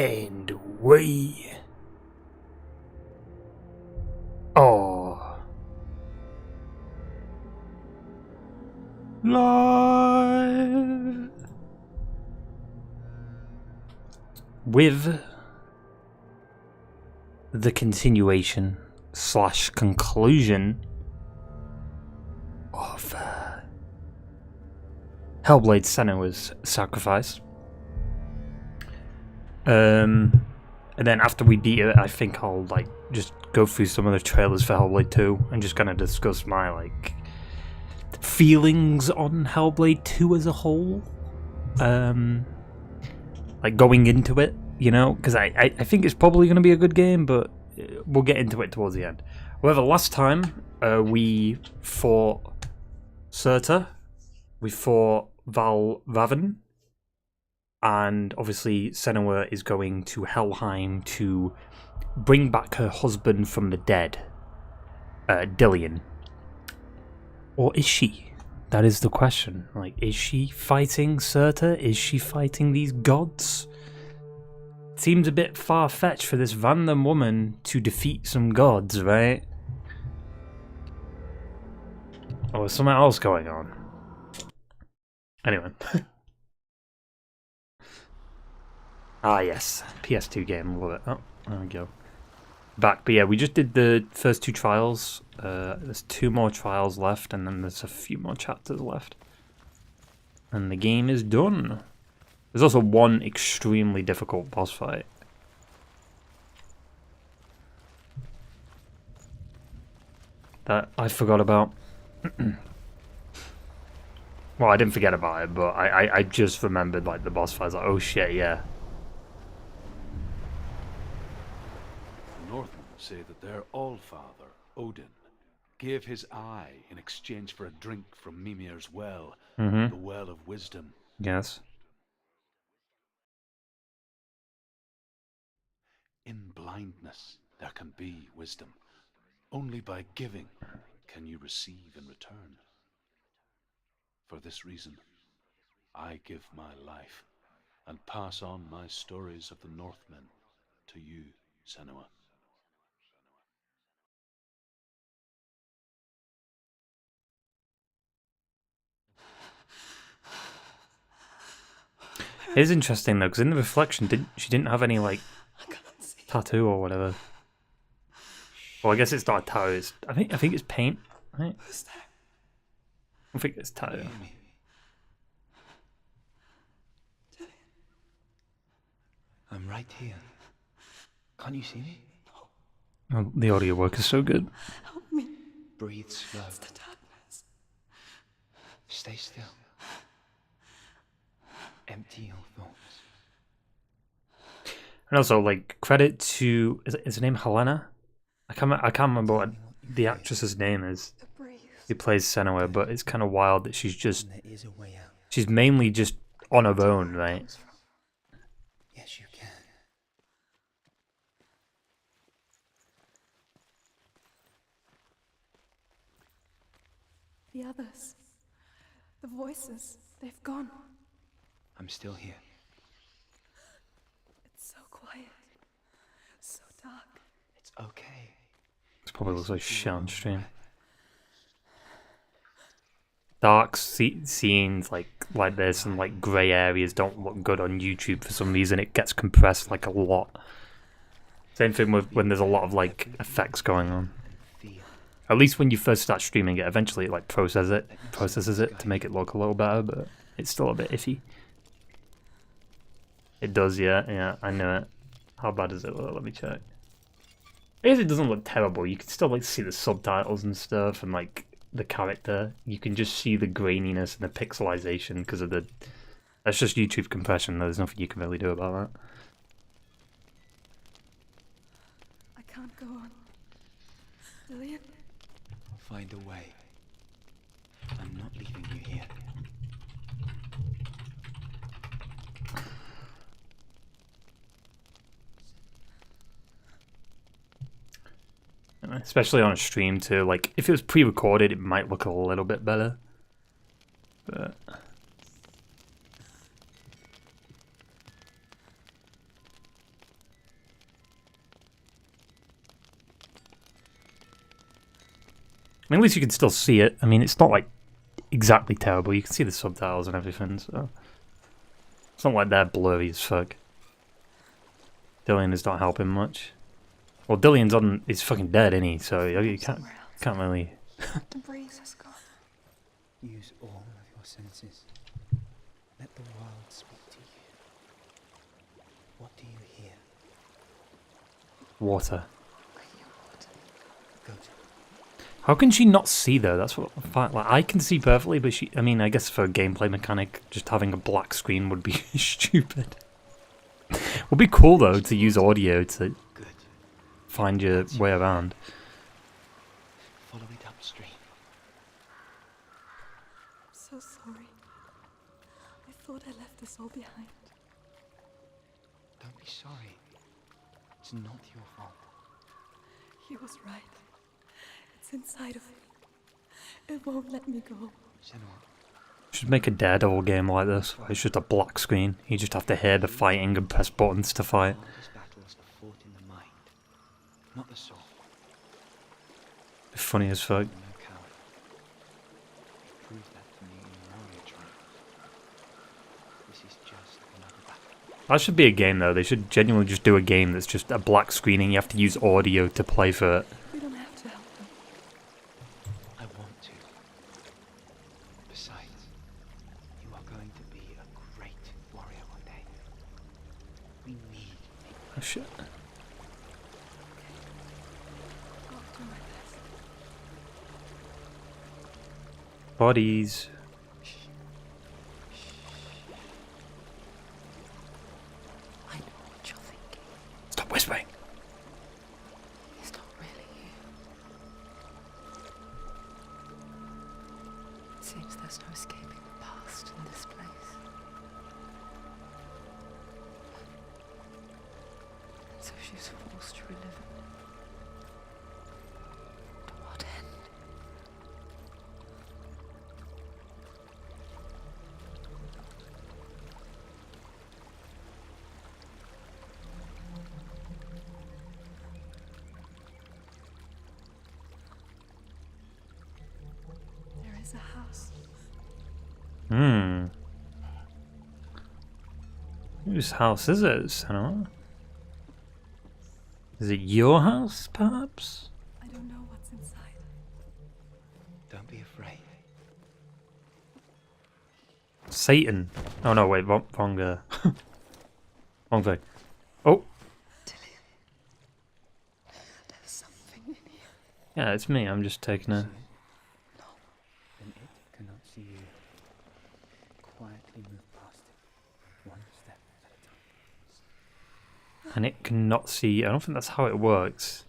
And we are live with the continuation / conclusion of Hellblade Senua's Sacrifice. And then after we beat it, I think I'll just go through some of the trailers for Hellblade 2 and just kind of discuss my feelings on Hellblade 2 as a whole. Going into it, because I think it's probably going to be a good game, but we'll get into it towards the end. However, last time we fought Surta, we fought Valravan, and obviously Senua is going to Helheim to bring back her husband from the dead, Dillion. Or is she? That is the question. Is she fighting Surta? Is she fighting these gods? It seems a bit far-fetched for this random woman to defeat some gods, right? Or is something else going on? Anyway. Ah, yes. PS2 game, love it. Oh, there we go. Back, but yeah, we just did the first 2 trials. There's 2 more trials left, and then there's a few more chapters left. And the game is done. There's also one extremely difficult boss fight. That I forgot about. Well, I didn't forget about it, but I just remembered the boss fight. I was like, oh shit, yeah. Northmen say that their Allfather, Odin, gave his eye in exchange for a drink from Mimir's well, the Well of Wisdom. Yes. In blindness there can be wisdom. Only by giving can you receive in return. For this reason, I give my life and pass on my stories of the Northmen to you, Senua. It is interesting though, because in the reflection, she didn't have any tattoo or whatever. Well, I guess it's not a tattoo. I think it's paint, right? Who's that? I think it's tattoo. I'm right here. Can't you see me? Oh, the audio work is so good. Help me. Breathe slow. It's the darkness. Stay still. Empty your thoughts. And also, credit to is her name Helena? I can't remember what the actress's name is. Who plays Senua, but it's kind of wild that she's she's mainly just on her own, right? Yes, you can. The others. The voices. They've gone. I'm still here. It's so quiet. So dark. It's okay. This probably looks like shit on stream. Dark scenes like this and grey areas don't look good on YouTube for some reason. It gets compressed a lot. Same thing with when there's a lot of effects going on. At least when you first start streaming it, eventually it processes it to make it look a little better, but it's still a bit iffy. It does, yeah, I know it. How bad is it? Well, let me check. I guess it doesn't look terrible. You can still see the subtitles and stuff, and the character. You can just see the graininess and the pixelization because of that's just YouTube compression. There's nothing you can really do about that. I can't go on. Dillion? I'll find a way. I'm not leaving you here. Especially on a stream too. If it was pre-recorded, it might look a little bit better. But mean, at least you can still see it. I mean, it's not like exactly terrible. You can see the subtitles and everything, so it's not like they're blurry as fuck. Dillian is not helping much. Well, Dillian's on. He's fucking dead, isn't he? So you can't really. The breeze has gone. Use all of your senses. Let the world speak to you. What do you hear? Water. Go to. How can she not see though? That's what like I can see perfectly, but she. I mean, I guess for a gameplay mechanic, just having a black screen would be stupid. Would be cool though to use audio to Good. find your way around. Follow it upstream. I'm so sorry. I thought I left this all behind. Don't be sorry. It's not your fault. He was right. It's inside of me. It won't let me go. Senua, Should make a Daredevil game like this, where it's just a black screen. You just have to hear the fighting and press buttons to fight. the hardest battles are fought in the mind, not the soul. Funny as fuck. You're no coward. You've proved that to me in your warrior trial. This is just another battle. That should be a game though. They should genuinely just do a game that's just a black screen and you have to use audio to play for it. We don't have to help them. I want to. Besides, you are going to be a great warrior one day. We need Oh shit. I'll do my best. Bodies. I know what you're thinking. Stop whispering. He's not really here. It seems there's no escaping the past in this place. So she's forced to relive it. To what end? There is a house. Whose house is it, Senua? Is it your house, perhaps? I don't know what's inside. Don't be afraid. Satan. Oh no, wait, wrong wrong thing. Oh, There's something in here. yeah, it's me. I'm just taking a. See it? Then it cannot see you. Quietly move past it, one step at a time. And it cannot see. I don't think that's how it works.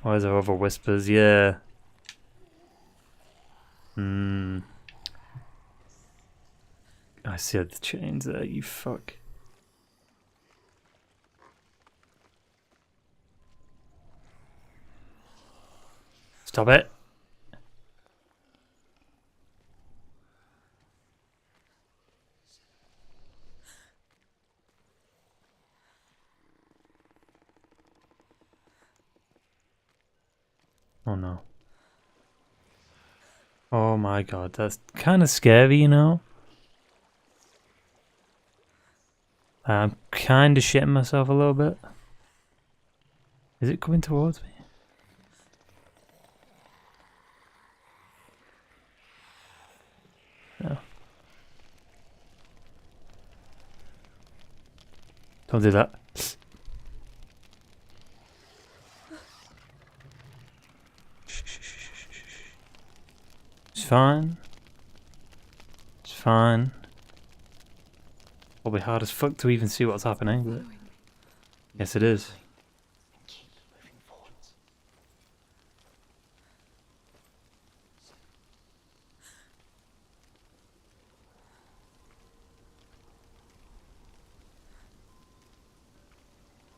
Why is there other whispers? Yeah. I see the chains there, you fuck. Stop it. Oh no. Oh my god, that's kind of scary, you know? I'm kind of shitting myself a little bit. Is it coming towards me? No. Don't do that. It's fine. It's fine. Probably hard as fuck to even see what's happening, but yes, it is. Keep moving forwards.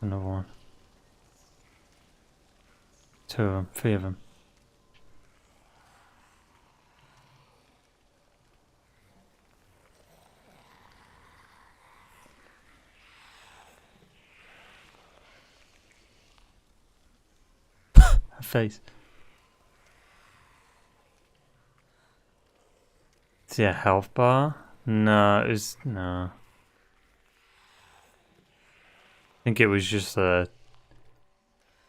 Another one. Two of them. Three of them. Her face. See a health bar? No, it was no. I think it was just a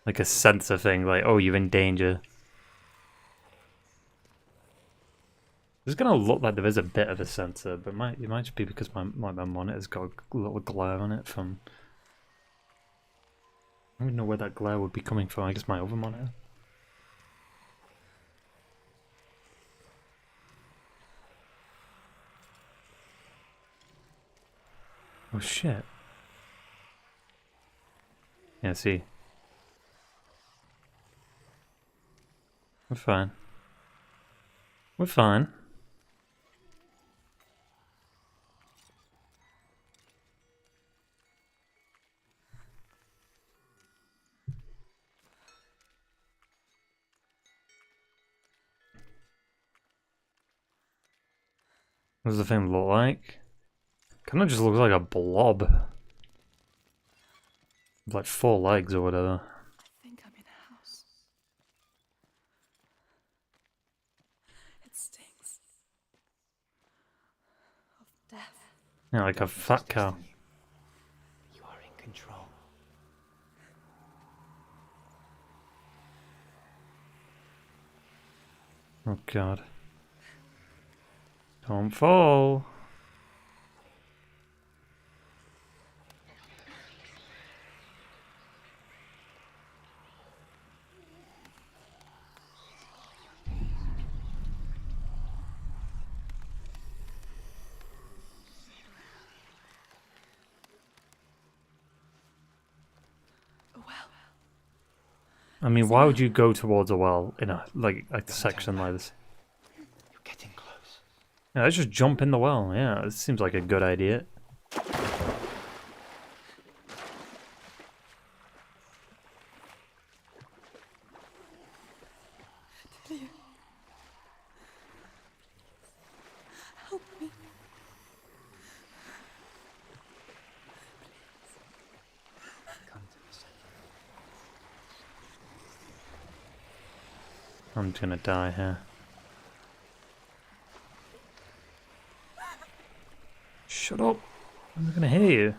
like a sensor thing, like, oh, you're in danger. It's gonna look like there is a bit of a sensor, but it might just be because my monitor's got a little glare on it from. I don't even know where that glare would be coming from. I guess my other monitor. Oh shit. Yeah, see. We're fine. We're fine. What does the thing look like? Kind of just looks like a blob. With like 4 legs or whatever. I think I'm in a house. It stinks of death. Yeah, like a fat cow. You are in control. Oh god. Don't fall. A well. I mean, why would you go towards a well in a section like this? You're getting close. Yeah, let's just jump in the well. Yeah, it seems like a good idea. Delia. Help me. Come to the center. I'm just gonna die here. Shut up! I'm not gonna hear you.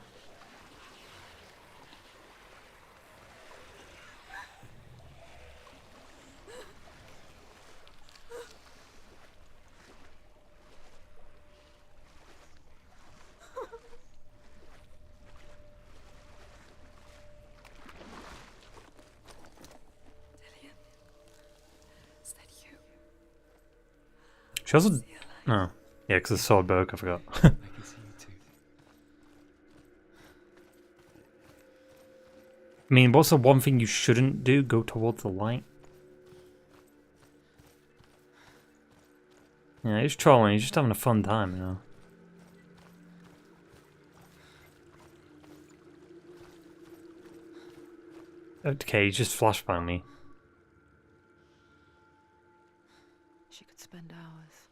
Delia. Is that you? She also. No. Yeah, because the sword broke, I forgot. I can see you too. I mean, what's the one thing you shouldn't do? Go towards the light? Yeah, he's trolling, he's just having a fun time, you know. Okay, he just flashbanged me. She could spend hours.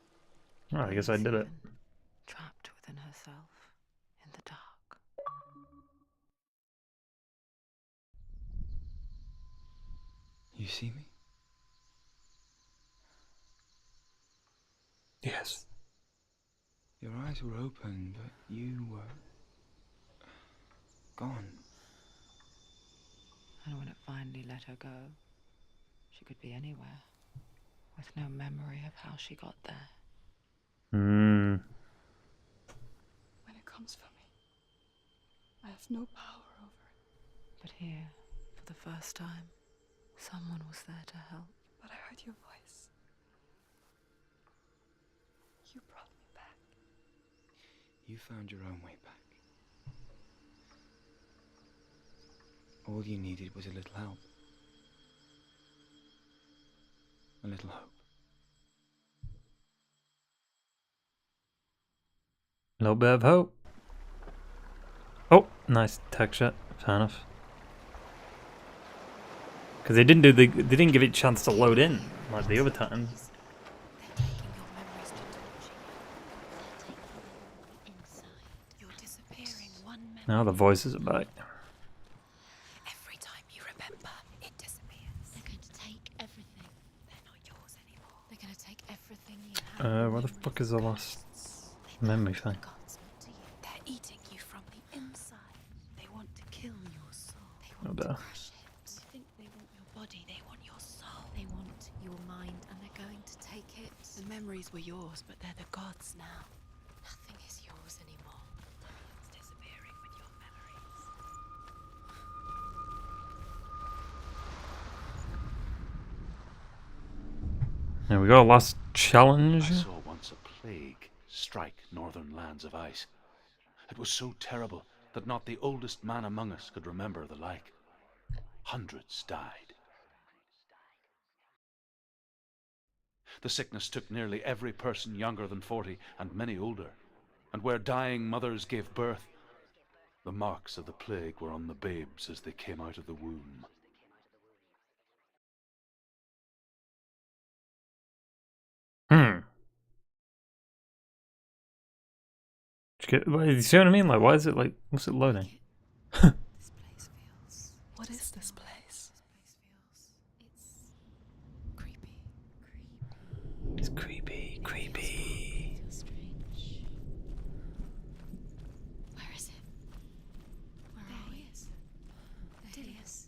Oh, I guess I did it. Trapped within herself, in the dark. You see me? Yes. Your eyes were open, but you were gone. And when it finally let her go, she could be anywhere, with no memory of how she got there. Hmm. When it comes for me, I have no power over it. But here, for the first time, someone was there to help. But I heard your voice. You brought me back. You found your own way back. All you needed was a little help. A little hope. A little bit of hope. Oh, nice texture. Fair enough. Because they didn't give it a chance to load in like the other times. They're taking your memories to torture you. They're taking them inside. You're disappearing one memory. Now the voices are back. Every time you remember, it disappears. They're going to take everything. They're not yours anymore. They're going to take everything you have. Where the fuck is the last Memory fine. The gods, not to you. They're eating you from the inside. They want to kill your soul. They No want to doubt. crush it. You think they want your body, they want your soul. They want your mind, and they're going to take it. The memories were yours, but they're the gods now. Nothing is yours anymore. It's disappearing with your memories. There we go, last I challenge. saw once a plague strike northern lands of ice. It was so terrible that not the oldest man among us could remember the like. Hundreds died. The sickness took nearly every person younger than 40 and many older. And where dying mothers gave birth, the marks of the plague were on the babes as they came out of the womb. Hmm. You see what I mean? Like, why is it like, what's it loading? This place feels. What is this place? This place feels. It's creepy. It's creepy, creepy. Feels strange. Where is it? Where There are he we? is. There he is.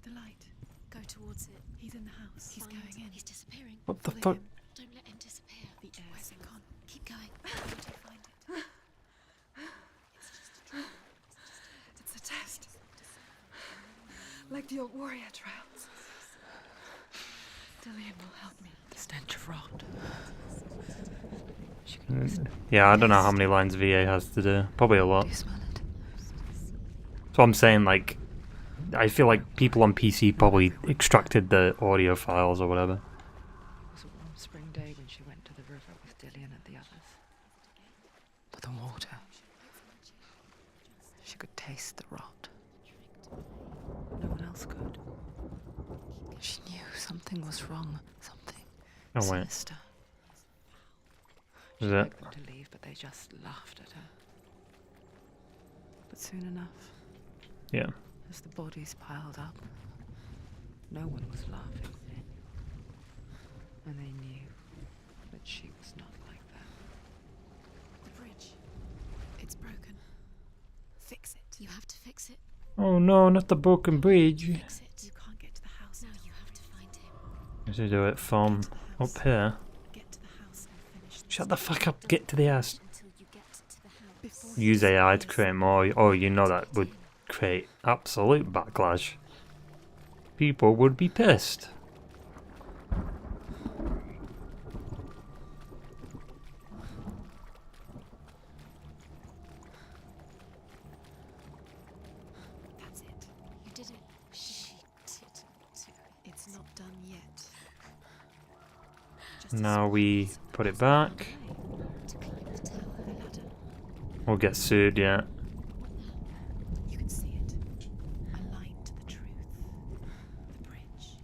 The light. Go towards it. He's in the house. He's Find- going in. He's disappearing. What the Follow fuck? him. Don't let him disappear. The air Where's it smells. gone? Keep going. How do you find it? It's just a trial. It's a test. Like the old warrior trials. Dillian will help me. The stench of rot. Yeah, I don't know how many lines VA has to do. Probably a lot. Do you smell it? So I'm saying, like, I feel like people on PC probably extracted the audio files or whatever. It was a warm spring day when she went to the river with Dillian and the others. But the water. She could taste the rot. No one else could. She knew something was wrong. Something Oh, wait. sinister. Is She it? begged them to leave, but they just laughed at her. But soon enough, Yeah. as the bodies piled up, no one was laughing. And they knew that she was not like that. The bridge. It's broken. Fix it. You have to fix it. Oh no, not the broken bridge. Fix it. You can't get to the house. No, you have to find him. I should do it from up here. Get to the house and finish this. Shut the fuck up, get to the ass. Until you get to the house. Before Use AI to create more. Oh, you know that would create absolute backlash. People would be pissed. That's it. You did it. She didn't do it. It's not done yet. Just a Now small we piece of the put it puzzle back. away. To climb the tower. The ladder. We'll get sued, yeah. You can see it. A line to the truth. The bridge.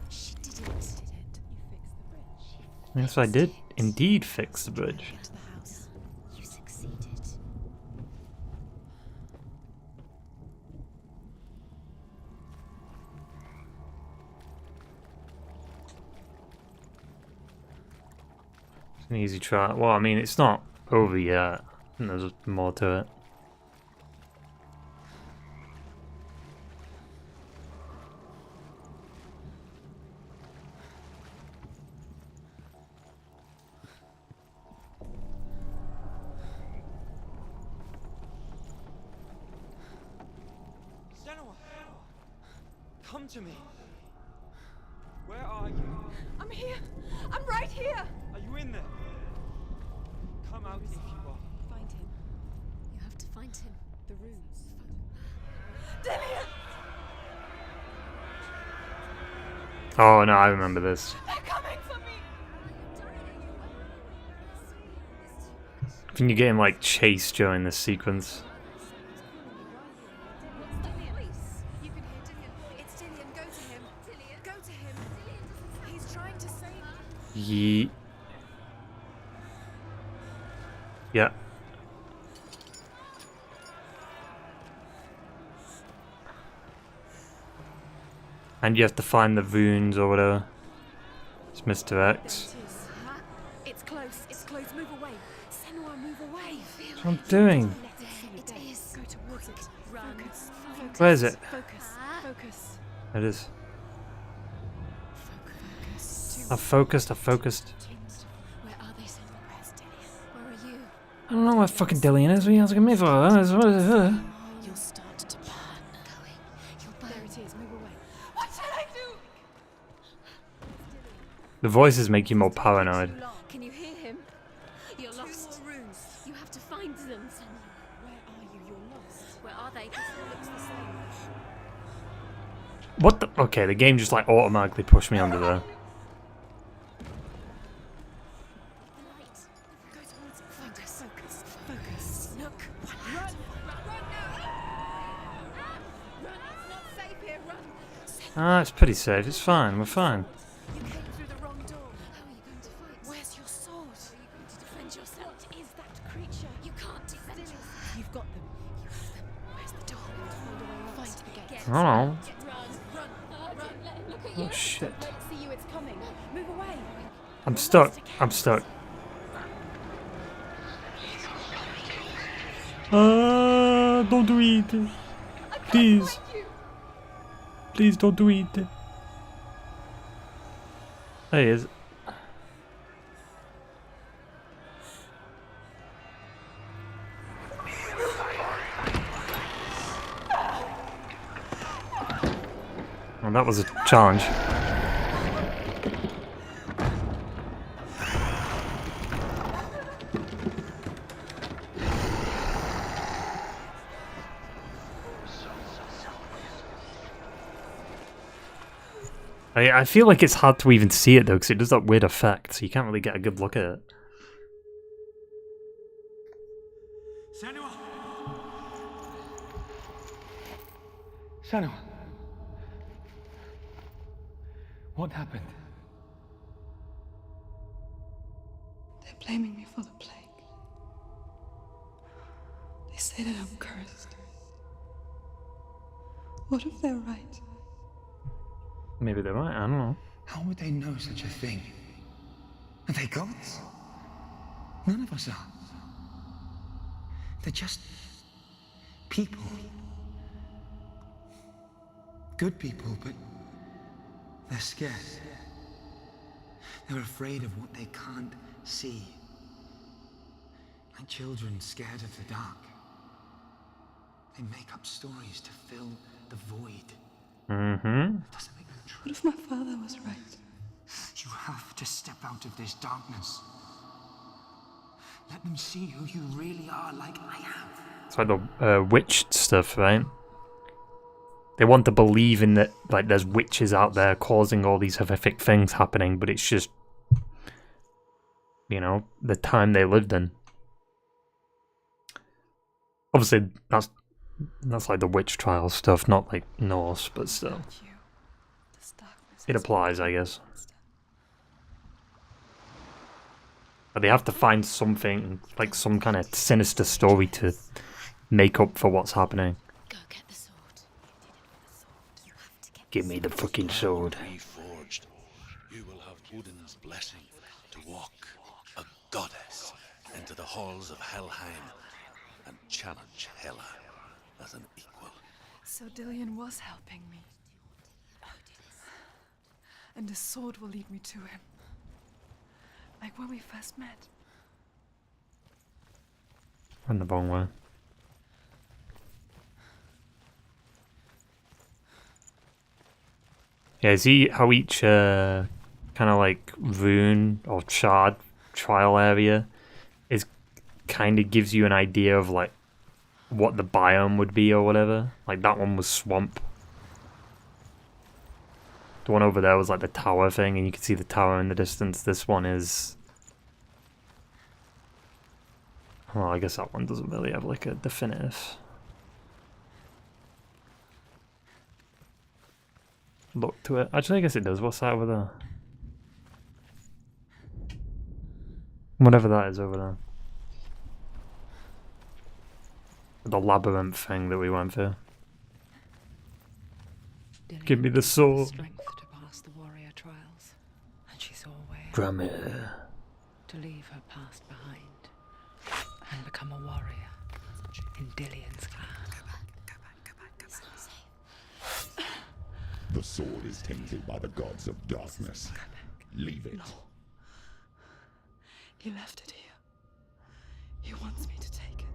She did it. Did it. You fixed the bridge. Yes, I did indeed fix the bridge. Get to the house. You succeeded. It's an easy try. Well, I mean, it's not over yet. And there's more to it. Senua! Come to me! Where are you? I'm here. I'm right here. Are you in there? Come out if you are. Find him. You have to find him. The runes. Dillian! Oh no, I remember this. They're coming for me. Can you get him like chased during this sequence? You can hear Dillian. It's Dillian. Go to him. Dillian. Go to him. He's trying to save me. Yeet. Yeah. And you have to find the runes or whatever. It's Mr. There X. it is. Huh? It's close. It's close. Move away. Senua, move away. That's what I'm doing. Let it see you there. Go towards it. Run. Focus. Where is it? Focus. Focus. It is. Focus. I've focused. Where are they, Senua? Where's Dillian? Where are you? I don't know where fucking Dillian is. What are you asking me for? You'll start to burn. You'll burn. There it is. Move away. What should I do? The voices make you more paranoid. Can you hear him? You're lost. 2 more runes. You have to find them, Senua. Where are you? You're lost. Where are they? It looks the same. What the? Okay, the game just like automatically pushed me under there. The light. Go towards it. Focus. Focus. Focus. Look. Run. Run now. Run. It's not safe here. Run. Ah, it's pretty safe. It's fine. We're fine. You came through the wrong door. How are you going to fight? Where's your sword? Are you going to defend yourself? What is that creature? You can't defend yourself. You've got them. You have them. Where's the door? Find the gate. I don't know. Run. Run. Don't let him look at you. Oh shit. Let it see you. It's coming. Move away. I'm stuck. I'm stuck. Don't do it. Please. Please don't do it. There he is. Well, that was a challenge. I feel like it's hard to even see it though, because it does that weird effect, so you can't really get a good look at it. Senua! Senua! What happened? They're blaming me for the plague. They say that I'm cursed. What if they're right? Maybe they might, I don't know. How would they know such a thing? Are they gods? None of us are. They're just people. Good people, but they're scared. They're afraid of what they can't see. Like children scared of the dark. They make up stories to fill the void. Mm-hmm. It doesn't make them true. What if my father was right? You have to step out of this darkness. Let them see who you really are, like I am. It's like the witch stuff, right? They want to believe in that, like, there's witches out there causing all these horrific things happening, but it's just, you know, the time they lived in. Obviously, that's like the witch trial stuff, not like Norse, but still. It applies, I guess. But they have to find something, like some kind of sinister story to make up for what's happening. Go get the sword. You have to get Give me the fucking sword. Reforged, you will have Odin's blessing to walk a goddess into the halls of Helheim and challenge Hela as an equal. So Dillian was helping me. And the sword will lead me to him. Like when we first met. Went the wrong way. Yeah, see how each kind of like rune or shard trial area is kind of gives you an idea of like what the biome would be or whatever. Like that one was swamp. The one over there was like the tower thing, and you can see the tower in the distance. This one is... Well, I guess that one doesn't really have like a definitive look to it. Actually, I guess it does. What's that over there? Whatever that is over there. The labyrinth thing that we went through. Give me the sword. Strength to pass the warrior trials, and she saw a way Grandma. to leave her past behind and become a warrior in Dillion's clan. It's not safe. The sword is tainted by the gods of darkness. Leave it. No. He left it here. He wants me to take it.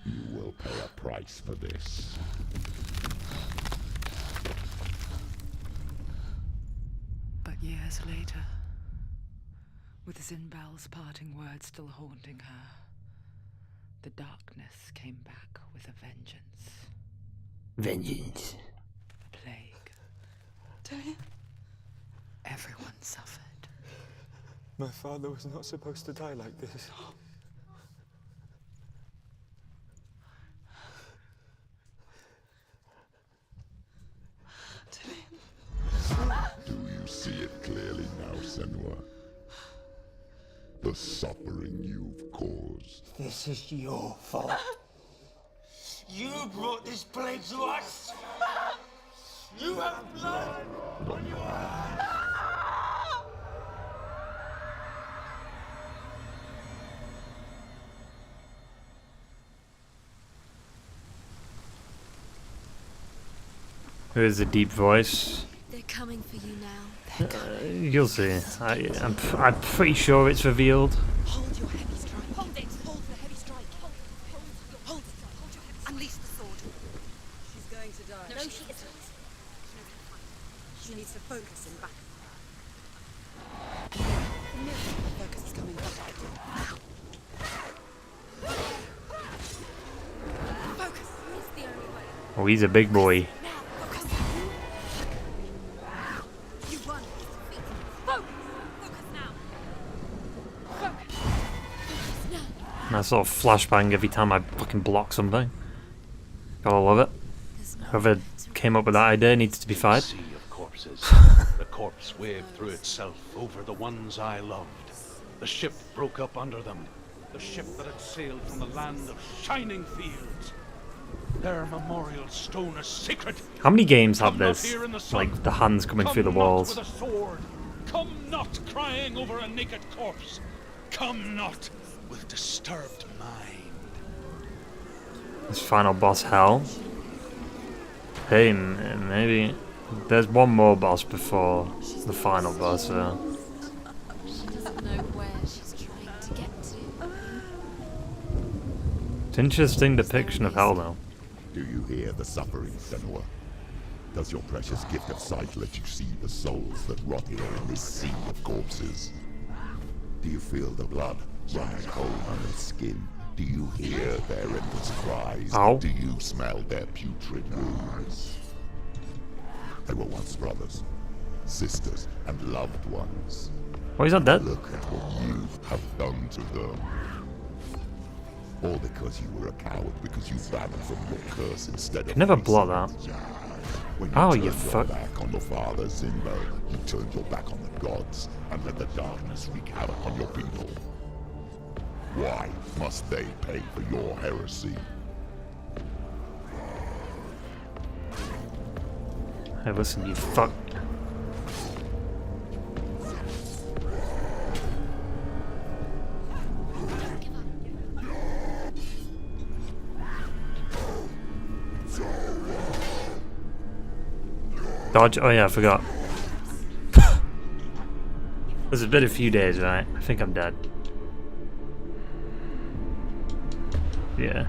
You will pay a price for this. But years later, with Zinbel's parting words still haunting her, the darkness came back with a vengeance. Vengeance. Plague. Dillion? Everyone suffered. My father was not supposed to die like this. Do you see it clearly now, Senua? The suffering you've caused. This is your fault. You brought this plague to us. You have blood on your hands. Here's a deep voice. They're coming for you now. You'll see. I'm pretty sure it's revealed. Hold your heavy strike. Hold it. Hold the heavy strike. Hold it. Hold your heavy strike. Unleash the sword. She's going to die. No, she isn't. She needs to focus in back. Focus is coming back. Focus. It's the only way. Oh, he's a big boy. Now, focus. You won. Focus. Focus now. Focus. Focus now. And I sort of flashbang every time I fucking block something. Gotta love it. Whoever came up with that idea needs to be fired. Sea of corpses. The corpse waved through itself over the ones I loved. The ship broke up under them. The ship that had sailed from the land of shining fields. Their memorial stone is sacred. How many games have Come not this? here in the sun. Like the hands coming through the Come not walls. with a sword. Come not crying over a naked corpse. Come not with disturbed mind. This final boss, Hell. Hey, maybe there's one more boss before the final boss. She doesn't know where she's trying to get to. It's an interesting depiction of Hell, though. Do you hear the suffering, Senua? Does your precious gift of sight let you see the souls that rot here in this sea of corpses? Do you feel the blood running cold on their skin? Do you hear their endless cries? Ow. Do you smell their putrid wounds? They were once brothers, sisters, and loved ones. Oh, he's not dead. Look at what you have done to them. All because you were a coward, because you ran from your curse instead of... Never block that. When Oh, you you turned fuck. your back on your father, Zinbo, you turned your back on the gods and let the darkness wreak havoc on your people. Why must they pay for your heresy? Hey, listen, you fuck. Dodge? Oh yeah, I forgot. It's been a few days, right? I think I'm dead. Yeah.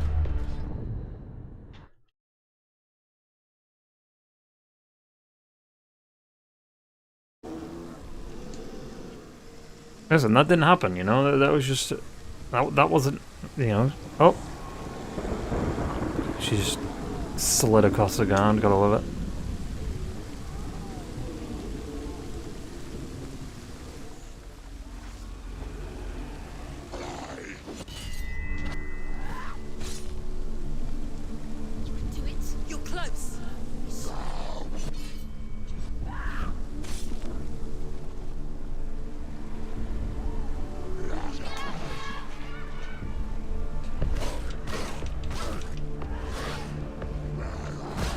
Listen, that didn't happen, you know? That was just... That wasn't, you know... Oh! She just slid across the ground, gotta love it. Do it. You're close.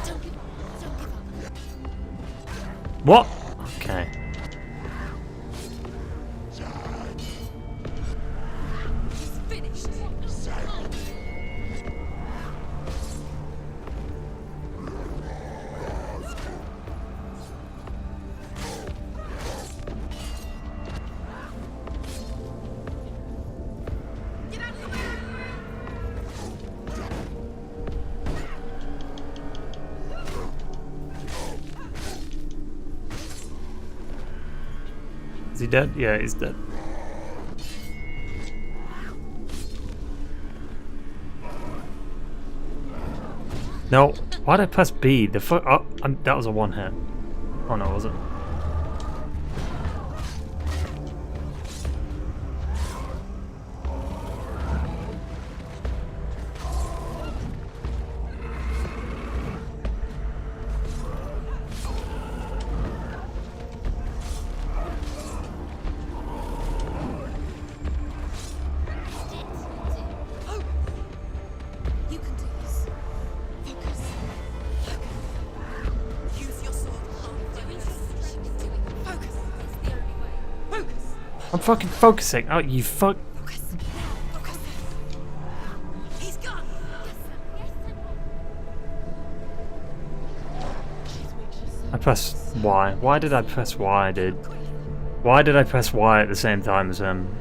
Don't give What? Okay. Is he dead? Yeah, he's dead. No, why did I press B? The fuck? Oh, that was a one hit. Oh no, was it? I'm fucking focusing. Oh, you fuck. He's gone. I pressed Y. Why did I press Y, dude? Why did I press Y at the same time as him?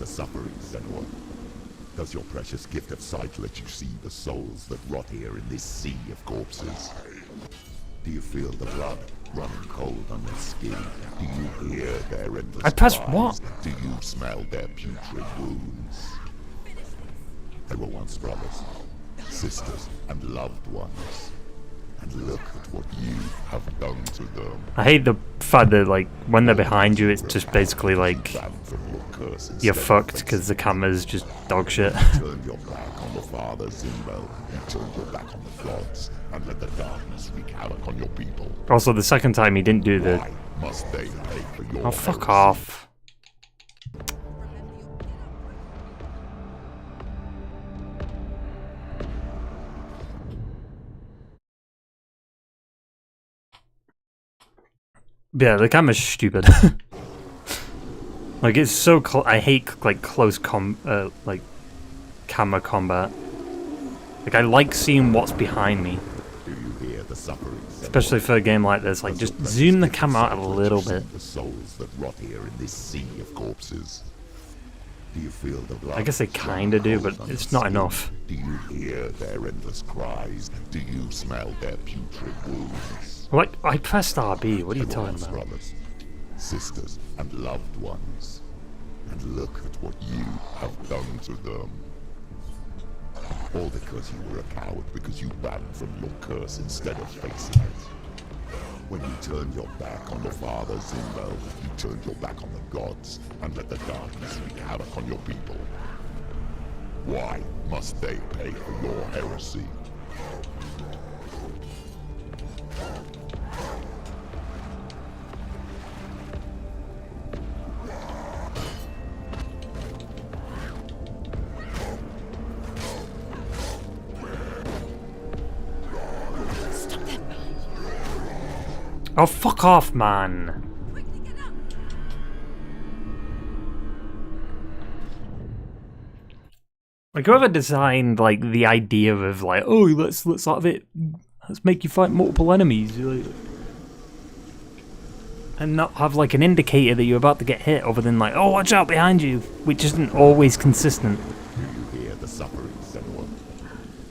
Suffering, Senua. Does your precious gift of sight let you see the souls that rot here in this sea of corpses? Do you feel the blood running cold on their skin? Do you hear their endless I pressed cries? what? Do you smell their putrid wounds? They were once brothers, sisters, and loved ones. And look at what you have done to them. I hate the fact that, like, when they're behind you, it's just basically like you're fucked because the camera's just dog shit. Turn your back on the father Zimbel. You turn your back on the gods and let the darkness wreak havoc on your people. Also, the second time he didn't do the. Why must they pay for your Oh, fuck heresy? off. Yeah, the camera's stupid. Like, it's so I hate like close like camera combat. Like, I like seeing what's behind me. Do you hear the suffering? Especially for a game like this, like just zoom the camera out a little bit. The souls that rot here in this sea of corpses. Do you feel the blood? I guess they kinda do, but it's not enough. Do you hear their endless cries? Do you smell their putrid wounds? Like, I pressed RB, what are you They were talking once about? brothers, sisters, and loved ones. And look at what you have done to them. All because you were a coward, because you ran from your curse instead of facing it. When you turned your back on your father Zimbel, you turned your back on the gods and let the darkness wreak havoc on your people. Why must they pay for your heresy? Oh, fuck off, man. Like, whoever designed, like, the idea of, like, oh, let's sort of let's make you fight multiple enemies, like, and not have, like, an indicator that you're about to get hit, other than, like, oh, watch out behind you, which isn't always consistent. Do you hear the suffering, Senua?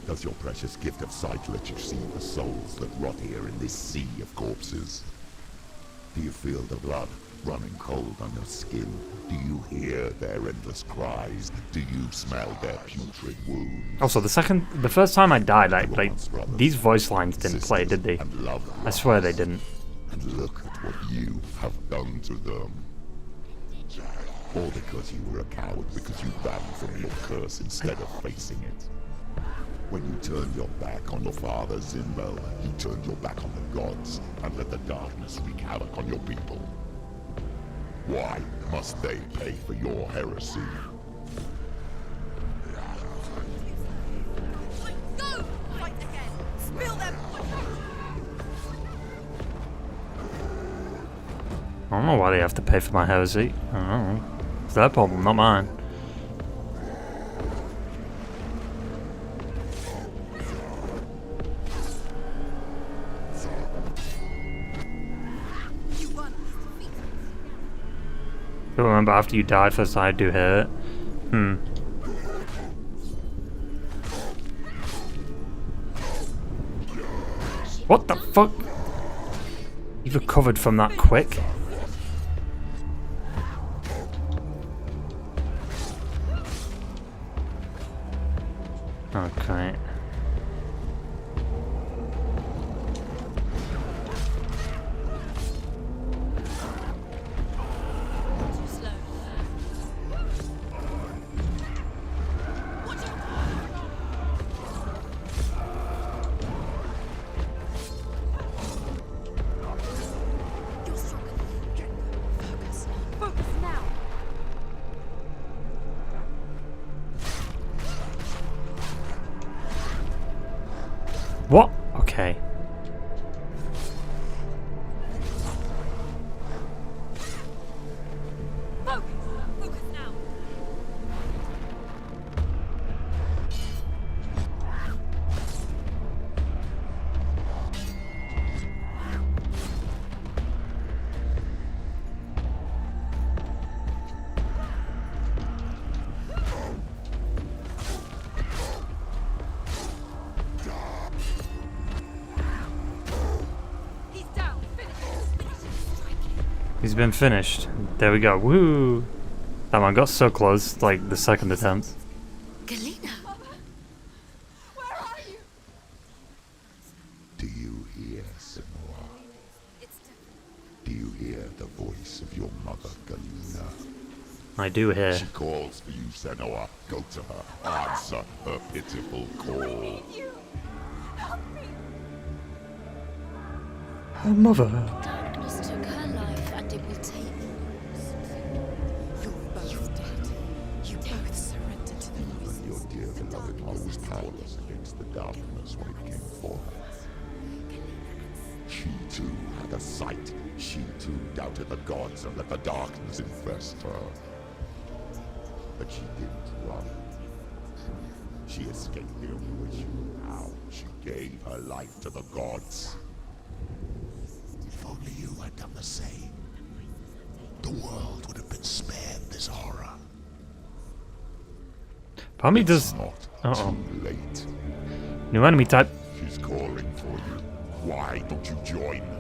Does your precious gift of sight let you see the souls that rot here in this sea of corpses? Do you feel the blood running cold on your skin? Do you hear their endless cries? Do you smell their putrid wounds? Also, the first time I died, these voice lines didn't play, did they? I swear they didn't. And look at what you have done to them. All because you were a coward, because you ran from your curse instead of facing it. When you turn your back on your father Zinbel, you turn your back on the gods and let the darkness wreak havoc on your people. Why must they pay for your heresy? Go! Fight again! Spill them! I don't know why they have to pay for my heresy. I don't know. It's their problem, not mine. But remember, after you died first, I do hit. What the fuck? You've recovered from that quick? Okay. What? Okay. Focus now! He's been finished. There we go. Woo! That one got so close, like the second attempt. Galena! Where are you? Do you hear, Senua? Do you hear the voice of your mother, Galena? I do hear. She calls for you, Senua. Go to her. Answer her pitiful call. Help me! Her mother. Darkness took her life, and it will take yours. You're both dead. You both surrendered to the voices. Your dear beloved mother was powerless against the darkness when it came forth. She too had a sight. She too doubted the gods and let the darkness infest her. But she didn't run. She escaped the illusion. How? She gave her life to the gods. If only you had done the same, the world would have been spared this horror. Probably does. Too late. New enemy type. She's calling for you. Why don't you join her?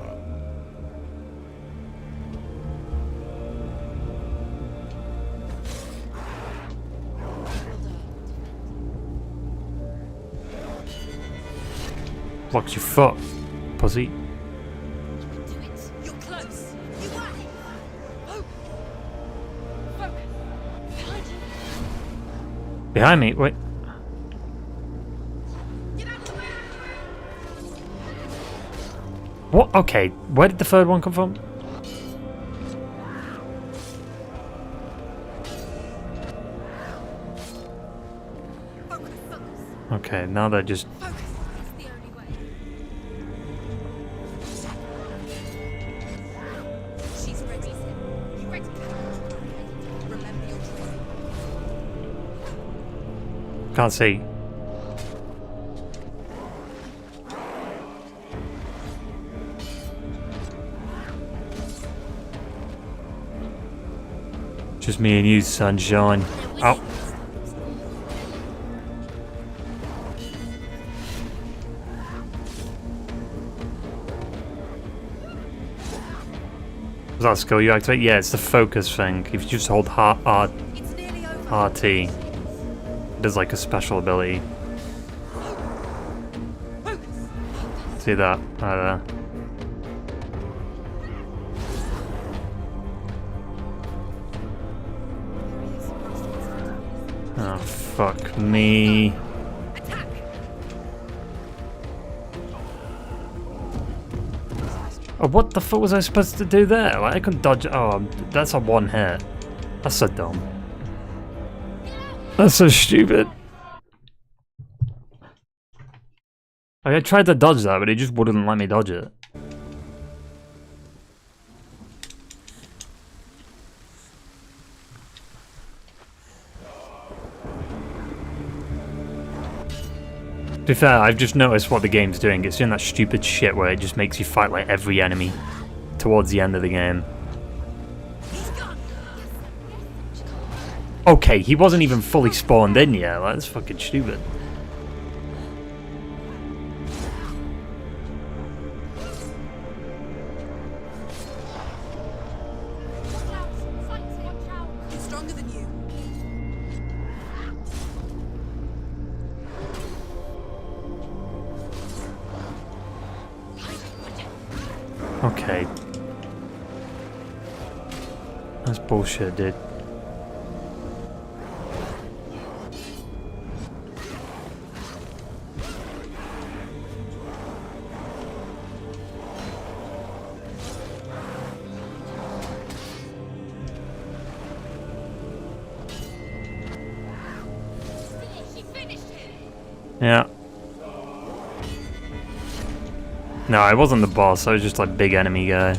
Blocks your foot, pussy. You're close! You got it! Oh. Focus! Behind you! Behind me, wait. Get out of the way! What? Okay, where did the third one come from? Focus, focus! Okay, now they're just. Focus! It's the only way. She's ready. You ready? Remember your training. Can't see. Just me and you, sunshine. Oh. Was that a skill you activate? Yeah, it's the focus thing. If you just hold RT, it does like a special ability. See that? Right there. Oh, fuck me. Oh, what the fuck was I supposed to do there? Like, I couldn't dodge. Oh, that's a one hit. That's so dumb. That's so stupid. Like, I tried to dodge that, but it just wouldn't let me dodge it. To be fair, I've just noticed what the game's doing. It's doing that stupid shit where it just makes you fight like every enemy towards the end of the game. Okay, he wasn't even fully spawned in yet. Like, that's fucking stupid. He's stronger than you. Okay. That's bullshit, dude. Yeah. No, I wasn't the boss, I was just like big enemy guy.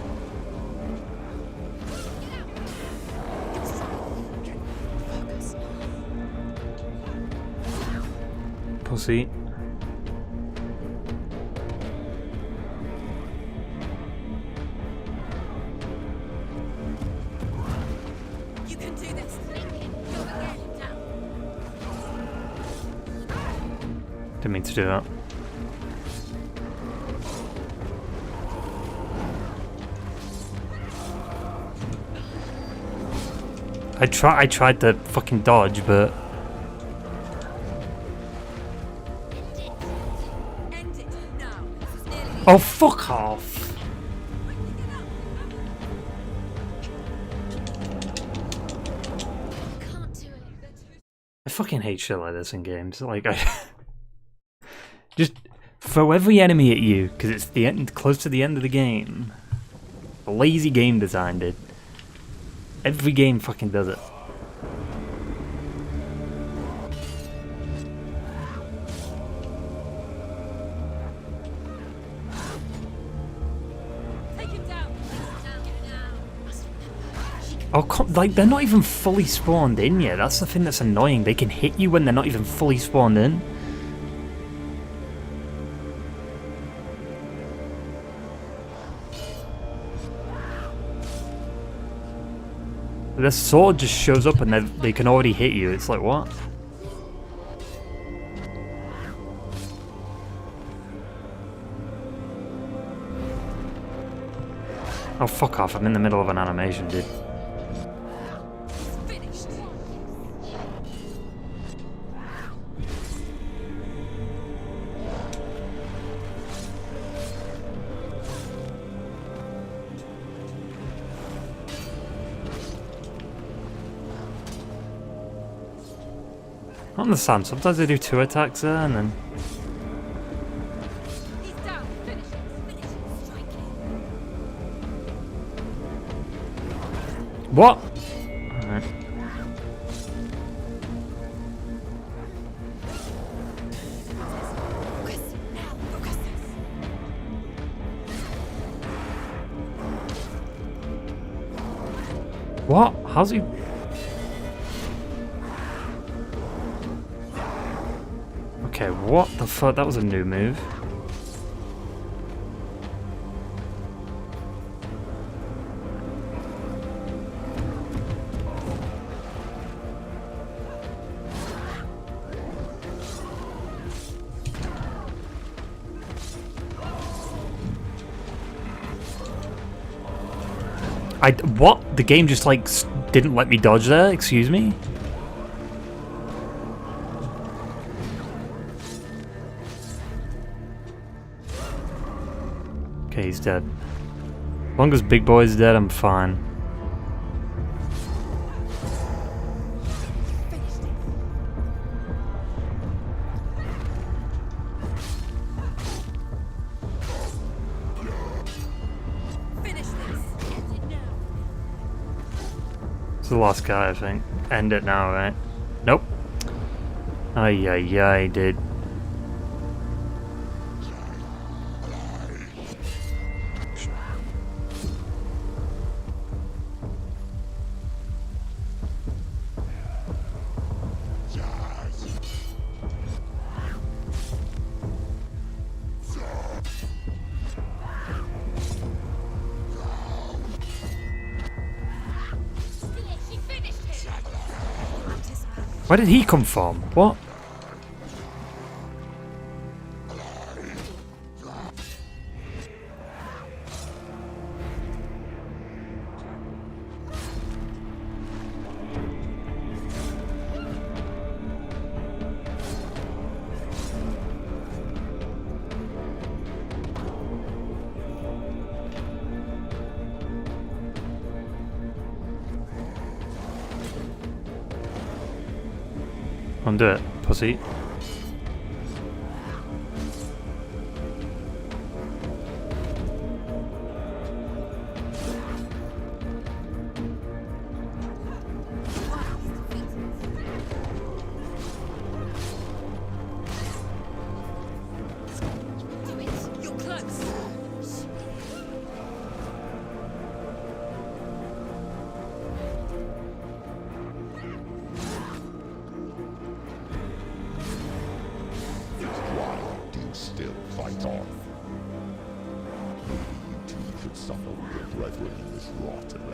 Pussy. You can do this. Didn't mean to do that. I tried to fucking dodge, but End it now. This is nearly oh, fuck off! Can't do it. I fucking hate shit like this in games. Like, I just throw every enemy at you because it's the end, close to the end of the game. A lazy game design, dude. Every game fucking does it. take him down. Oh, like, they're not even fully spawned in yet. That's the thing that's annoying. They can hit you when they're not even fully spawned in. Their sword just shows up and they can already hit you. It's like, what? Oh, fuck off. I'm in the middle of an animation, dude. Finished. I don't understand. Sometimes they do 2 attacks there and then... He's down. Finish it. Finish it. Strike it. What? Alright. Focus. Now. Focus this. What? How's he... Okay, what the fuck? That was a new move. What? The game just like didn't let me dodge there? Excuse me? Okay, he's dead. As long as Big Boy's dead, I'm fine. It's the last guy, I think. End it now, right? Nope. Ay, dude. Where did he come from? What? Undo it, pussy.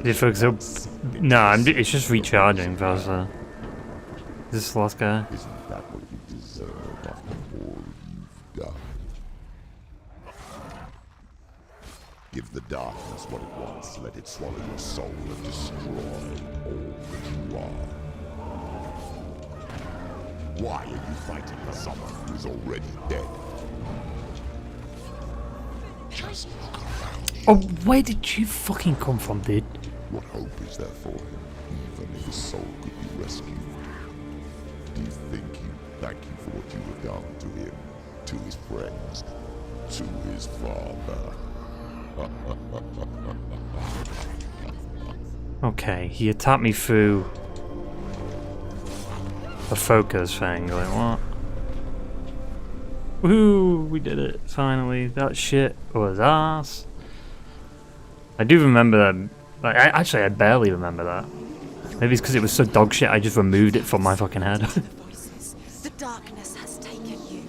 Did it so? No, it's just recharging. Is this the last guy? Isn't that what you deserve after all you've done? Give the darkness what it wants. Let it swallow your soul and destroy all that you are. Why are you fighting for someone who is already dead? Just look around you. Oh, where did you fucking come from, dude? What hope is there for him, even if his soul could be rescued? Do you think he'd thank you for what you have done to him, to his friends, to his father? Okay, he attacked me through the focus thing. Like, what? Woohoo! We did it, finally. That shit was ass. I do remember that. Like, I barely remember that. Maybe it's because it was so dog shit, I just removed it from my fucking head. The darkness has taken you.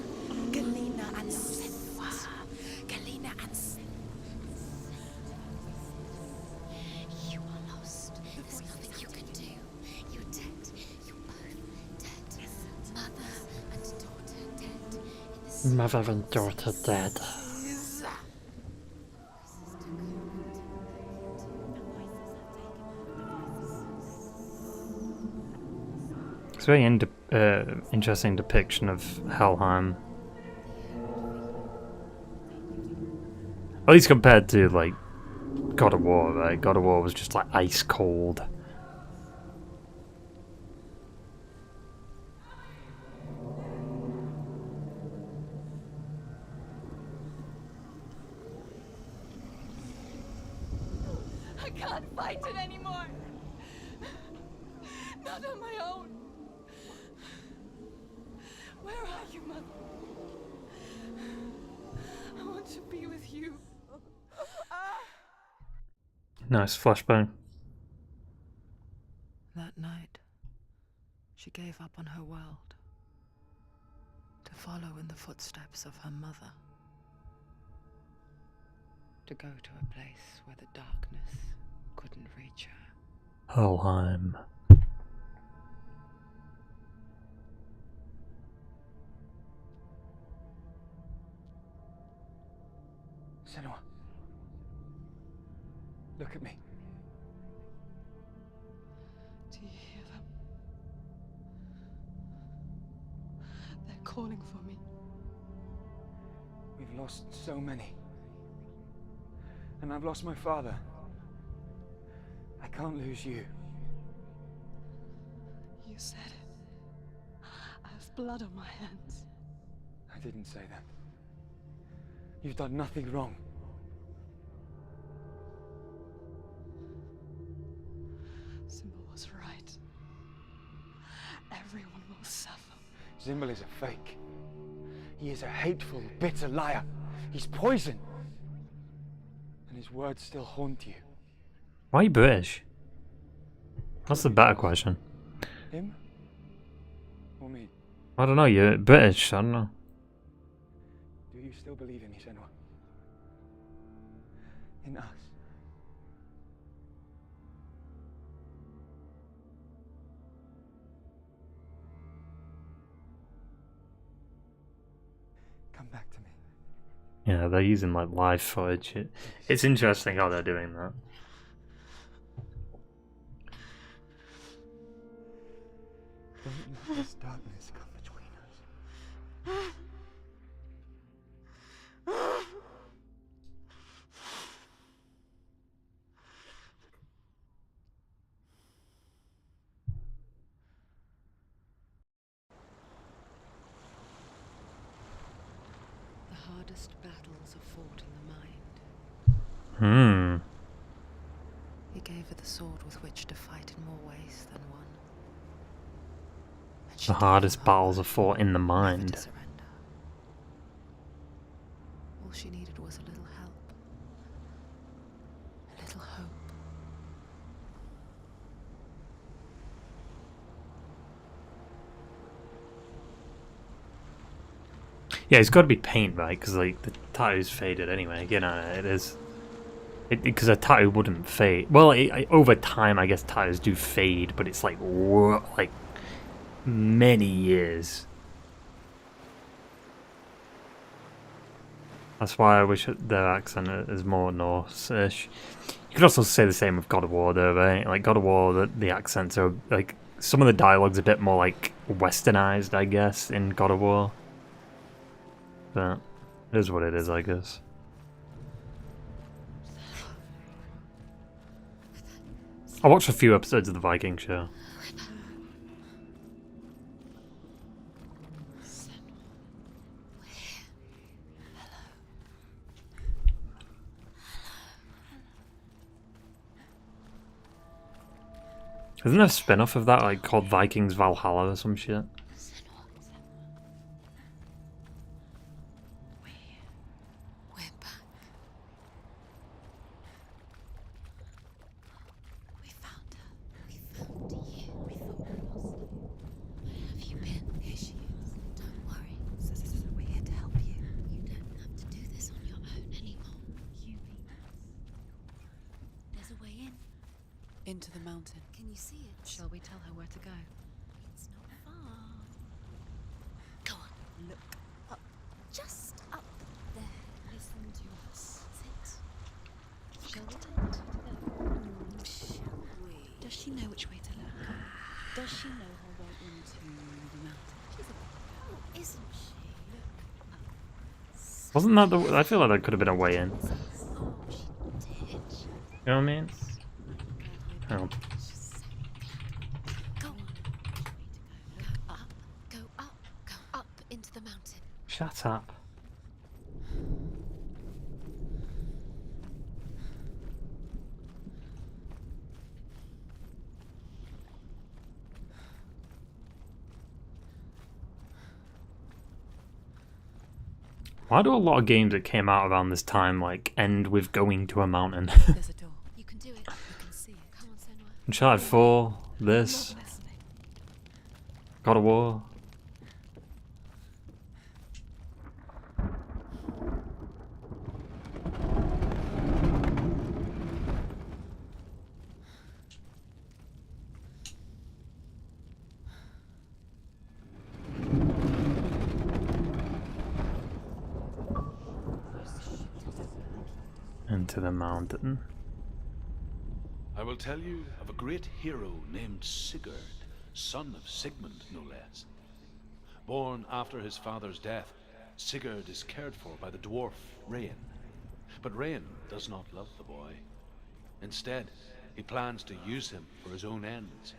Galena and Senua. Galena and You are lost. There's nothing you can do. You're dead. You're both dead. Mother and daughter dead. In the Mother and daughter dead. It's a very interesting depiction of Helheim. At least compared to, like, God of War, right? God of War was just, like, ice cold. I can't fight it anymore. Not on my own. Where are you, Mother? I want to be with you. Nice flashbang. That night, she gave up on her world to follow in the footsteps of her mother, to go to a place where the darkness couldn't reach her. Helheim. Senua, look at me. Do you hear them? They're calling for me. We've lost so many. And I've lost my father. I can't lose you. You said it. I have blood on my hands. I didn't say that. You've done nothing wrong. Simba was right. Zimbel is a fake. He is a hateful, bitter liar. He's poison. And his words still haunt you. Why are you British? That's the better question. Him? Or me? I don't know, you're British, I don't know. Do you still believe in me, Senua? In us? Come back to me. Yeah, they're using like live footage. It's interesting how they're doing that. Don't let this darkness come between us. The hardest battles are fought in the mind. He gave her the sword with which to fight in more ways than one. The hardest battles are fought in the mind. All she needed was a little help. A little hope. Yeah, it's got to be paint, right? Because like the tattoo's faded anyway. You know, it is. Because a tattoo wouldn't fade. Well, over time, I guess tattoos do fade, but it's like many years. That's why I wish their accent is more Norse-ish. You could also say the same with God of War, though, right? Like God of War, the accents are like some of the dialogue's a bit more like westernized, I guess, in God of War. But it is what it is, I guess. I watched a few episodes of the Viking show. Isn't there a spin-off of that, like, called Vikings Valhalla or some shit? We're back. We found her. We found you. We thought we lost you. Where have you been? Here she is. Don't worry. We're here to help you. You don't have to do this on your own anymore. You need us. There's a way in. Into the mountain. Can you see it? Shall we tell her where to go? It's not far. Go on. Look up. Just up there. Listen to us. Sit. Shall we tell her where to go? Shall we? Does she know which way to look? Does she know her way into the mountain? She's a girl, isn't she? Look up. Wasn't that the... I feel like that could have been a way in. Oh, she did. You know what I mean? Oh. Go on. Go up into the mountain. Shut up. Why do a lot of games that came out around this time like end with going to a mountain? There's a door. You can do it. You can see it. Come on, Senua. Uncharted 4, this, God of War. Into the mountain. I will tell you of a great hero named Sigurd, son of Sigmund, no less. Born after his father's death, Sigurd is cared for by the dwarf Rain. But Rain does not love the boy. Instead, he plans to use him for his own ends.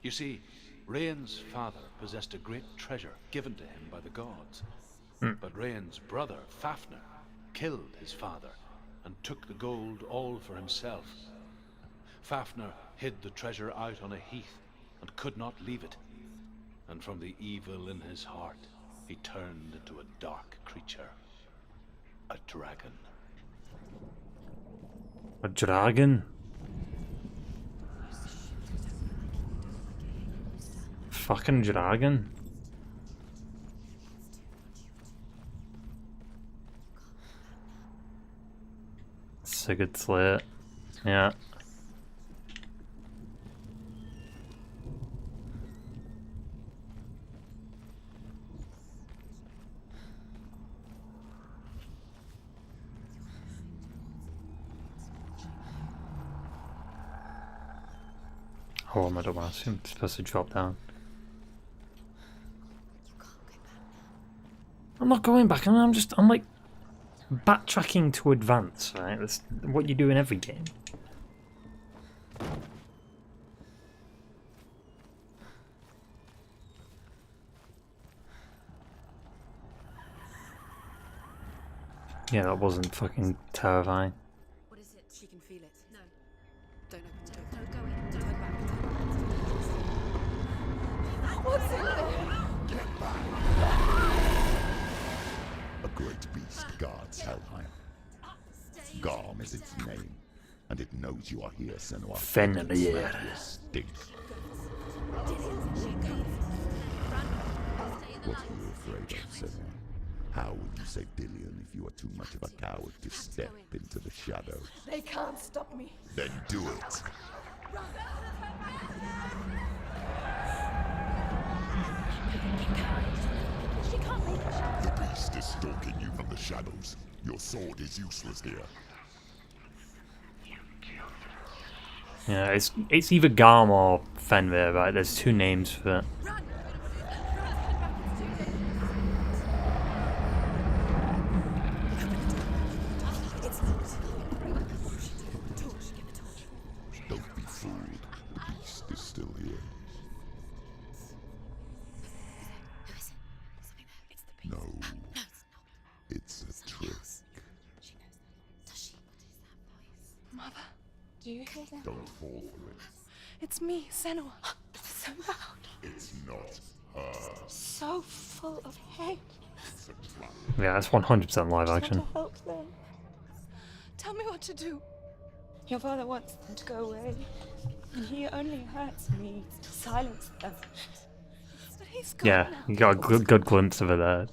You see, Rain's father possessed a great treasure given to him by the gods. But Rain's brother, Fafnir, killed his father and took the gold all for himself. Fafnir hid the treasure out on a heath and could not leave it. And from the evil in his heart, he turned into a dark creature. A dragon. A dragon? Fucking dragon. Sigurd Slayer. Yeah. Oh, I don't want to. I'm supposed to drop down. I'm not going back. I'm like backtracking to advance, right? That's what you do in every game. Yeah, that wasn't fucking terrifying. What is it? She can feel it. No. Don't open the door. No, go in. Don't turn back. What's in there? Get back! A great beast guards Helheim. Garm is its name, and it knows you are here, Senua. Fenrir. You stink. What are you afraid of, Senua? How would you save Dillion if you are too much of a coward to step into the shadows? They can't stop me. Then do it! She can't make it. The beast is stalking you from the shadows. Your sword is useless here. Yeah, it's either Garm or Fenrir, right? There's two names for it. Don't be fooled. The beast is still here. No. It's a trick. Mother, do you hear that? Don't fall for it. It's me, Senua. So loud. It's not her. So full of hate. It's a trap. Yeah, that's 100% live action. To help them. Tell me what to do. Your father wants them to go away, and he only hurts me to silence them. But he's gone Yeah, now. you got a good glimpse of it there.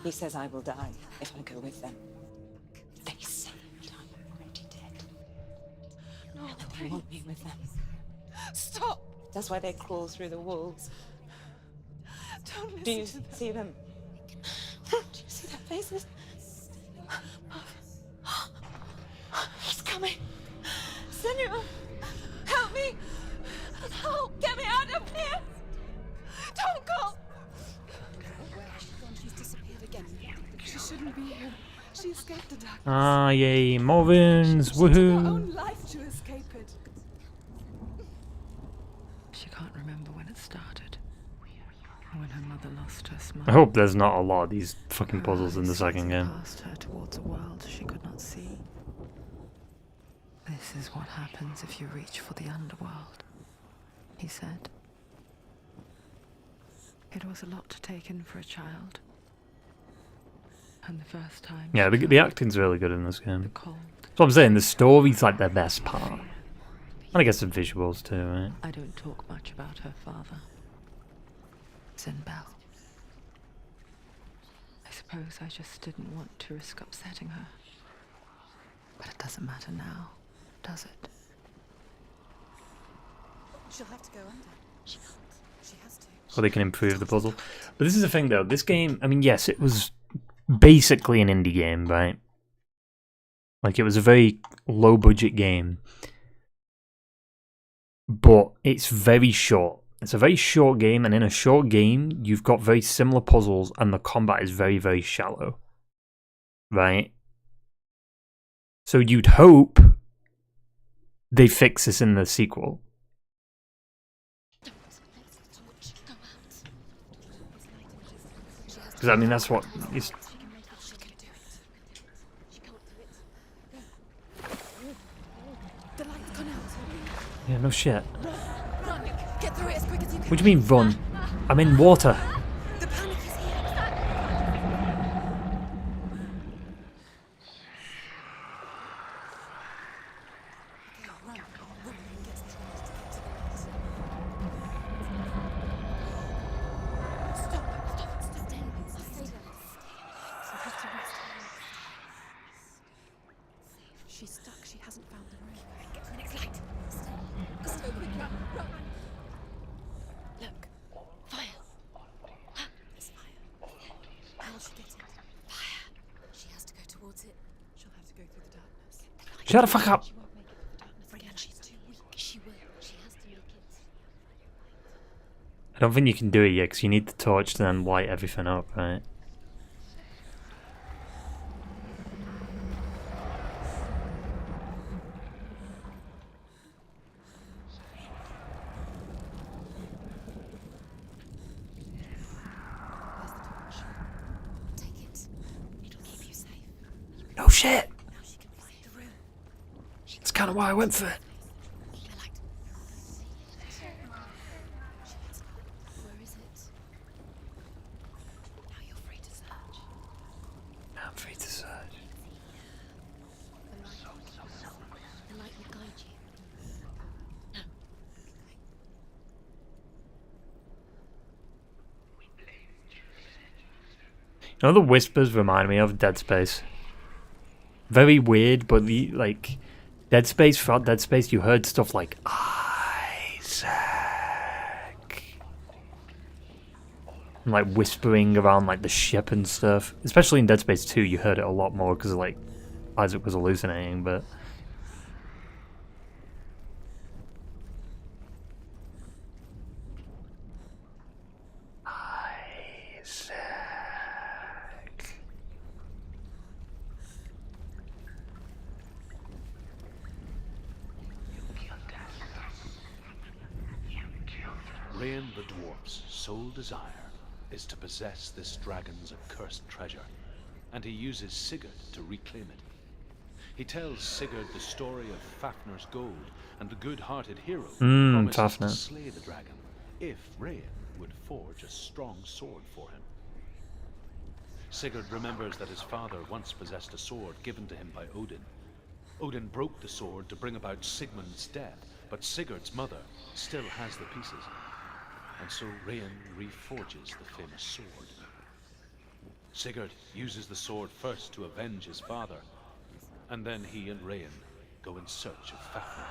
He says I will die if I go with them. They say I'm already dead. No, they want me with them. Stop! That's why they crawl through the walls. Don't listen. Do you see them? Do you see their faces? He's coming. Senua, help me! Help! Get me out of here! Don't go! Where has she gone? She's disappeared again. She shouldn't be here. She escaped the darkness. Ah, yay, Morvins, She took her woohoo! own life to escape it. She can't remember when it started. Or when her mother lost her smile. I hope there's not a lot of these fucking puzzles in the second game. Passed her towards a world she could not see. This is what happens if you reach for the underworld, he said. It was a lot to take in for a child. And the first time... Yeah, the acting's really good in this game. The cold. That's what I'm saying, the story's like the best part. And I guess the visuals too, right? I don't talk much about her father. Zinbel. I suppose I just didn't want to risk upsetting her. But it doesn't matter now, does it? She'll have to go under. She can't. She has to. So they can improve the puzzle. But this is the thing though, this game, I mean, yes, it was basically an indie game, right? Like, it was a very low budget game. But it's very short. It's a very short game, and in a short game, you've got very similar puzzles, and the combat is very, very shallow. Right? So you'd hope they fix this in the sequel. Because, I mean, that's what... It's... The light's gone out. Yeah, no shit. Run! Get through it as quick as you can. What do you mean, run? I'm in water. The panic is here. She's stuck. She hasn't found the room. Get to the next light. Stay quick, run. Look. Fire. There's fire. How'll she get it? Fire. She has to go towards it. She'll have to go through the darkness. Shut the fuck up. She won't make it through the darkness again. She's too weak. She will. She has to make it. I don't think you can do it yet, because you need the torch to then light everything up, right? Take it. It'll keep you safe. No shit! Now she can find the room. That's kind of why I went for it. The light. Where is it? Now you're free to search. Now I'm free to search. The light will guide you. No. You know, the whispers remind me of Dead Space. Very weird, but like Dead Space, throughout Dead Space, you heard stuff like Isaac, and like whispering around like the ship and stuff. Especially in Dead Space 2, you heard it a lot more because like Isaac was hallucinating. But Rain the dwarf's sole desire is to possess this dragon's accursed treasure, and he uses Sigurd to reclaim it. He tells Sigurd the story of Fafnir's gold, and the good-hearted hero promises Fafnir. to slay the dragon if Rain would forge a strong sword for him. Sigurd remembers that his father once possessed a sword given to him by Odin. Odin broke the sword to bring about Sigmund's death, but Sigurd's mother still has the pieces. And so Rain reforges the famous sword. Sigurd uses the sword first to avenge his father, and then he and Rain go in search of Fafnir.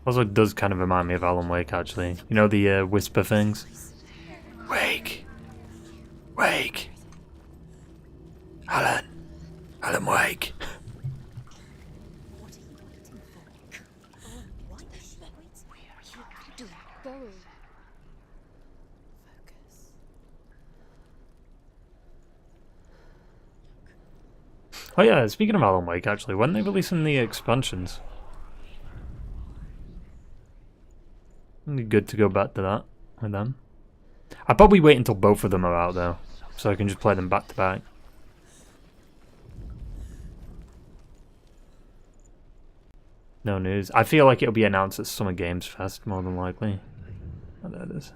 also does kind of remind me of Alan Wake, actually. You know the whisper things? Wake! Wake! Alan! Alan Wake! Oh yeah, speaking of Alan Wake, actually, when are they releasing the expansions? It'd be good to go back to that with them. I'd probably wait until both of them are out though, so I can just play them back to back. No news. I feel like it'll be announced at Summer Games Fest, more than likely. Oh, there it is.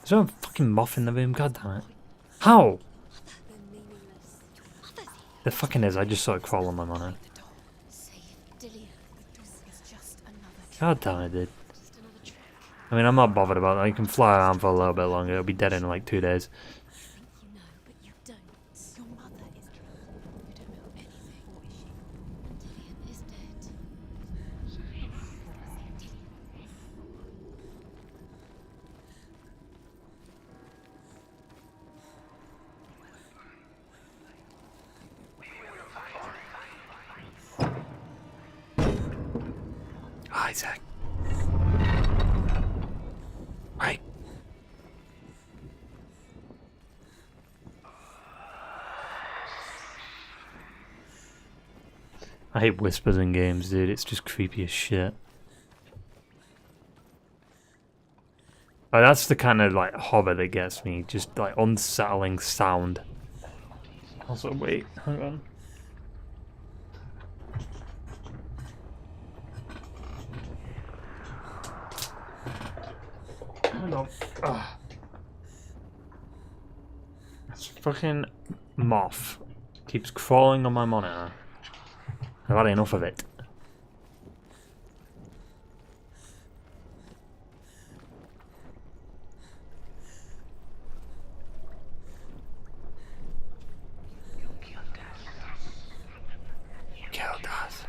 Is there a fucking moth in the room? God damn it. How? There fucking is. I just saw it crawl on my monitor. God damn it, dude. I mean, I'm not bothered about that. You can fly around for a little bit longer. It'll be dead in like 2 days. Isaac. Right. I hate whispers in games, dude. It's just creepy as shit. Like, that's the kind of like horror that gets me, just like unsettling sound. Also, wait, hang on. Hang on. Ugh. This fucking moth keeps crawling on my monitor. I've had enough of it. Killed us.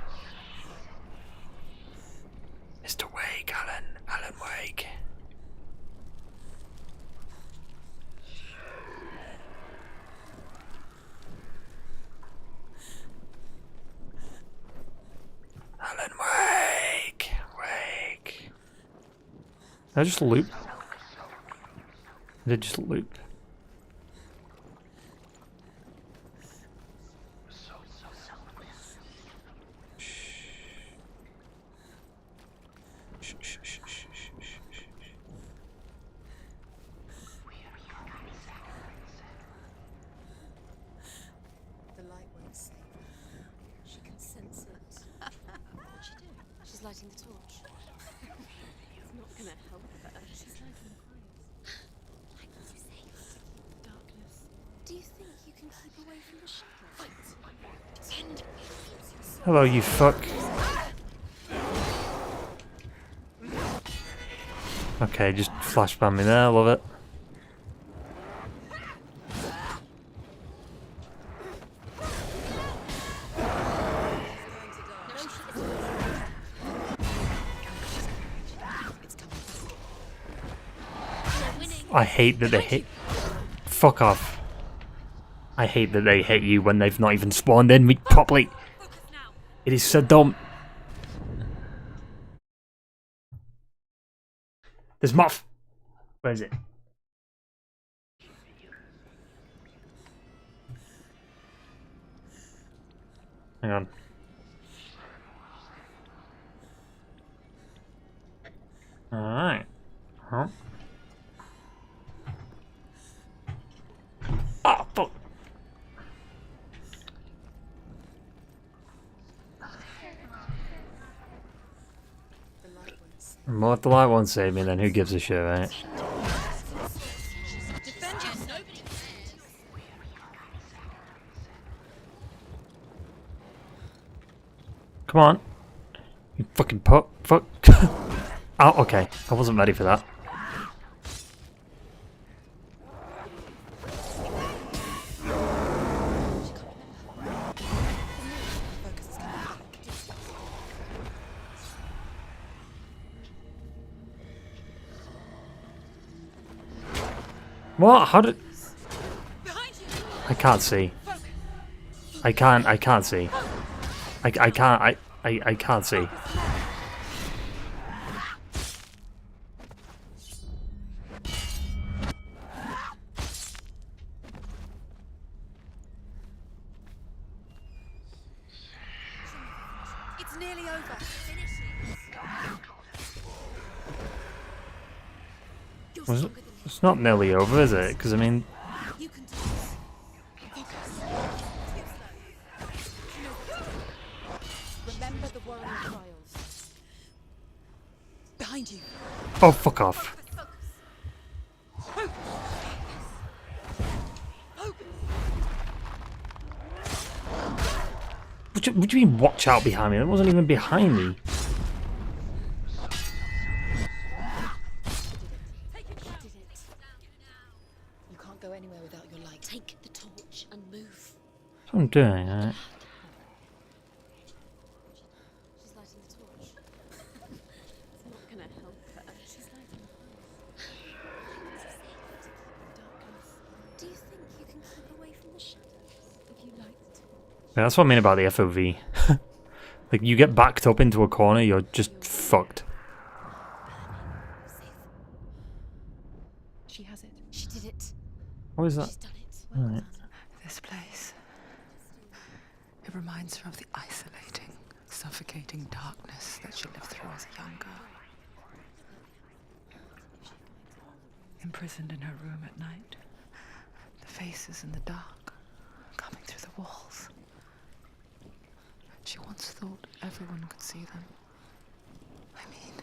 Mr. Wake, Alan Wake. Alan Wake. Did I just loop? Did it just loop? The light won't save her. She can sense it. What's she doing? She's lighting the torch. It's not gonna help her. She's lighting the fires. Light won't save her. Darkness. Do you think you can keep away from the shadows? Fight. Hello, you fuck. Okay, just flashbang me there, love it. I hate that they hit. Fuck off. I hate that they hit you when they've not even spawned in me properly. It is so dumb. There's moth. Where is it? Hang on. Alright. Huh? Oh, fuck. Well, if the light won't save me, then who gives a shit, right? Come on. You fucking fuck. Oh, okay. I wasn't ready for that. What? How did... I can't see. I can't see. I can't see. It's nearly over. Finish it. It's not nearly over, is it? Because I mean... You can do this. Focus. Remember the warring trials. Behind you. Oh, fuck off. What do you mean, watch out behind me? That wasn't even behind me. You can't go anywhere without your light. Take the torch and move. That's what I'm doing, alright. She's lighting the torch. It's not gonna help her. She's lighting the fires. Darkness. Do you think you can keep away from the shadows if you light the torch? Yeah, that's what I mean about the FOV. Like, you get backed up into a corner, you're just fucked. She has it. She did it. What is that? She's done it. Alright. This place. It reminds her of the isolating, suffocating darkness that she lived through as a young girl. imprisoned in her room at night. The faces in the dark, coming through the walls. She once thought everyone could see them. I mean,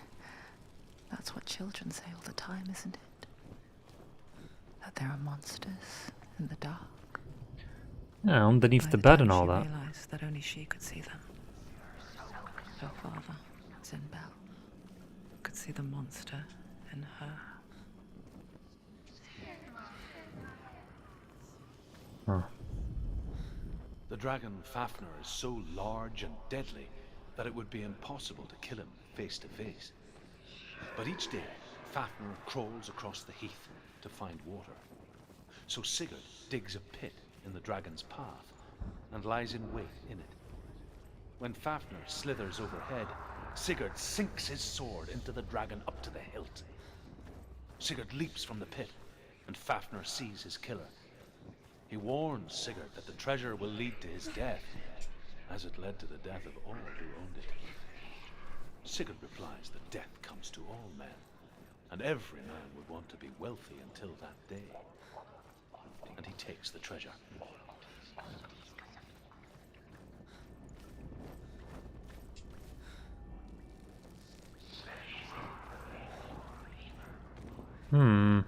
that's what children say all the time, isn't it? That there are monsters in the dark. Yeah, underneath the bed and all that. She realized that only she could see them. Her father, Zinbel, could see the monster in her. Huh. The dragon Fafnir is so large and deadly that it would be impossible to kill him face to face. But each day, Fafnir crawls across the heath to find water. So Sigurd digs a pit in the dragon's path and lies in wait in it. When Fafnir slithers overhead, Sigurd sinks his sword into the dragon up to the hilt. Sigurd leaps from the pit, and Fafnir sees his killer. He warns Sigurd that the treasure will lead to his death, as it led to the death of all who owned it. Sigurd replies that death comes to all men, and every man would want to be wealthy until that day. And he takes the treasure. Hmm.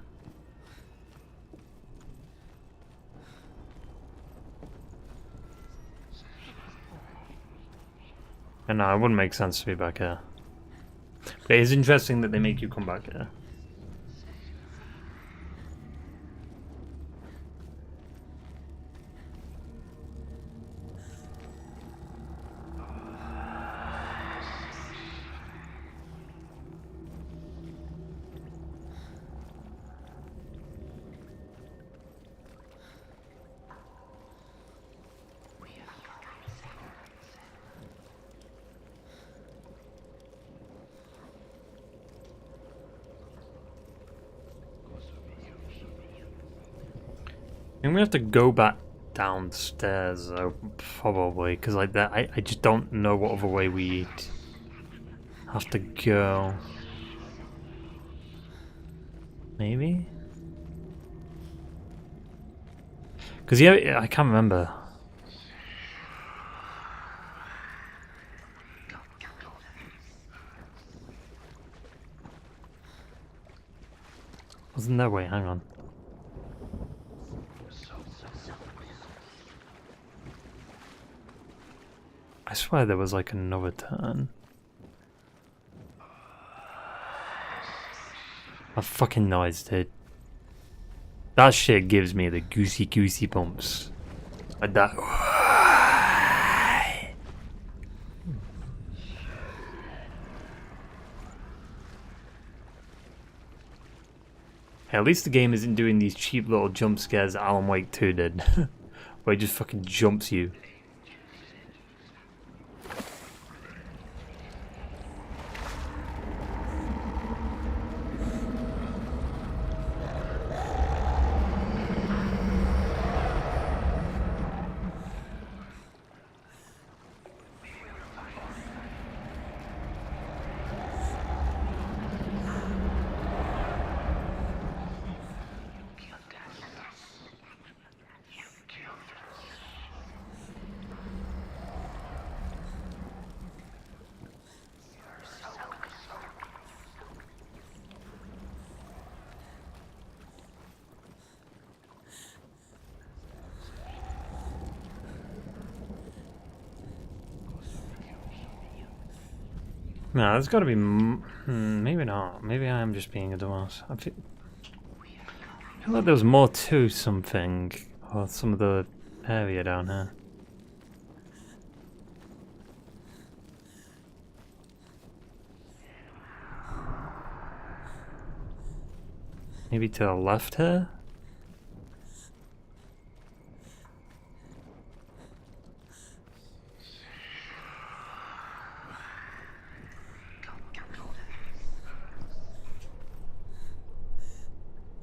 And no, it wouldn't make sense to be back here. But it is interesting that they make you come back here. I'm gonna have to go back downstairs though, probably, because like that, I just don't know what other way we'd have to go. Maybe? Because yeah, I can't remember. Wasn't that way? Hang on. I swear there was like another turn. I fucking noise, dude. That shit gives me the goosey bumps. Like that. Hey, at least the game isn't doing these cheap little jump scares that Alan Wake 2 did. Where it just fucking jumps you. No, there's got to be. Maybe not. Maybe I am just being a dumbass. I feel like there was more to something, or some of the area down here. Maybe to the left here?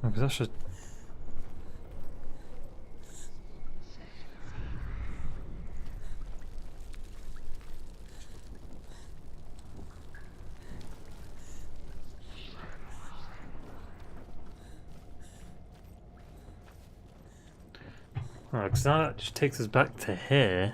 Because that's just... Oh, because that just takes us back to here.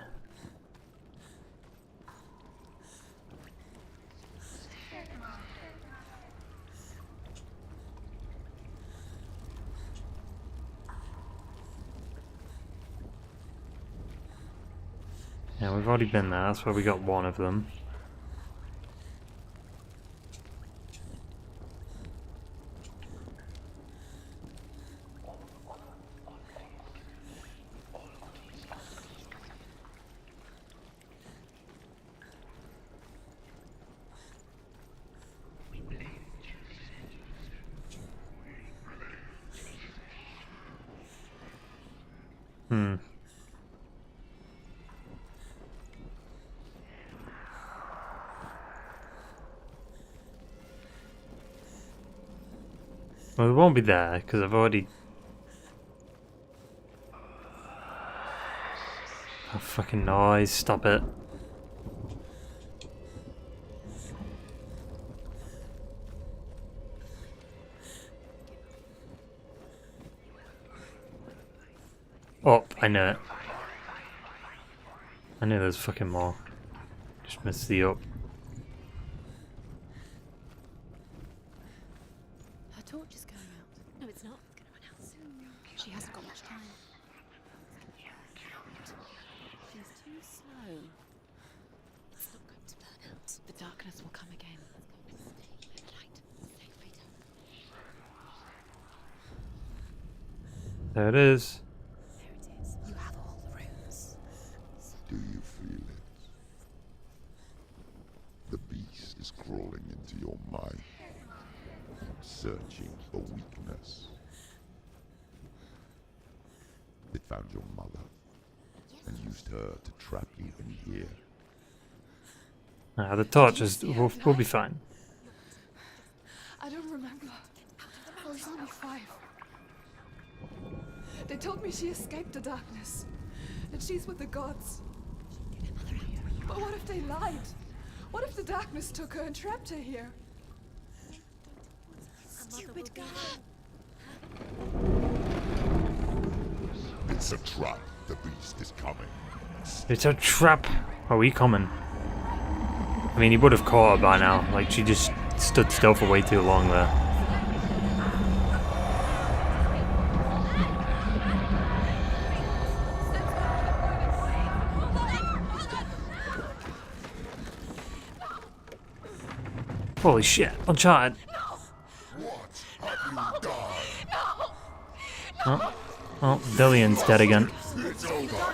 Yeah, we've already been there. That's where we got one of them. Hmm. Well, it won't be there because I've already. Oh, fucking noise! Stop it. Oh, I know it. I knew there's fucking more. Just missed the up. Her torch is going out. No, it's not. It's going to run out soon. She hasn't got much time. She's too slow. It's not going to burn out. The darkness will come again. Stay light. Stay freedom. There it is. There it is. You have all the runes. Do you feel it? The beast is crawling into your mind, searching for weakness. It found your mother and used her to trap you in here. The torch is. We'll be fine. I don't remember. I was only 5. They told me she escaped the darkness, that she's with the gods. But what if they lied? What if the darkness took her and trapped her here? Stupid girl. It's a trap. The beast is coming. It's a trap. Are we coming? I mean, he would have caught her by now. Like, she just stood still for way too long there. Holy shit, Uncharted. Oh, oh, Dillion's dead again. It's over.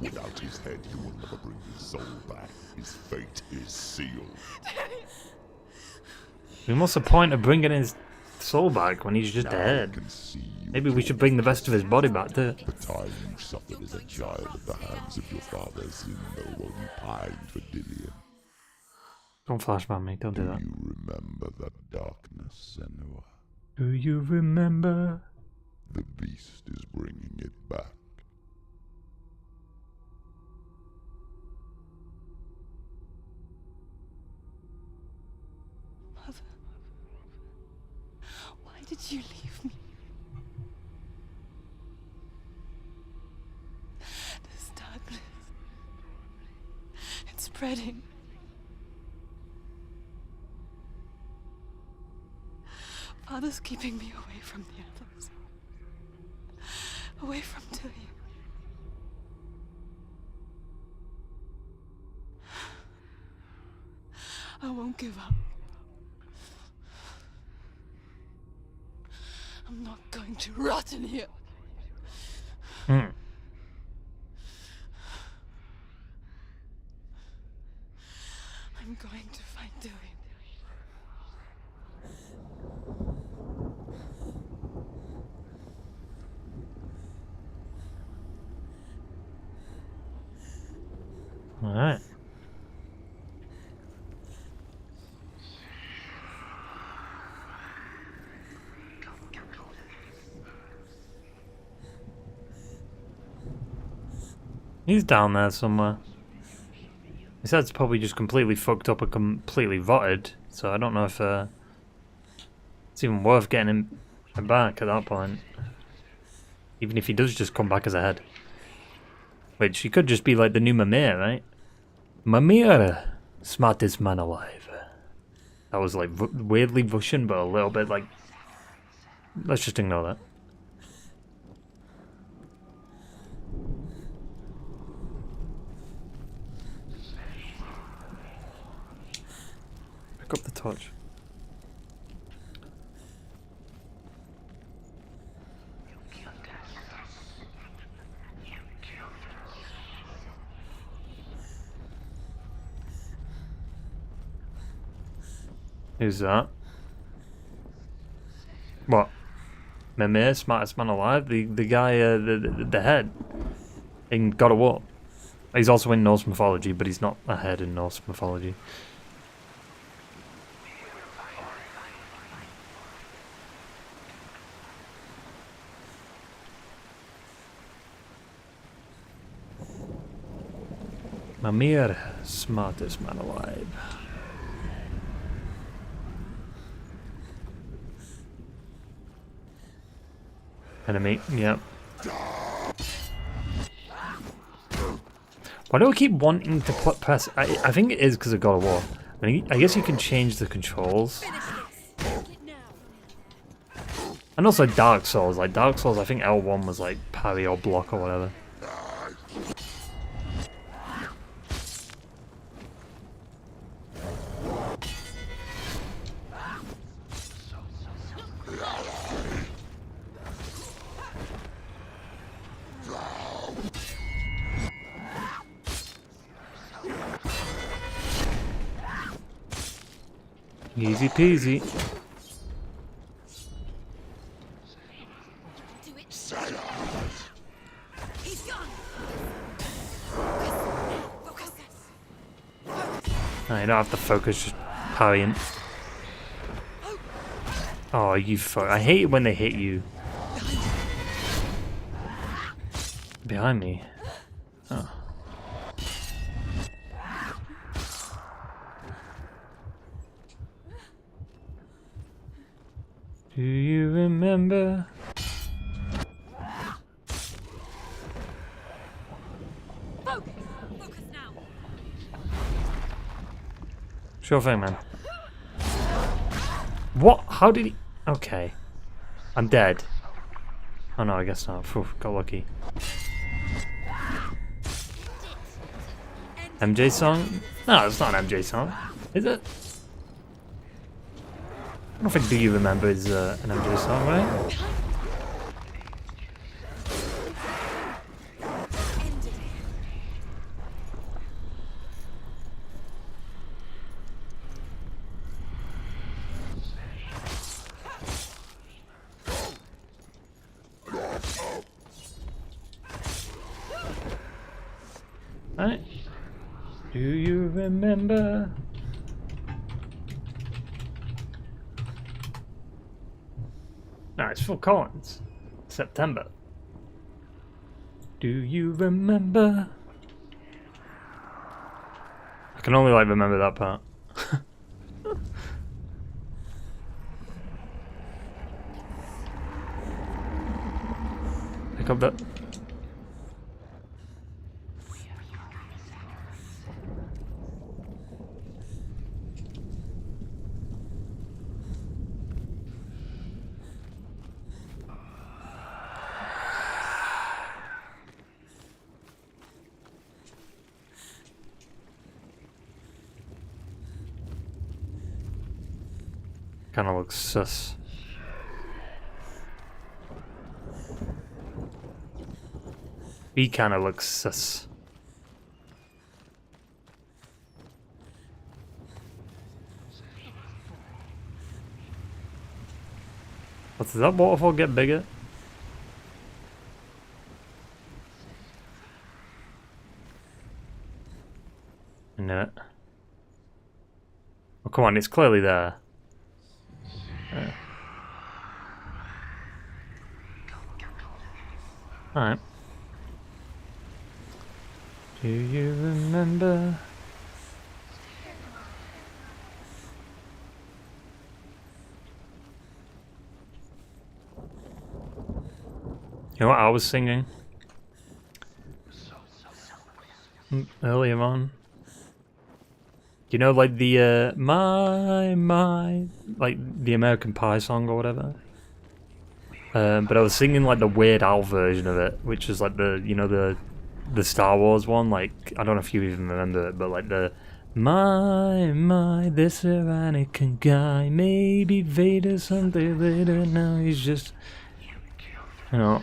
Without his head, he will never bring his soul back. His fate is sealed. I mean, what's the point of bringing his soul back when he's just Now dead? I can see you. Maybe we should bring the rest of his body back too. The time you suffered as a child at the hands of your father, Senua, while you pined for Dillion. Don't flashback me, don't do that. Do you remember the darkness, Senua? Do you remember? The beast is bringing it back. Mother, why did you leave me? This darkness, it's spreading. Father's keeping me away from the others. Away from Dillion. I won't give up. I'm not going to rot in here. Hmm. I'm going to find Dillion. Alright. He's down there somewhere. His head's probably just completely fucked up and completely rotted. so I don't know if it's even worth getting him back at that point. Even if he does just come back as a head. Which he could just be like the new Mimir, right? Mimir, smartest man alive. That was like weirdly Russian, but a little bit like... Let's just ignore that. Pick up the torch. Who's that? What? Mimir, smartest man alive? The guy, the head in God of War. He's also in Norse mythology, but he's not a head in Norse mythology. Mimir, smartest man alive. Enemy, yep. Why do I keep wanting to press? I think it is because of God of War. I guess you can change the controls. And also Dark Souls. Like Dark Souls, I think L1 was like parry or block or whatever. Easy peasy. No, you don't have to focus, just parrying. Oh, you fuck. I hate it when they hit you. Behind me. Oh. Do you remember? Focus! Focus now! Sure thing, man. What? How did he... Okay. I'm dead. Oh no, I guess not. Phew, got lucky. MJ song? No, it's not an MJ song. Is it? I don't think Do You Remember is an MJ song, right? Right? Do you remember? No, it's Phil Collins. September. Do you remember? I can only like remember that part. Pick up that. Kinda looks sus. He kinda looks sus. Does that waterfall get bigger? No. Oh, come on, it's clearly there. Alright. Do you remember? You know what I was singing earlier on? You know, like the like the American Pie song or whatever. But I was singing like the Weird Al version of it, which is like the Star Wars one. Like, I don't know if you even remember it, but like the this Anakin guy, maybe Vader someday later. Now he's just, you know,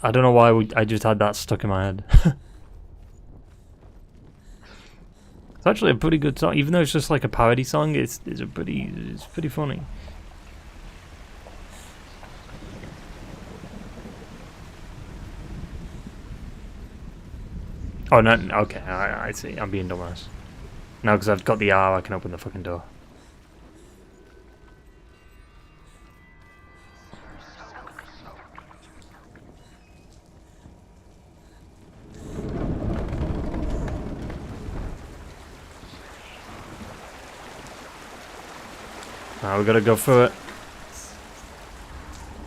I don't know why I just had that stuck in my head. It's actually a pretty good song, even though it's just like a parody song. It's pretty funny. Oh no, okay, I see. I'm being dumbass. Now because I've got the R, I can open the fucking door. Now we gotta go through it.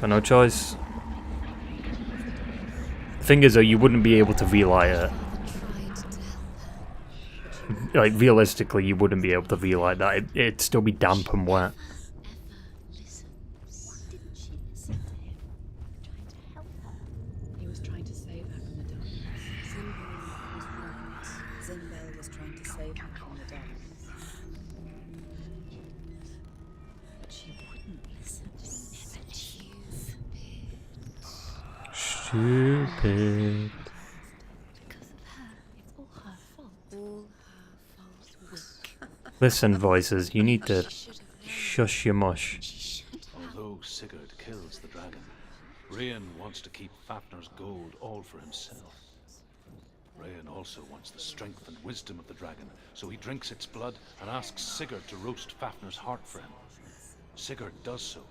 Got no choice. The thing is though, you wouldn't be able to relight it. Like, realistically, you wouldn't be able to relight that. It'd still be damp and wet. He was trying to save her from the darkness. Zimbel was trying to save her from the darkness. But she wouldn't listen. Stupid. Listen, voices, you need to shush your mush. Although Sigurd kills the dragon, Rayan wants to keep Fafnir's gold all for himself. Rayan also wants the strength and wisdom of the dragon, so he drinks its blood and asks Sigurd to roast Fafnir's heart for him. Sigurd does so,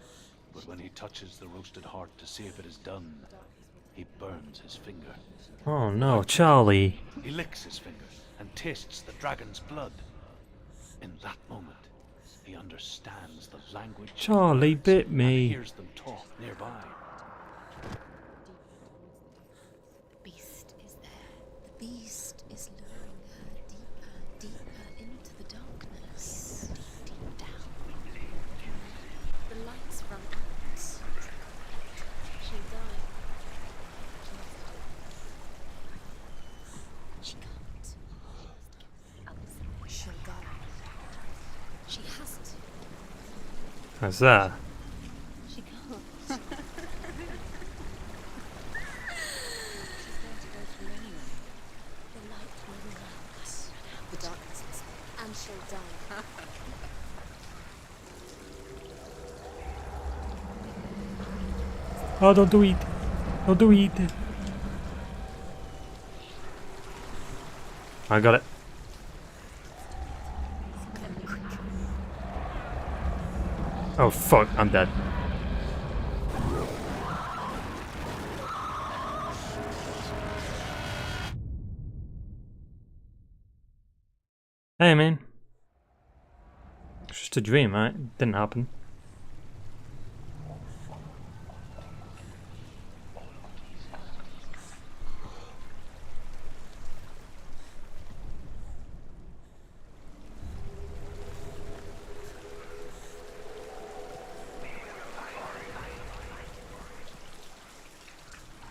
but when he touches the roasted heart to see if it is done, he burns his finger. Oh no, Charlie. He licks his finger and tastes the dragon's blood. In that moment, he understands the language. Charlie bit me. And hears them talk nearby. The beast is there. The beast is luring her deeper, deeper into the darkness. Deep down. The lights run out. She'll die. She can't. She'll go. She has to. How's that? She can't. She's going to go through anyway. The light will run out. The darkness is And she'll die. Oh, don't do it. Don't do it. I got it. Oh fuck, I'm dead. Hey man. It's just a dream, right? It didn't happen.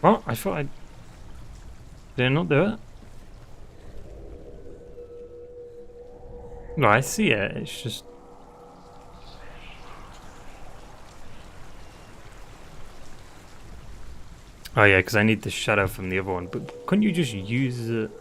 Well, I thought I'd... Did I not do it? No, I see it, it's just... Oh yeah, because I need the shadow from the other one, but couldn't you just use it?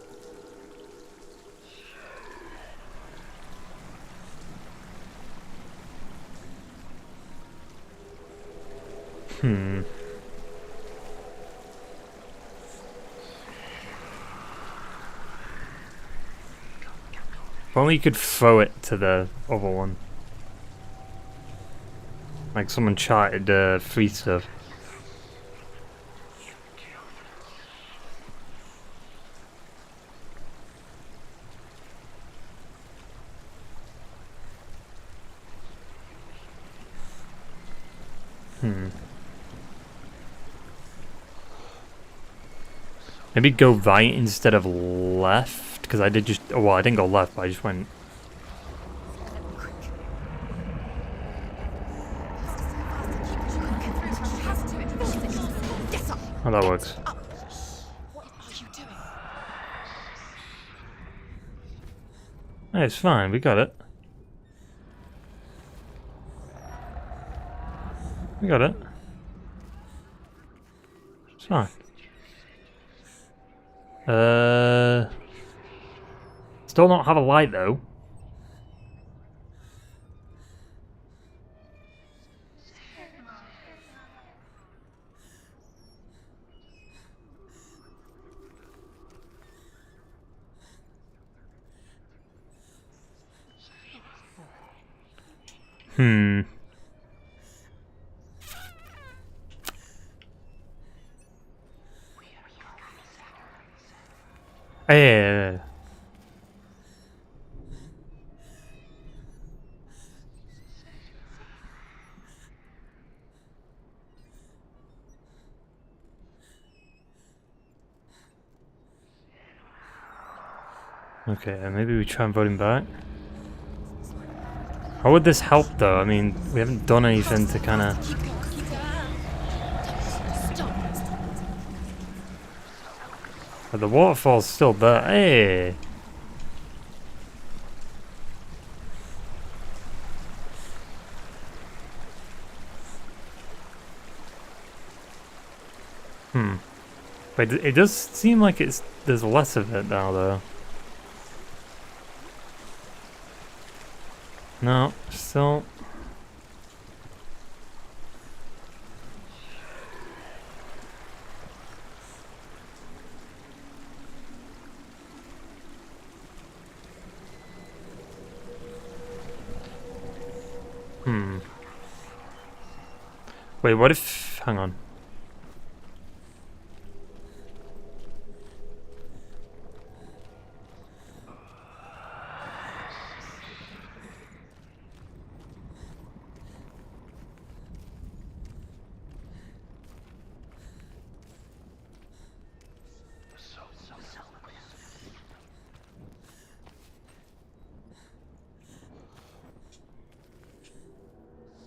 If only you could throw it to the other one. Like someone charted free stuff. Maybe go right instead of left, because I did just... Oh, well, I didn't go left, but I just went... Oh, that works. What are you doing? Hey, it's fine, we got it. We got it. It's fine. Still not have a light though. Hey. Okay, maybe we try and vote him back. How would this help though? I mean, we haven't done anything to kind of... But the waterfall's still there. Hey! But it does seem like there's less of it now though. No, still... Wait, what if... Hang on.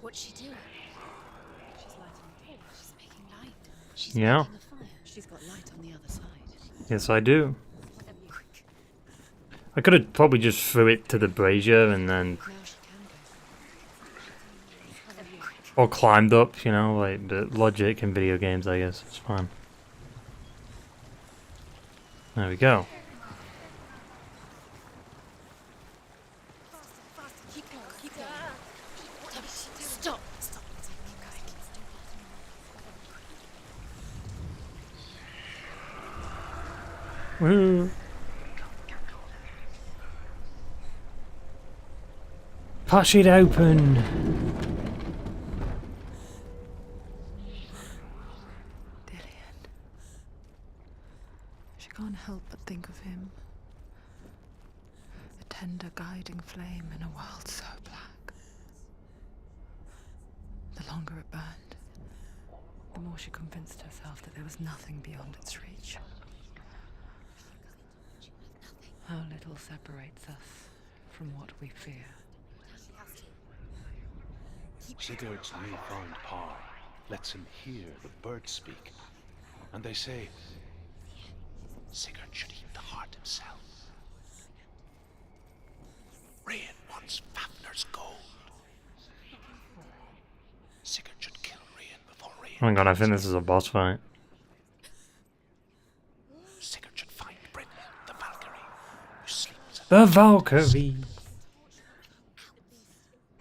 What's she doing? She's lighting. She's making light. She's Yeah. making a fire. She's got light on the other side. Yes, I do. I could have probably just threw it to the brazier and then... Or climbed up, you know, like the logic in video games, I guess. It's fine. There we go. Keep going. Keep going. Stop. Stop. Keep going. Woo! Push it open! Dillian. She can't help but think of him. A tender guiding flame in a world so black. The longer it burned, the more she convinced herself that there was nothing beyond its reach. How little separates us from what we fear. Sigurd's newfound power lets him hear the birds speak. And they say, Sigurd should eat the heart himself. Rain wants Fafnir's gold. Sigurd should kill Rain before Rain... Oh my god, I think this is a boss fight. Sigurd should find Brynhild, the Valkyrie, who sleeps at The Valkyrie!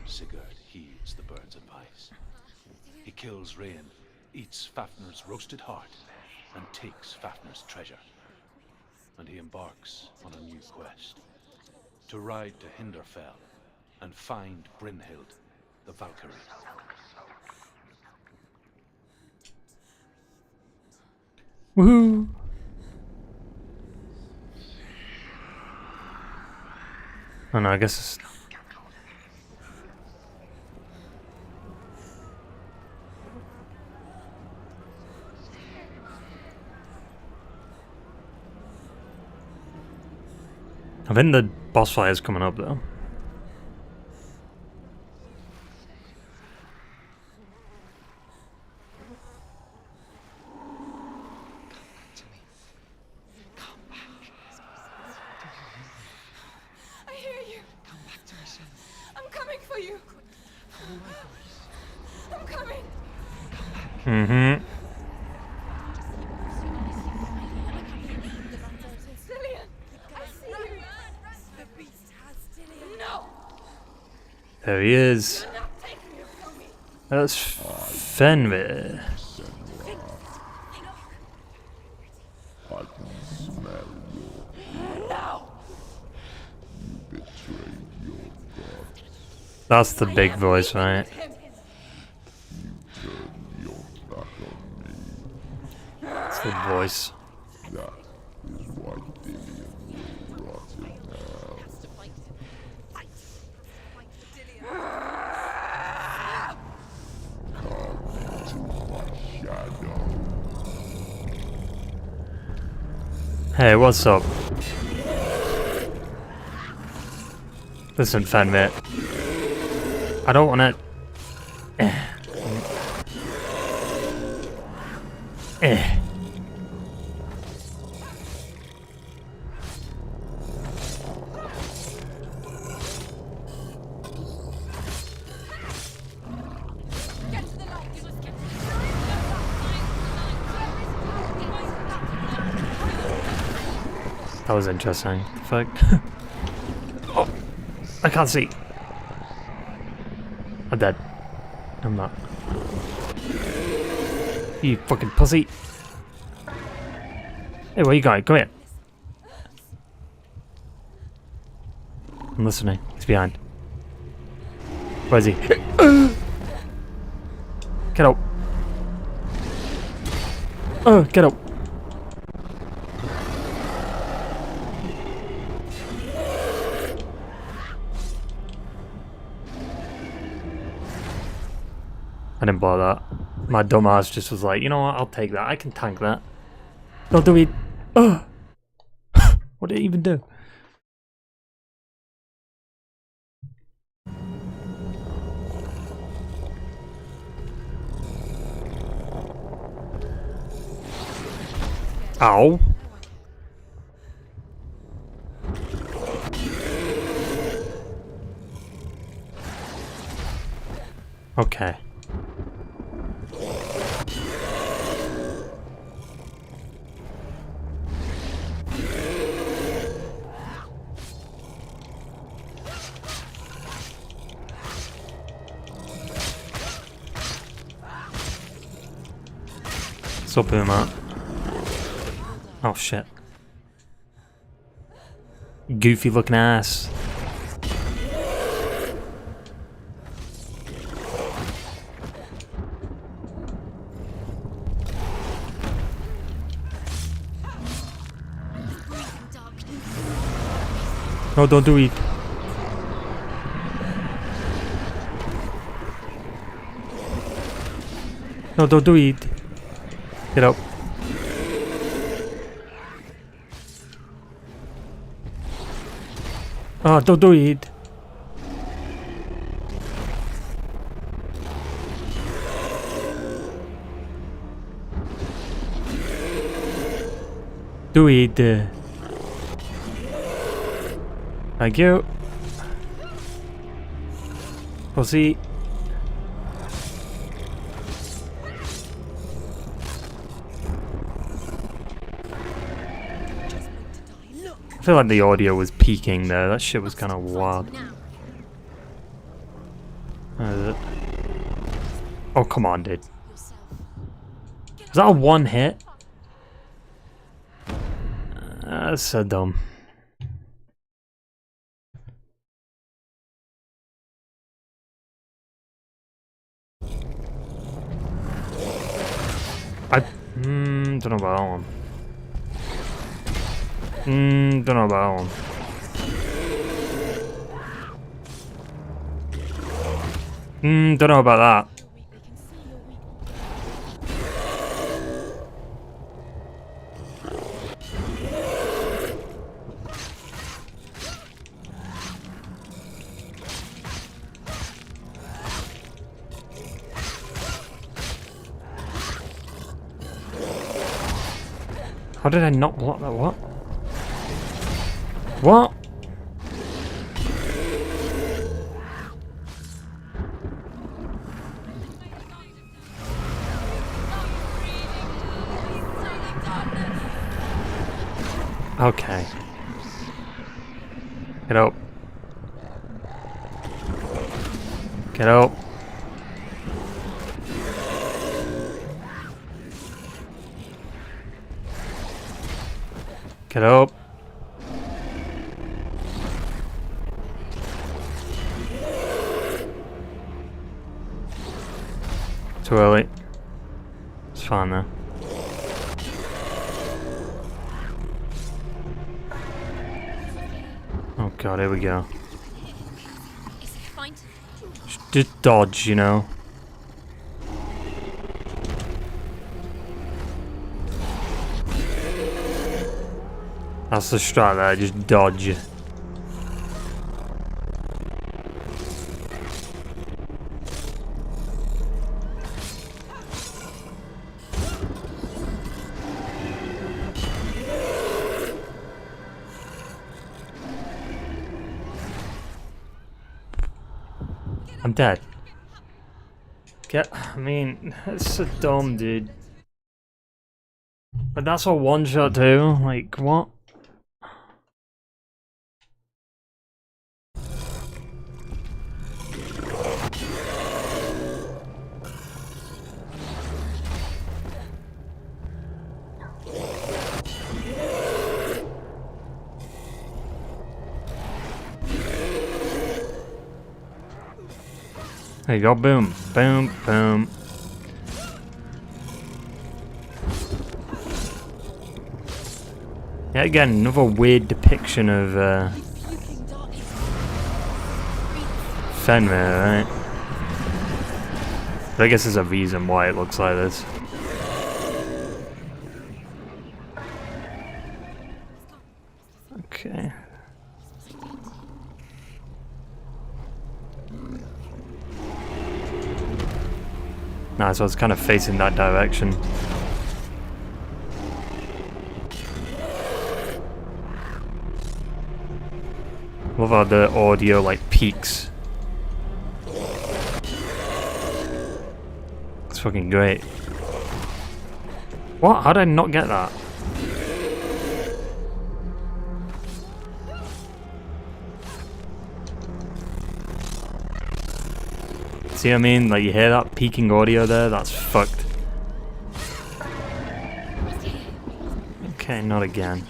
Sigurd heeds the bird's advice. He kills Rain, eats Fafnir's roasted heart, and takes Fafnir's treasure. And he embarks on a new quest. To ride to Hinderfell and find Brynhild, the Valkyrie. Woohoo! Oh no, I guess it's... I think the boss fight is coming up though. I hear you. Come back to us. I'm coming for you. I'm coming. Mm-hmm. Cillian, I see you. The beast has Cillian. No. There he is. You're not taking him from me. That's Fenrir. I can smell your No. You betrayed your god. That's the big voice, right? You turned your back on me. That's the voice. That is why Dillion will rot in hell. Come into my shadow. Hey, what's up? Listen, Fenrir. I don't wanna... That was interesting. Fuck. Oh, I can't see. I'm dead. I'm not. You fucking pussy. Hey, where you going? Come here. I'm listening. He's behind. Where is he? Get out. Oh, get out. I didn't blow that. My dumb ass just was like, you know what, I'll take that. I can tank that. Don't do it. Oh. What did it even do? Ow. Okay. What's up here, Matt? Oh shit. Goofy looking ass. No, don't do it. No, don't do it. Get up. Oh, don't do it. Do it. Thank you. Pussy. I feel like the audio was peaking there. That shit was kind of wild. Oh, come on, dude. Was that a one hit? That's so dumb. I don't know about that one. Don't know about that one. Don't know about that. How did I not block that? What? What? Okay. Get up. Get up. Get up. Too early. It's fine though. Oh god, here we go. Just dodge, you know. That's the strat there, just dodge. I'm dead. I mean, that's so dumb, dude. But that's a one shot too. Like, what? There you go, boom, boom, boom. Yeah, again, another weird depiction of Fenrir, right? But I guess there's a reason why it looks like this. Okay. Nah, so I was kind of facing that direction. Love how the audio like peaks. It's fucking great. What? How did I not get that? See what I mean? Like, you hear that peaking audio there? That's fucked. Okay, not again.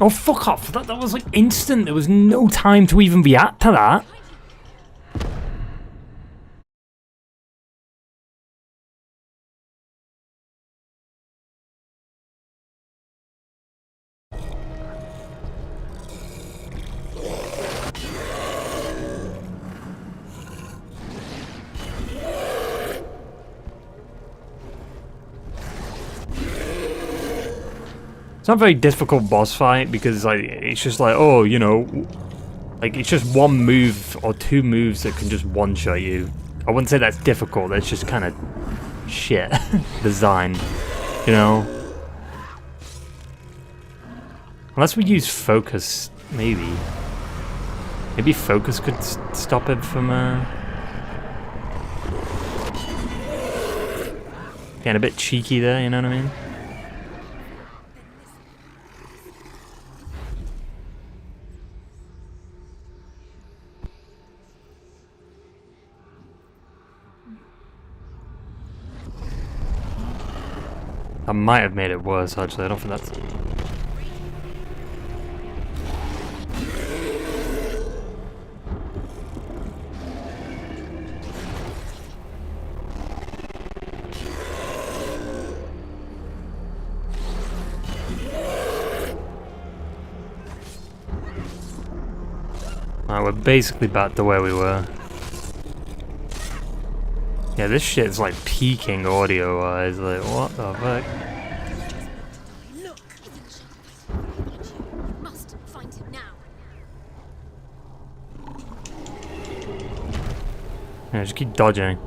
Oh, fuck off! That was like instant. There was no time to even react to that. It's not a very difficult boss fight because like it's just like, oh, you know, like it's just one move or two moves that can just one-shot you. I wouldn't say that's difficult, that's just kind of shit design, you know? Unless we use focus, maybe. Maybe focus could stop it from getting a bit cheeky there, you know what I mean? I might have made it worse, actually. I don't think that's... Alright, we're basically back to where we were. Yeah, this shit's like peaking audio-wise, like, what the fuck? Yeah, just keep dodging.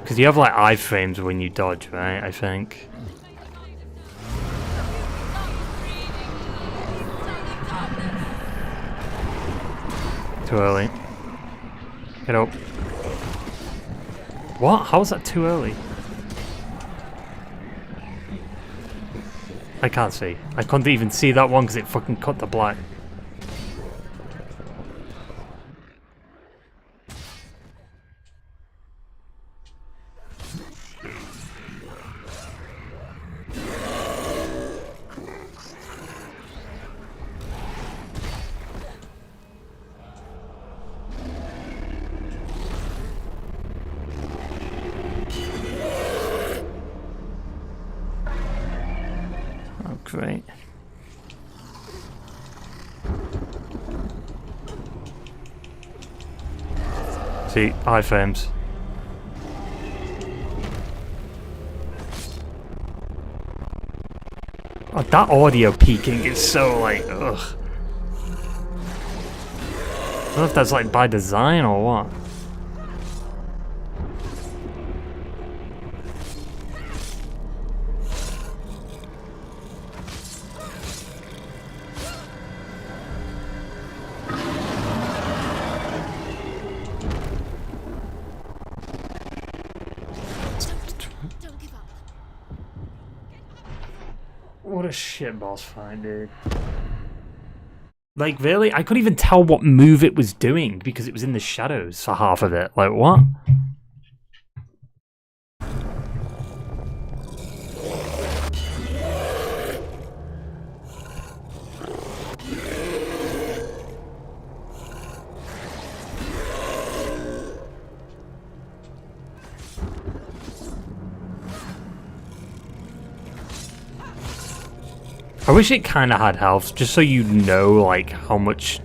Because you have like iframes when you dodge, right? I think. Too early. Get up. What? How is that too early? I can't see. I couldn't even see that one because it fucking cut the black. Great. See, iframes. Oh, that audio peaking is so like, ugh. I don't know if that's like by design or what. What a shit boss fight, dude. Like, really? I couldn't even tell what move it was doing because it was in the shadows for half of it. Like, what? I wish it kind of had health, just so you know, like, how much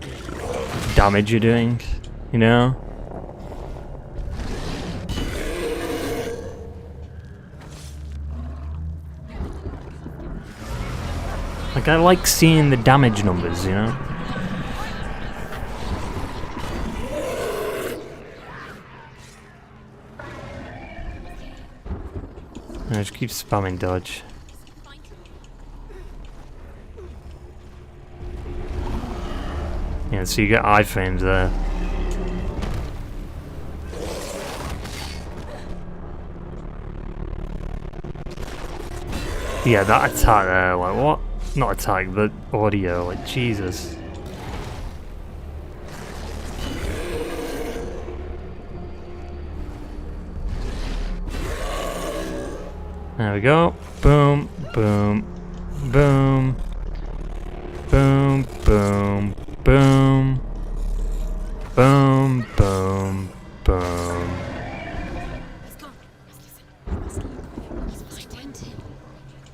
damage you're doing, you know? Like, I like seeing the damage numbers, you know? I just keep spamming dodge. Yeah, so you get iframes there. Yeah, that attack there, like what? Not attack, the audio, like Jesus. There we go. Boom, boom, boom, boom, boom. Boom. Boom, boom, boom.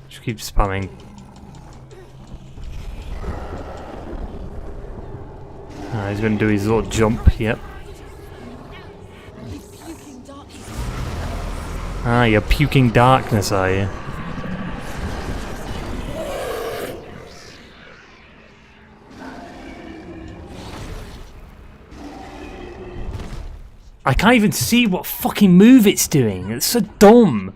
Just keep spamming. He's gonna do his little jump, yep. Ah, you're puking darkness, are you? I can't even see what fucking move it's doing. It's so dumb.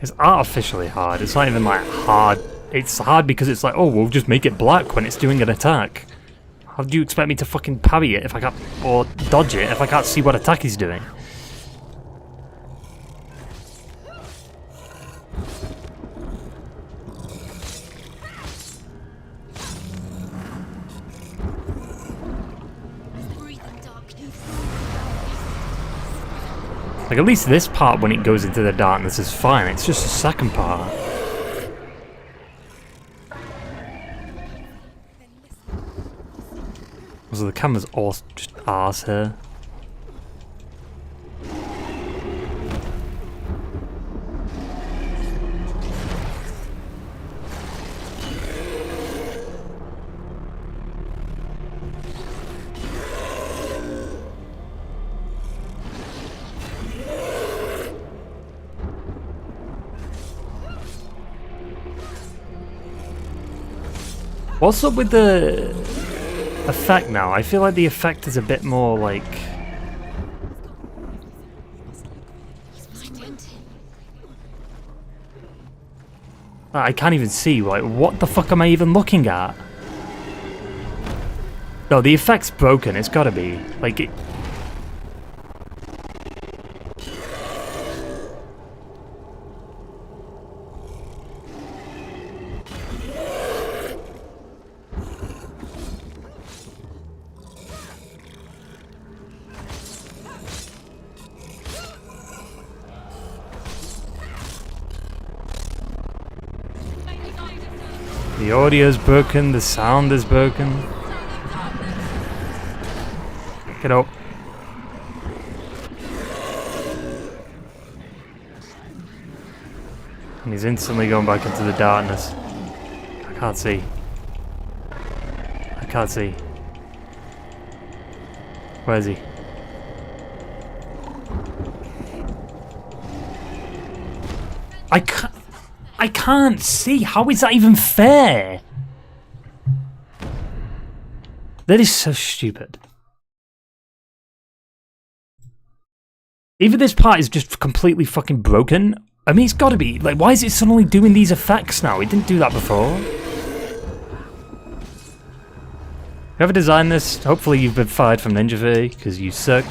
It's artificially hard. It's not even like hard. It's hard because it's like, oh, we'll just make it black when it's doing an attack. How do you expect me to fucking parry it if I can't, or dodge it if I can't see what attack he's doing? Like, at least this part when it goes into the darkness is fine. It's just the second part. So the camera's all just arse here. What's up with the effect now? I feel like the effect is a bit more like... I can't even see, like, what the fuck am I even looking at? No, the effect's broken, it's gotta be. Like, it... The audio's broken, the sound is broken. Get up. And he's instantly going back into the darkness. I can't see. I can't see. Where is he? I can't see. How is that even fair? That is so stupid. Either this part is just completely fucking broken. I mean, it's gotta be. Like, why is it suddenly doing these effects now? It didn't do that before. Whoever designed this, hopefully you've been fired from Ninja V, because you suck.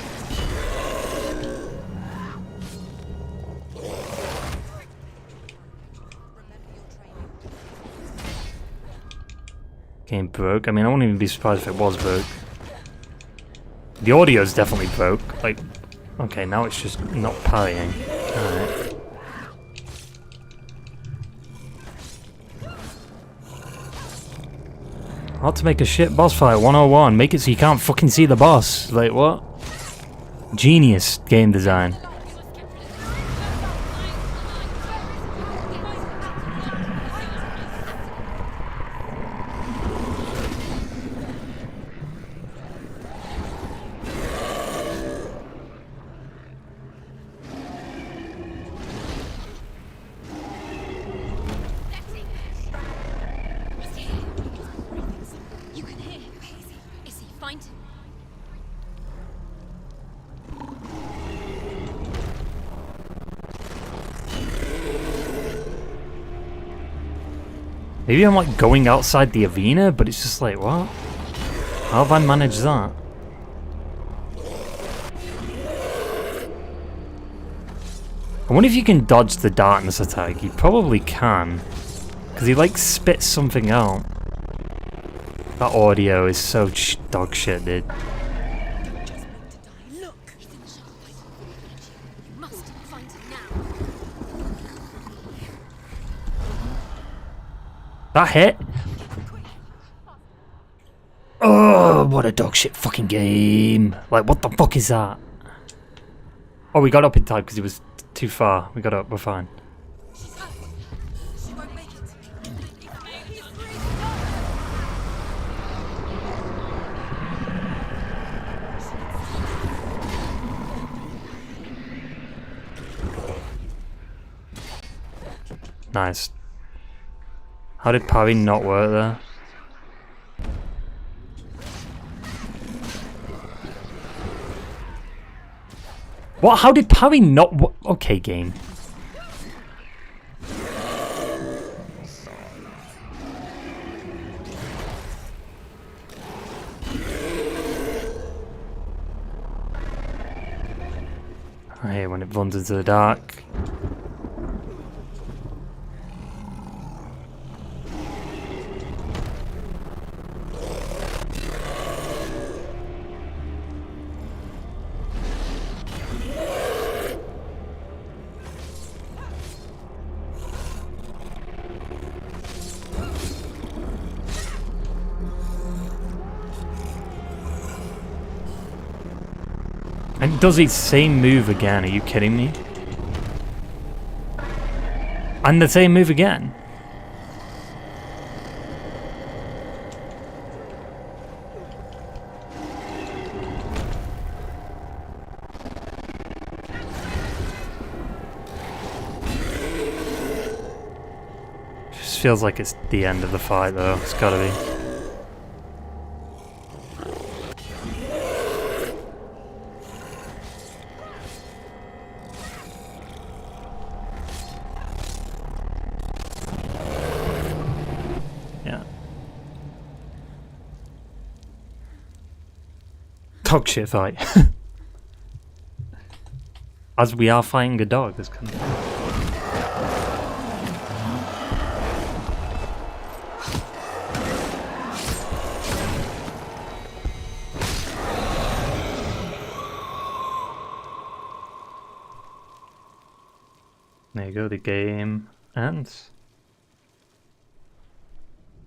Game broke. I mean, I wouldn't even be surprised if it was broke. The audio's definitely broke. Like, okay, now it's just not parrying. Alright. How to make a shit boss fight 101. Make it so you can't fucking see the boss. Like, what? Genius game design. Maybe I'm like going outside the arena, but it's just like, what? How have I managed that? I wonder if you can dodge the darkness attack. You probably can. Because he like spits something out. That audio is so dog shit, dude. That hit? Oh, what a dog shit fucking game. Like, what the fuck is that? Oh, we got up in time because it was too far. We got up, we're fine. Nice. How did parry not work there? What? How did parry not work? Okay, game. I hate when it runs into the dark. And does the same move again? Are you kidding me? And the same move again? Just feels like it's the end of the fight though. It's gotta be. dog shit fight. As we are fighting a dog, this kind of. There you go, the game ends.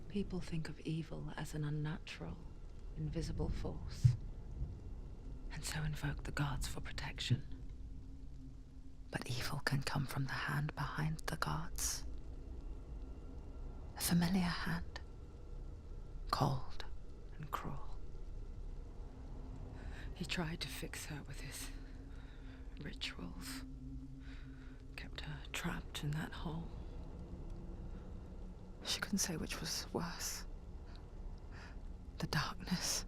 People think of evil as an unnatural, invisible force, and so invoke the gods for protection. But evil can come from the hand behind the gods. A familiar hand, cold and cruel. He tried to fix her with his rituals, kept her trapped in that hole. She couldn't say which was worse. The darkness,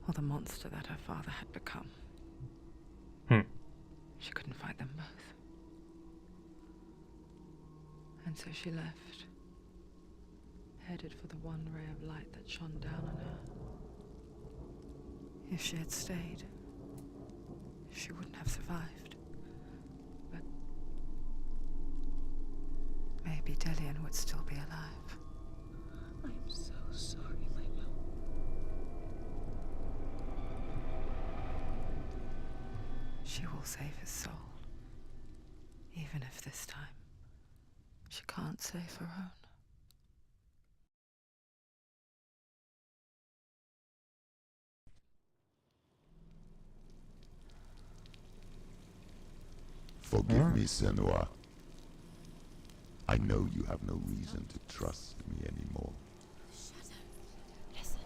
or the monster that her father had become. She couldn't fight them both. And so she left, headed for the one ray of light that shone down on her. If she had stayed, she wouldn't have survived. But maybe Dillian would still be alive. I'm so sorry, my love. She will save his soul. Even if this time she can't save her own. Forgive me, Senua. I know you have no reason to trust me anymore. Listen.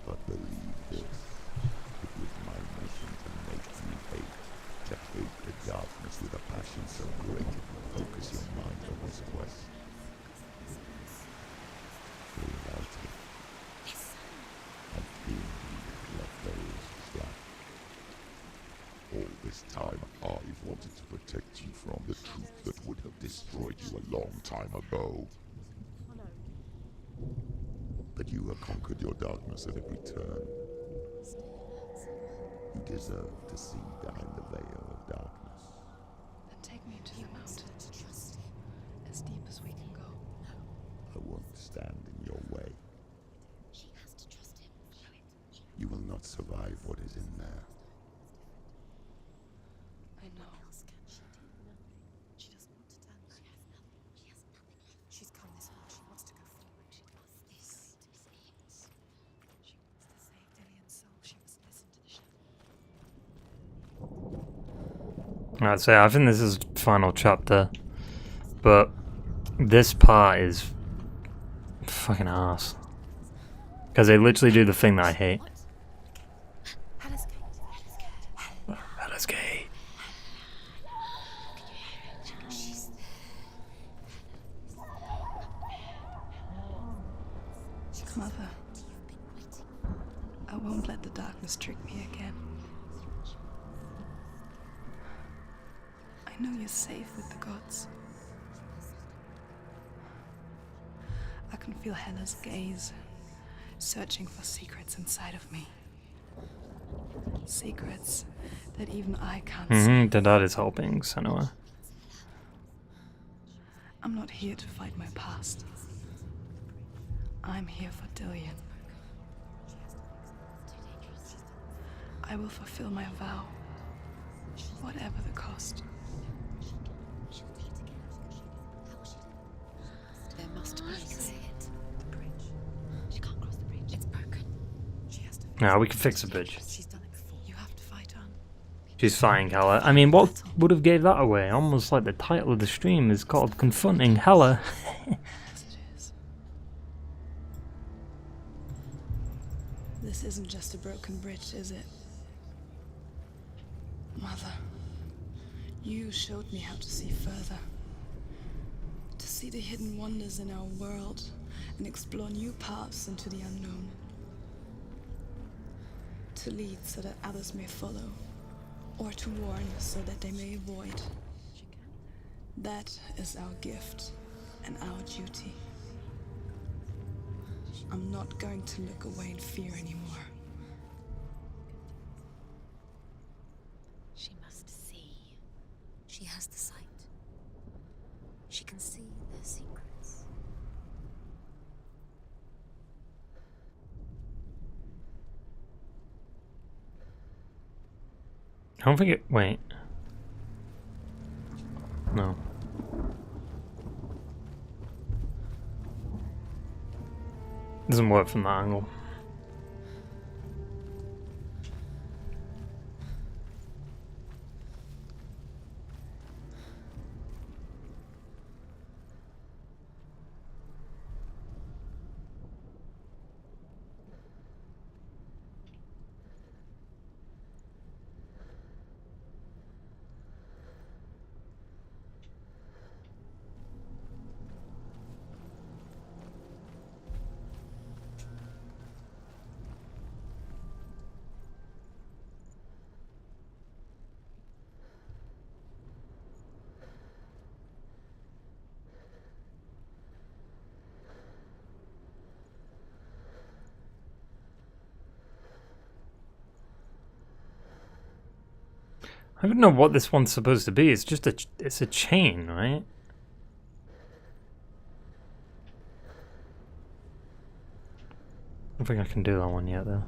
But believe this, it was my mission to make you hate. To hate the darkness with a passion so great it will focus your mind on this quest. Without it, I fear you left those slack. All this time, I've wanted to protect you from the truth that would have destroyed you a long time ago. But you have conquered your darkness at every turn. You deserve to see behind the veil of darkness. Then take me to the mountain to trust him, as deep as we can go. I won't stand in your way. She has to trust him. You will not survive what is in there. I know. What else can she do? Nothing. She doesn't want to turn back. She has nothing. She has nothing left. She's come this far. She wants to go forward. She wants this to be it. She wants to save Dillian's soul. She must listen to the shadow. I'd say I think this is the final chapter, but this part is fucking ass because they literally do the thing that I hate. Hela's gate. Hela's gate. She's Mother, I won't let the darkness trick me again. I know you're safe with the gods. I can feel Hela's gaze, searching for secrets inside of me. Secrets that even I can't see. The dad is helping Senua. I'm not here to fight my past. I'm here for Dillian. I will fulfill my vow, whatever the cost. There must be it. The bridge. She can't cross the bridge. It's broken. She has to. Now we can fix the bridge. She's done it before. You have to fight on. She's fighting Hela. I mean, what would have gave that away? Almost like the title of the stream is called Confronting Hela. This isn't just a broken bridge, is it? Mother, you showed me how to see further. To see the hidden wonders in our world and explore new paths into the unknown. To lead so that others may follow, or to warn so that they may avoid. That is our gift and our duty. I'm not going to look away in fear anymore. She must see. She has the sight. She can see their secrets. I don't think it. Wait. No. Doesn't work from that angle. I don't know what this one's supposed to be. It's just it's a chain, right? I don't think I can do that one yet, though.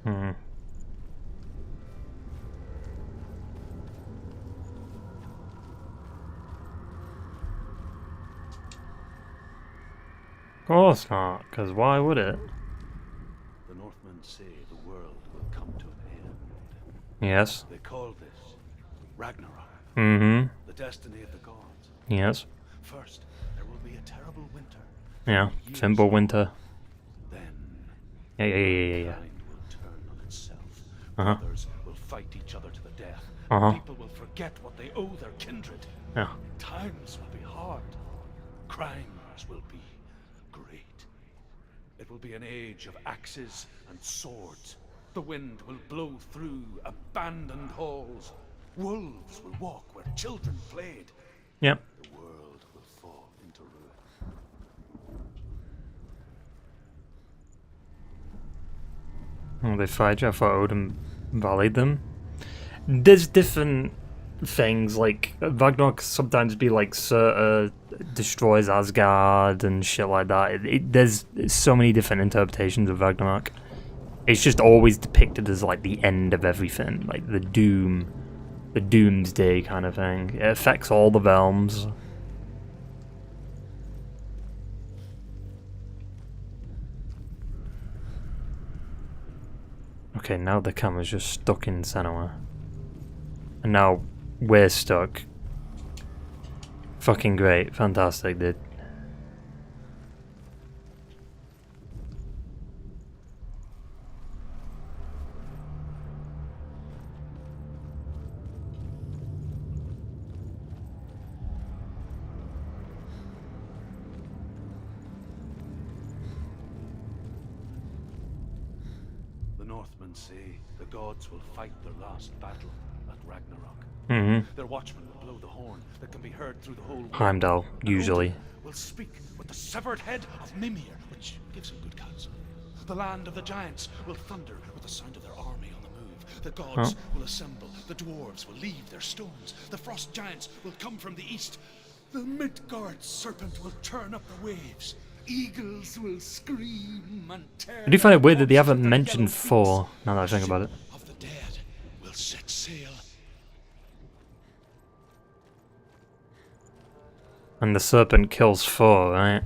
Hmm. Of course not, because why would it? The Northmen say the world will come to an end. Yes. They call this Ragnarok. Mm-hmm. The destiny of the gods. Yes. First, there will be a terrible winter. Yeah. Simple winter. Then, Yeah. mankind will turn on itself. Uh-huh. Brothers will fight each other to the death. Uh-huh. People will forget what they owe their kindred. Yeah. Times will be hard. Crimes will be great. It will be an age of axes and swords. The wind will blow through abandoned halls. Wolves will walk where children played. Yep. The world will fall into ruin. Oh, they fight you. I thought Odin rallied them. There's different things, like Ragnarok sometimes be like Surtur destroys Asgard and shit like that. There's so many different interpretations of Ragnarok. It's just always depicted as like the end of everything, like the doomsday kind of thing. It affects all the realms. Okay, now the camera's just stuck in Senua. And now we're stuck. Fucking great. Fantastic, dude. The Northmen say the gods will fight their last battle at Ragnarok. Mm-hmm. Their watchmen will blow the horn that can be heard through the whole world. Heimdall, usually. Will speak with the severed head of Mimir, which gives him good counsel. The land of the giants will thunder with the sound of their army on the move. The gods will assemble. The dwarves will leave their stones. The frost giants will come from the east. The Midgard serpent will turn up the waves. Eagles will scream and tear. I do find it weird that they haven't mentioned Thor, now that I think about it. Of the dead will set sail. And the serpent kills Thor, right?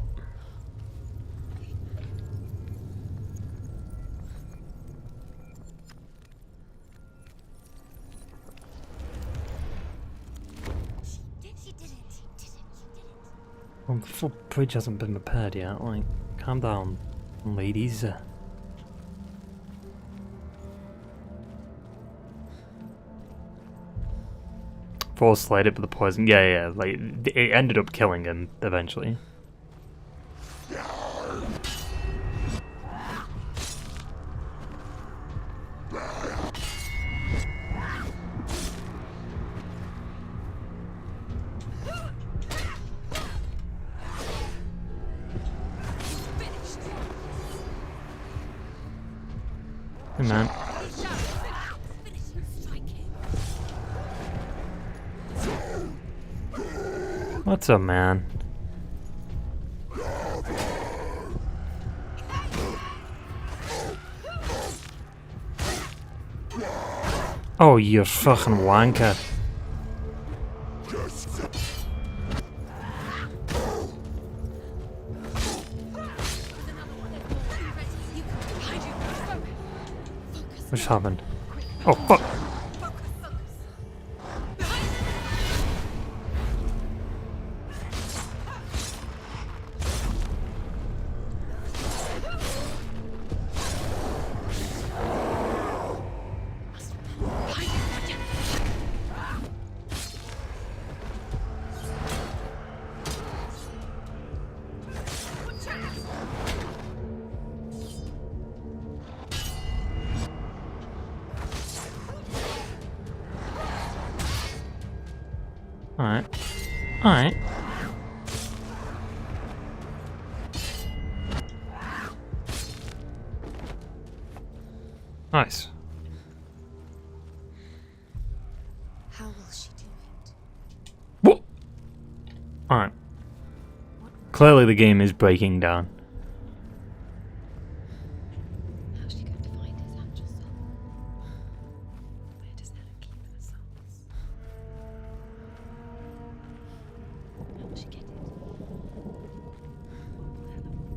Well, the full bridge hasn't been repaired yet. Like, calm down, ladies. Force slayed it, but the poison. Yeah. Like, it ended up killing him eventually. Hey, man. What's up, man? Oh, you fucking wanker. What just happened? Oh, fuck! Alright. Alright. Nice. How will she do it? What? Alright. Clearly the game is breaking down. How's she going to find his actual soul? Where does Hela keep her souls? How will she get it? What will Hela want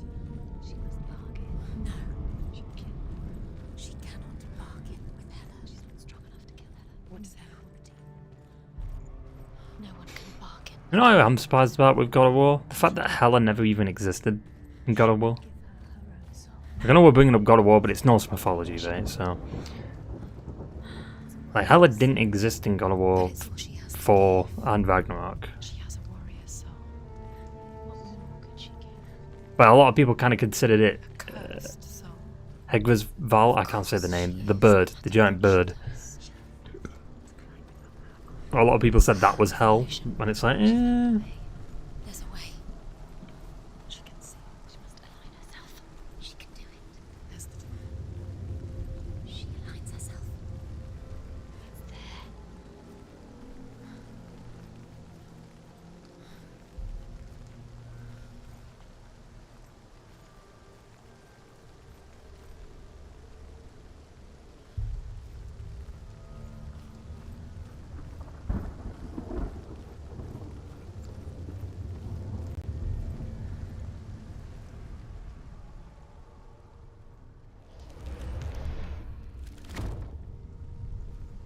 it? She must bargain. No, she'll kill. She cannot bargain with Hela. She's not strong enough to kill Hela. What does Hela want? No one can bargain. You know what I'm surprised about with God of War? The fact that Hela never even existed in God of War. I know we're bringing up God of War, but it's Norse mythology, right? So, like, Hela didn't exist in God of War 4 and Ragnarok. She has a warrior soul. What more could she give? But a lot of people kind of considered it Cursed soul. Hegrisval. I can't say the name. The bird, the giant bird. A lot of people said that was hell, and it's like, There's a way. She can see. She must align herself. She can do it. There's the door. She aligns herself. It's there.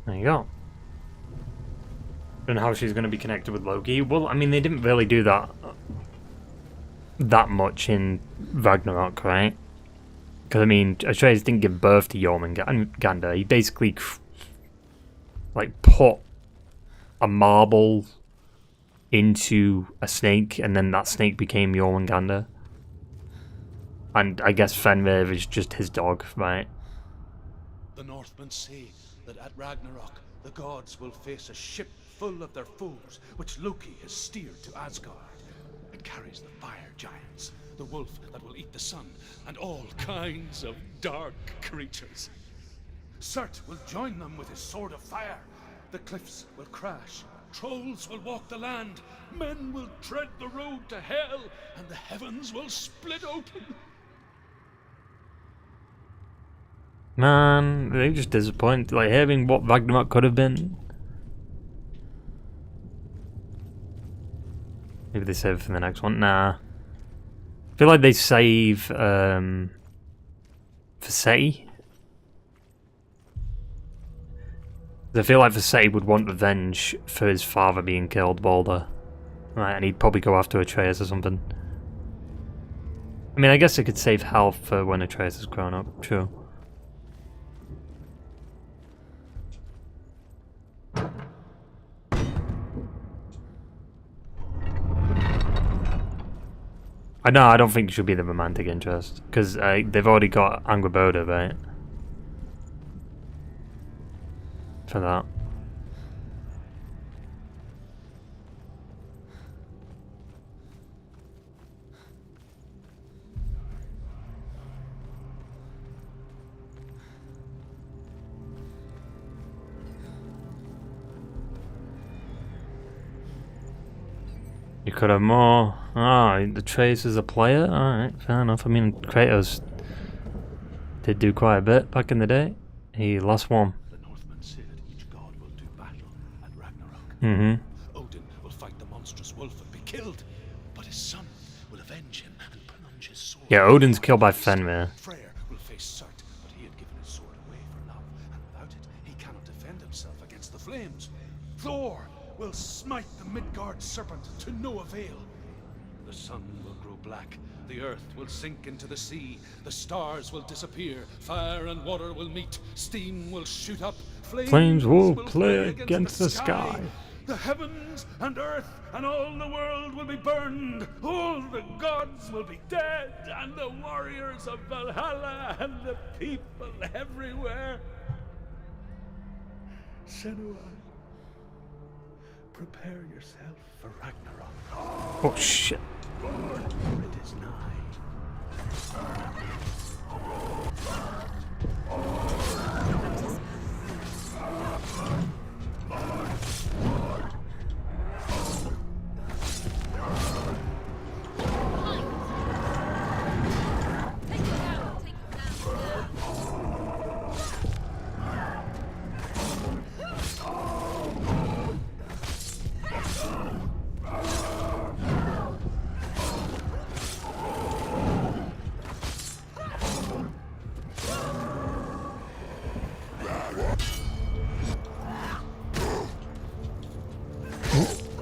there you go. And how she's going to be connected with Loki. Well, I mean, they didn't really do that much in Ragnarok, right? Because, I mean, Atreus didn't give birth to Jormungandr. He basically, like, put a marble into a snake, and then that snake became Jormungandr. And I guess Fenrir is just his dog, right? The Northmen say that at Ragnarok, the gods will face a ship full of their foes, which Loki has steered to Asgard. It carries the fire giants, the wolf that will eat the sun, and all kinds of dark creatures. Surt will join them with his sword of fire. The cliffs will crash, trolls will walk the land, men will tread the road to hell, and the heavens will split open. Man, they just disappoint. Like, hearing what Ragnarok could have been. Maybe they save it for the next one. Nah. I feel like they save for Seti. I feel like Seti would want revenge for his father being killed, Balder. Right, and he'd probably go after Atreus or something. I mean, I guess I could save health for when Atreus has grown up, sure. No, I don't think it should be the romantic interest, because they've already got Angrboda, right? For that. You could have more. Ah, the Trace is a player? Alright, fair enough. I mean, Kratos did do quite a bit back in the day. He lost one. The Northmen say that each god will do battle at Ragnarok. Mm-hmm. Odin will fight the monstrous wolf and be killed, but his son will avenge him and plunge his sword. Yeah, Odin's killed by Fenrir. Freyr will face Surt, but he had given his sword away for love, and without it, he cannot defend himself against the flames. Thor will smite the Midgard serpent to no avail. The sun will grow black, the earth will sink into the sea, the stars will disappear, fire and water will meet, steam will shoot up, Flames will play against the sky. The heavens and earth and all the world will be burned, all the gods will be dead, and the warriors of Valhalla and the people everywhere. Senua, prepare yourself for Ragnarok. Oh shit. For it is nigh.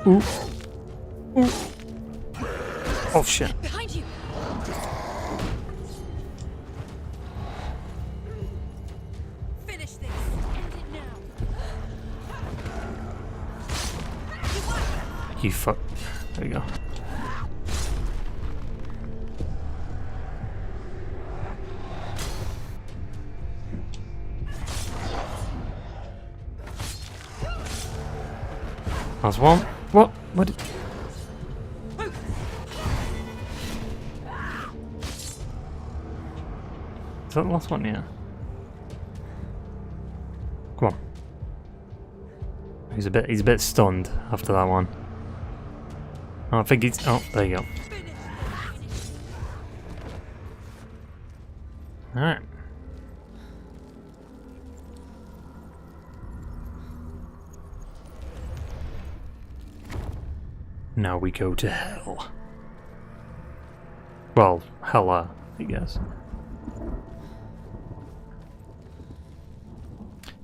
Ooh. Ooh. Oh shit. Behind you. Finish this. End it now. You fuck. There you go. That's one. What? What? Is that the last one? Yeah. Come on. He's a bit stunned after that one. Oh, I think he's. Oh, there you go. All right. Now we go to hell. Well, Hela, I guess.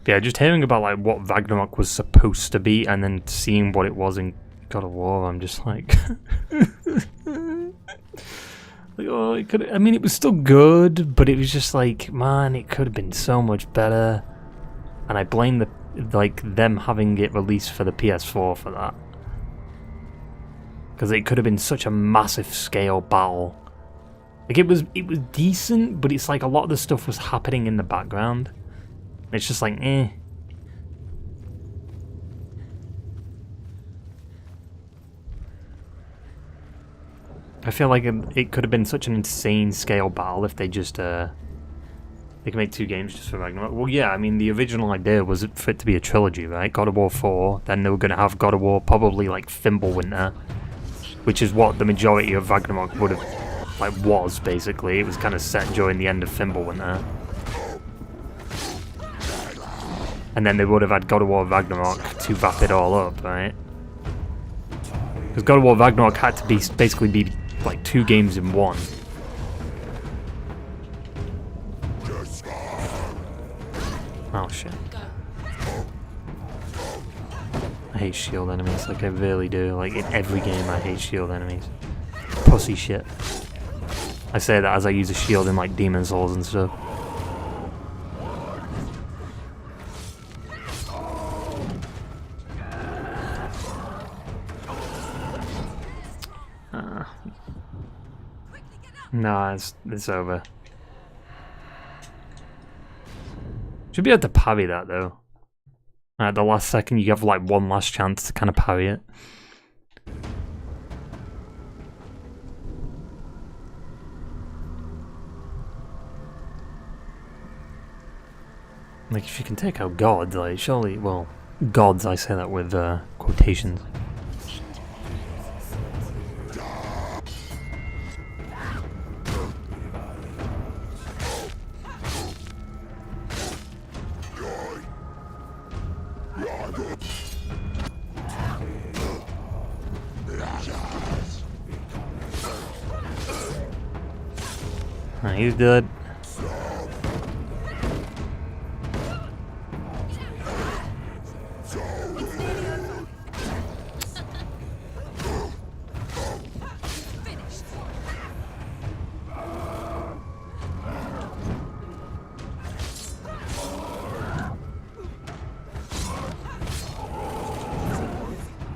Yeah, just hearing about like what Ragnarok was supposed to be and then seeing what it was in God of War, I'm just like, like oh, it could. I mean, it was still good, but it was just like, man, it could have been so much better. And I blame them having it released for the PS4 for that. Because it could have been such a massive scale battle. Like it was decent, but it's like a lot of the stuff was happening in the background. It's just like, eh. I feel like it could have been such an insane scale battle if they just they can make 2 games just for Ragnarok. Well, yeah, I mean the original idea was for it to be a trilogy, right? God of War 4, then they were going to have God of War probably like Fimbulwinter, which is what the majority of Ragnarok would have, like, was, basically. It was kind of set during the end of Fimbulwinter. And then they would have had God of War Ragnarok to wrap it all up, right? Because God of War Ragnarok had to basically be, like, 2 games in one. Oh, shit. I hate shield enemies, like I really do. Like in every game I hate shield enemies. Pussy shit. I say that as I use a shield in like Demon Souls and stuff. Nah, it's over. Should be able to parry that though. At the last second, you have like one last chance to kind of parry it. Like if you can take out gods, like surely, well, gods. I say that with quotations. He's dead.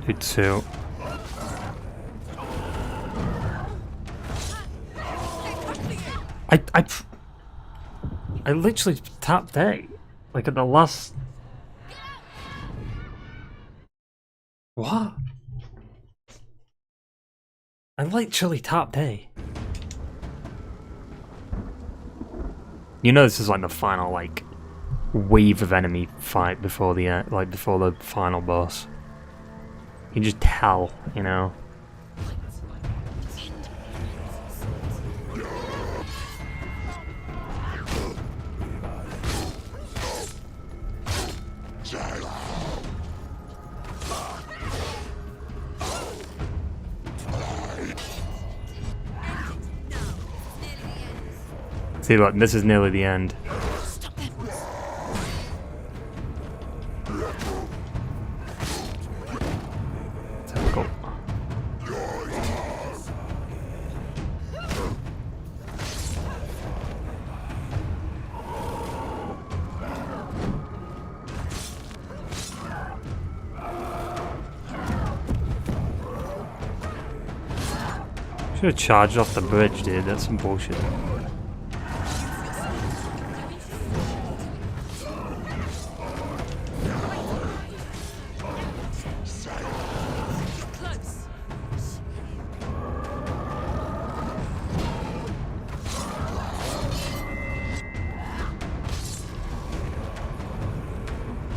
Dude, so I literally tapped A, like at the last. What? I literally tapped A. You know this is like the final like wave of enemy fight before the before the final boss. You can just tell, you know. See, look, this is nearly the end. Let's have a go. Should have charged off the bridge, dude. That's some bullshit.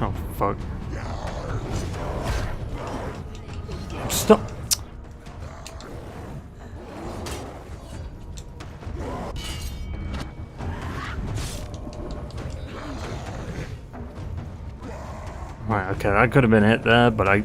Oh, fuck. Stop. Right, okay, that could have been hit there, but I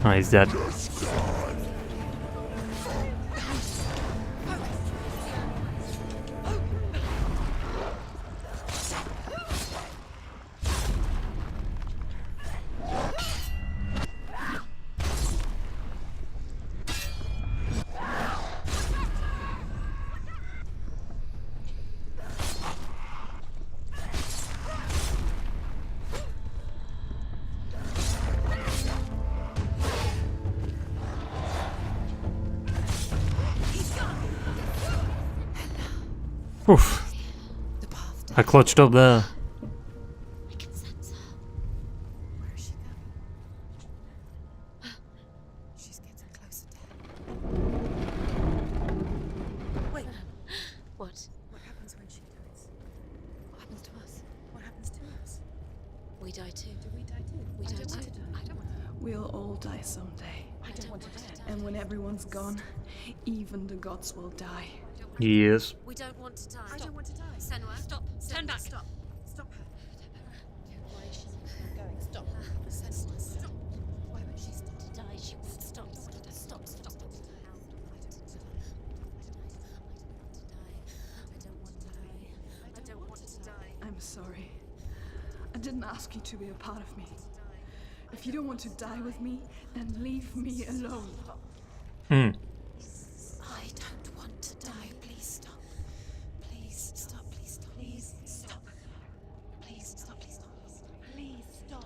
Oh, he's dead. Oof. I clutched up there. I can sense her. Where is she going? She's getting closer to him. Wait. What? What happens when she dies? What happens to us? What happens to us? We we die too? Do we die too? We I die don't want too. to die. I don't want to die. We'll all die someday. I don't want to die. And when everyone's gone, even the gods will die. Yes. We don't want to die. I don't want to die. Senua, Stop. turn back. Stop. Stop her. Why is she I'm going. Stop. Senua, Stop. why won't she stop to die? She won't stop. Stop. I don't want to die. I'm sorry. I didn't ask you to be a part of me. If you don't want to die with me, then leave me alone. Hmm. I don't want to die. Please stop. Please stop. Please stop. Please stop. Please stop. Please stop. Please stop.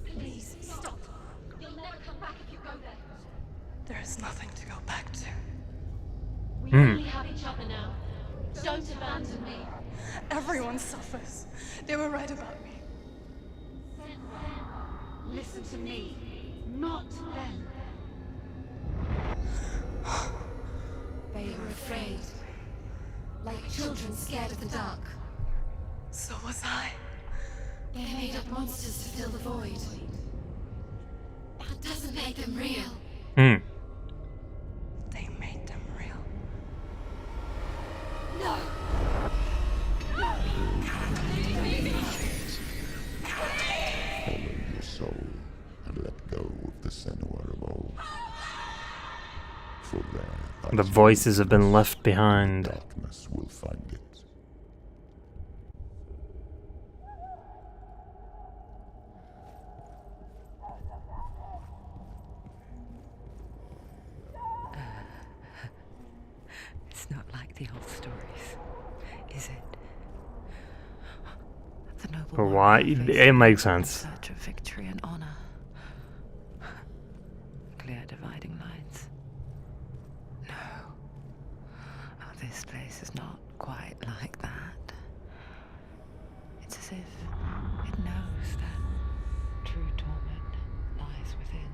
Please stop. You'll never come back if you go there. There is nothing to go back to. We only have each other now. Don't abandon me. Everyone suffers. They were right about me. Listen to me, not them. They were afraid, like children scared of the dark. So was I. They made up monsters to fill the void. That doesn't make them real. Hmm. They made them real. No! Follow your soul and let go of the Senua of old. For there, The voices have been left behind. darkness will find it. It's not like the old stories, is it? The noble But why? It makes sense. in search of victory and honor. Clear dividing lines. No. Oh, this place is not quite like that. It's as if it knows that true torment lies within.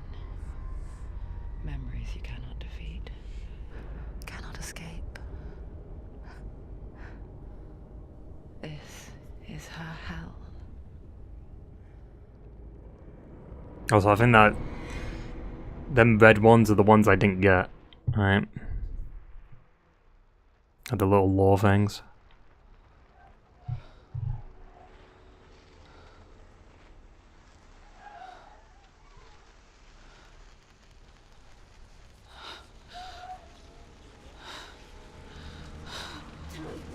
Memories you cannot defeat, cannot escape. This is her hell. Also, I think that them red ones are the ones I didn't get. Right? Are the little lore things.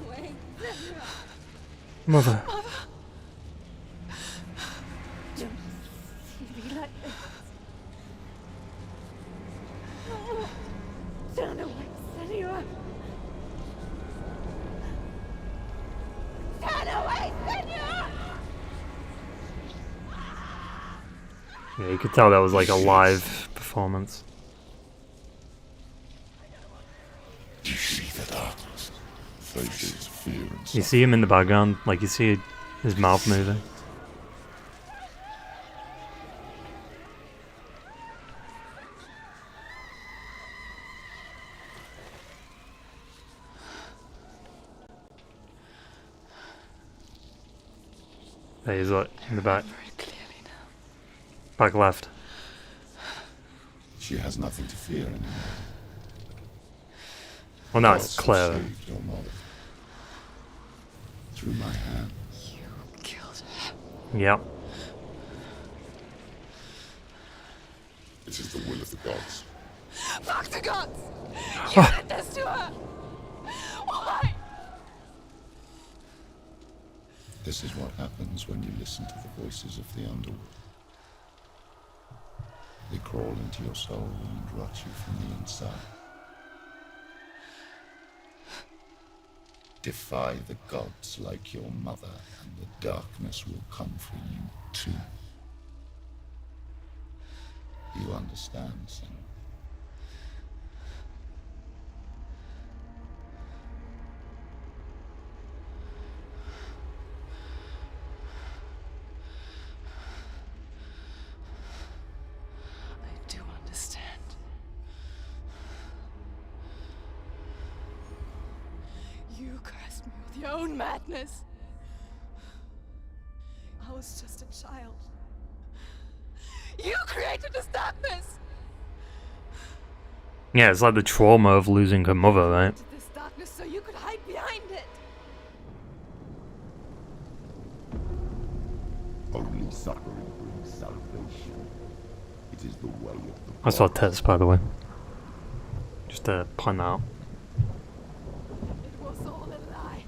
Wait. Mother. Don't be like this. Turn away, Senua. Turn away, Senua! Yeah, you could tell that was like a live performance. You see the darkness, faces fear and You see him in the background, like you see his mouth moving. There he is, look, in the back. Back left. She has nothing to fear anymore. Well, now it's Gods have clear. saved your mother. Through my hand. You killed her. Yep. It is the will of the gods. Fuck the gods! You did this to her! Why? This is what happens when you listen to the voices of the underworld. They crawl into your soul and rot you from the inside. Defy the gods like your mother, and the darkness will come for you too. You understand, Senua? I do understand. You cursed me with your own madness. was just a child. You created this darkness! Yeah, it's like the trauma of losing her mother, right? This darkness so you could hide behind it! Only suffering brings salvation. It is the way of the I saw Tess, by the way. Just to point out. It was all a lie.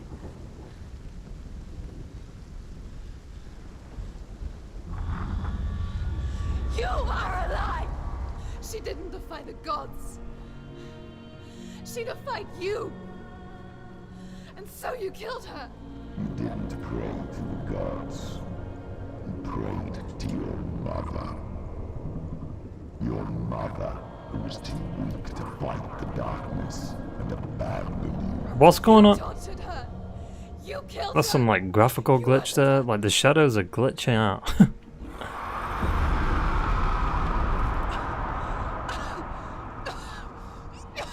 You are a lie! She didn't defy the gods. She defied you. And so you killed her. You didn't pray to the gods. You prayed to your mother. Your mother, who was too weak to fight the darkness and abandoned you. What's going on? Tortured her. You killed That's her. some like graphical glitch there. Like the shadows are glitching out.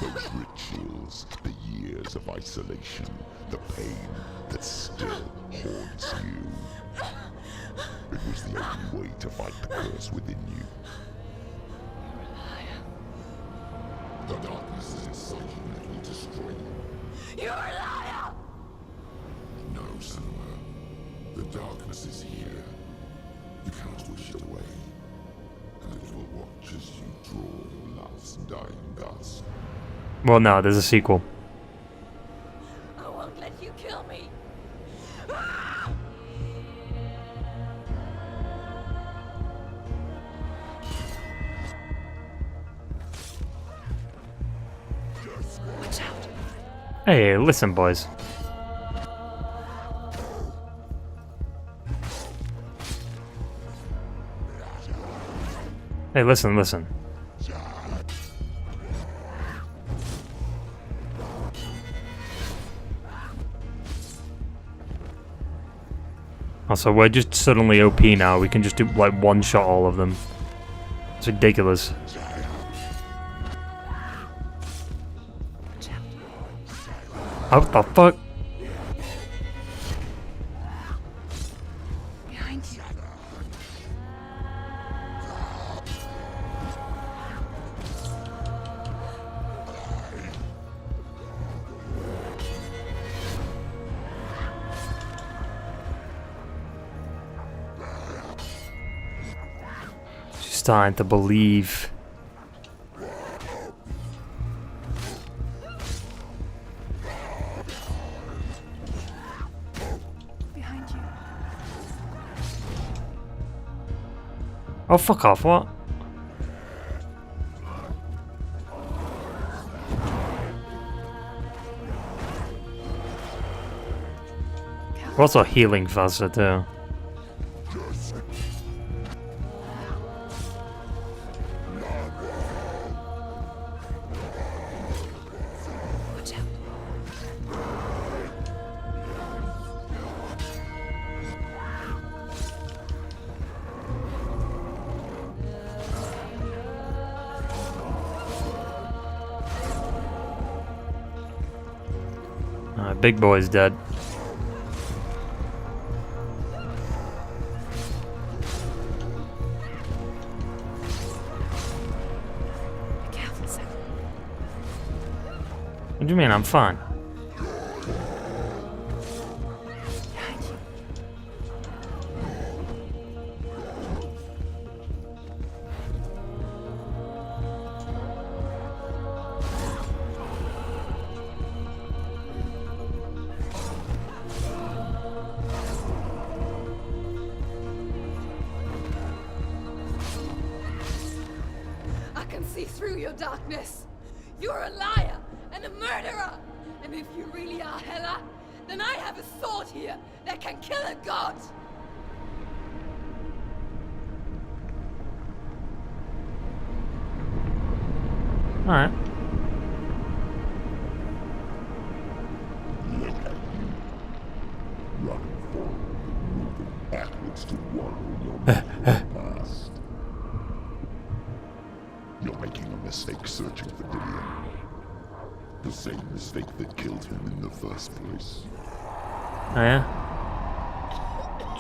Those rituals, the years of isolation, the pain that still haunts you. It was the only way to fight the curse within you. The darkness is inside you that will destroy you. You're a liar! No, Senua. The darkness is here. You cannot wish it away. And it will watch as you draw your last dying gasp. Well, no, there's a sequel. I won't let you kill me. Watch out. Hey, listen, boys. Hey, listen, listen. Also, we're just suddenly OP now. We can just do like one-shot all of them. It's ridiculous. What the fuck? Behind you. She's starting to believe. Behind you. Oh, fuck off, what? We're also healing faster, too. Watch out. Big boy's dead. Be careful, Sam. What do you mean? I'm fine. Behind you. I can see through your darkness. You're a liar and a murderer. And if you really are Hela, then I have a sword here that can kill a god. Alright. Look at you. Running forward, moving backwards to wallow in your past. You're making a mistake searching for Dillion. The same mistake that killed him in the first place. Oh, yeah?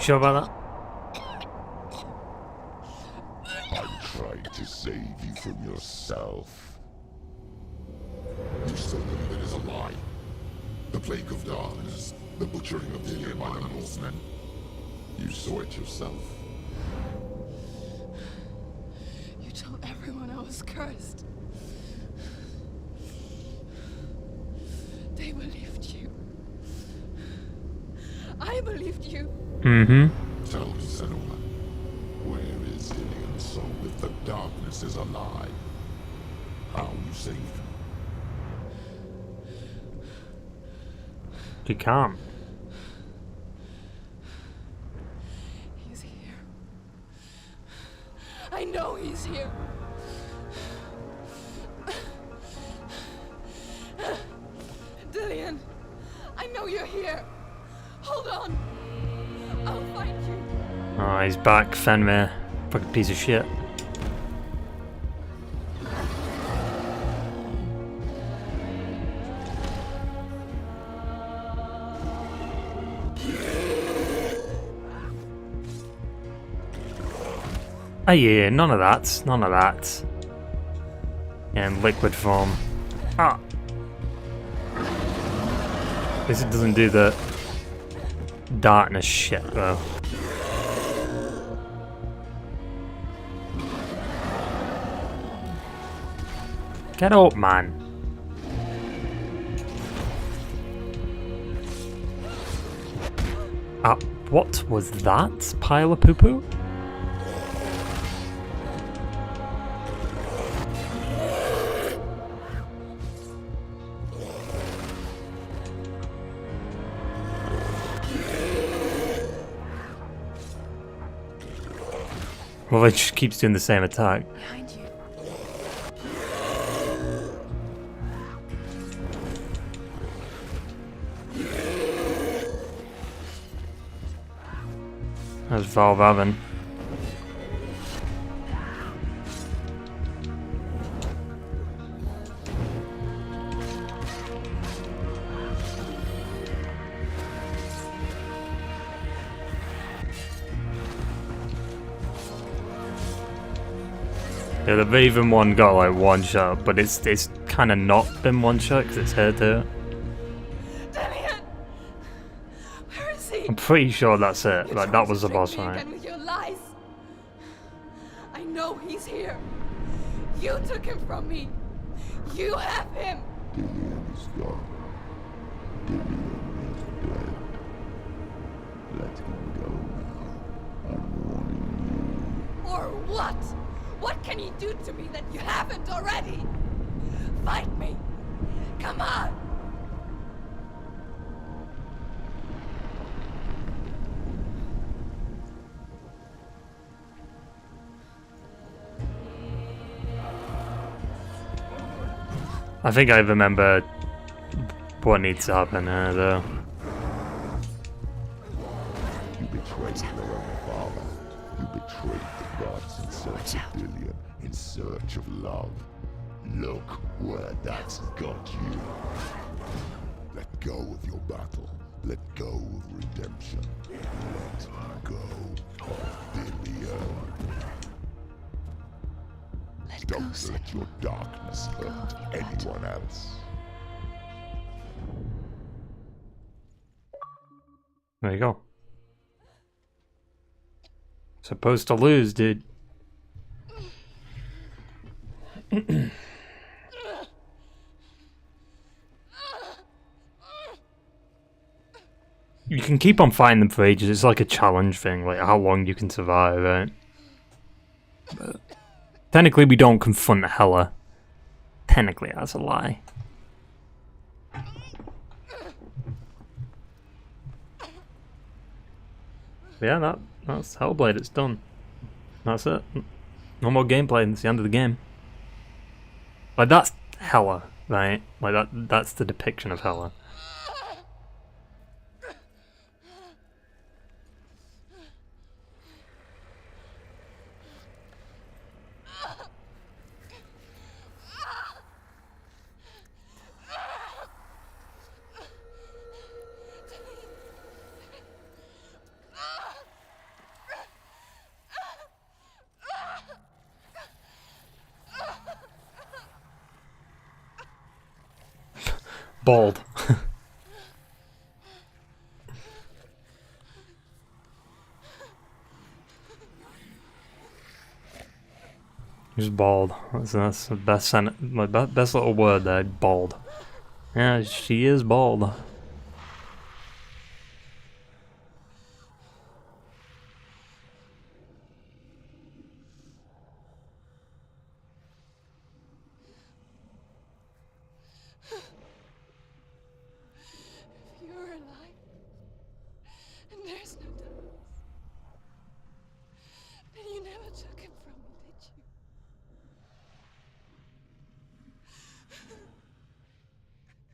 Sure about that? tried to save you from yourself. You still believe it is a lie? The plague of darkness, the butchering of Hela by the Norsemen. You saw it yourself. You told everyone I was cursed. They believed you. I believed you. Mm-hmm. Tell me, Senua, where is Ilian's soul if the darkness is a lie? How you saved him? You can't. He's here. I know he's here. Dillian, I know you're here. Hold on. I'll find you. Oh, he's back, Fenrir. Fucking piece of shit. Oh yeah, none of that. None of that. Yeah, in liquid form. Ah. At least it doesn't do the darkness shit though. Get up, man. What was that? Pile of poo-poo? Well, it just keeps doing the same attack. Behind you. That's Valvavan. Yeah, the Raven one got like one shot, but it's kind of not been one shot because it's her too. Dillian! Where is he? I'm pretty sure that's it. You Like tried that was to the trick boss me fight. again with your lies. I know he's here. You took him from me. You have him. Dillian is gone. Dillian is dead. Let him go. I'm warning you. Or what? What can you do to me that you haven't already? Fight me. Come on. I think I remember what needs to happen though. You betrayed your own father. You betrayed the gods in search of Dillian, in search of love. Look where that's got you. Let go of your battle. Let go of redemption. Let go of Dillian. Don't let your darkness hurt anyone else. There you go. Supposed to lose, dude. You can keep on fighting them for ages. It's like a challenge thing, like how long you can survive, right? But technically, we don't confront Hela. Technically, that's a lie. Yeah, that's Hellblade. It's done. That's it. No more gameplay. It's the end of the game. Like that's Hela, right? Like that's the depiction of Hela. Bald. He's bald. That's the best my best little word there. Bald. Yeah, she is bald. If you're alive, and there's no doubt, then you never took him from me, did you?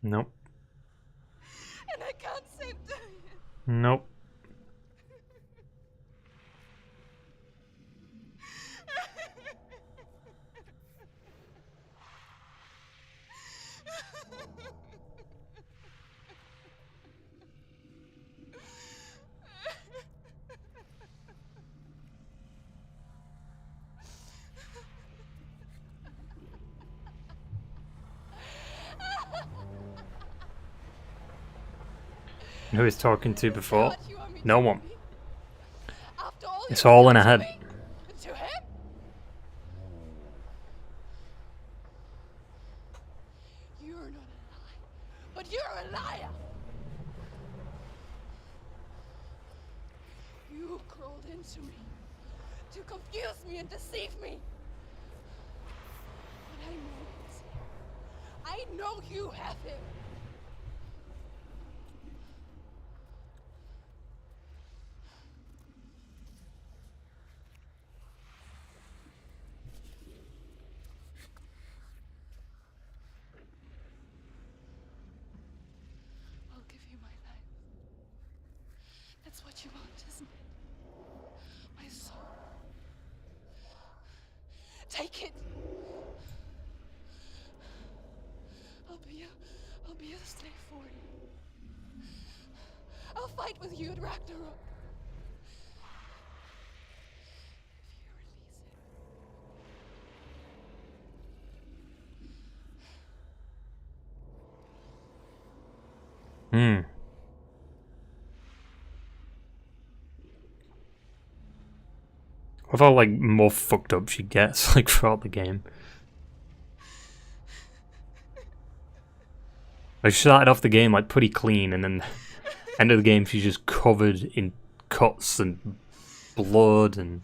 Nope. And I can't save doing it. Nope. Who he's talking to before? No one. It's all in her head. To him? You're not a lie, but you're a liar. You crawled into me to confuse me and deceive me. But I know it. I know you have him. I'll give you my life. That's what you want, isn't it? My soul. Take it. I'll be a slave for you. I'll fight with you at Ragnarok. If you release it. I felt like more fucked up she gets like throughout the game. Like she started off the game like pretty clean, and then end of the game she's just covered in cuts and blood and.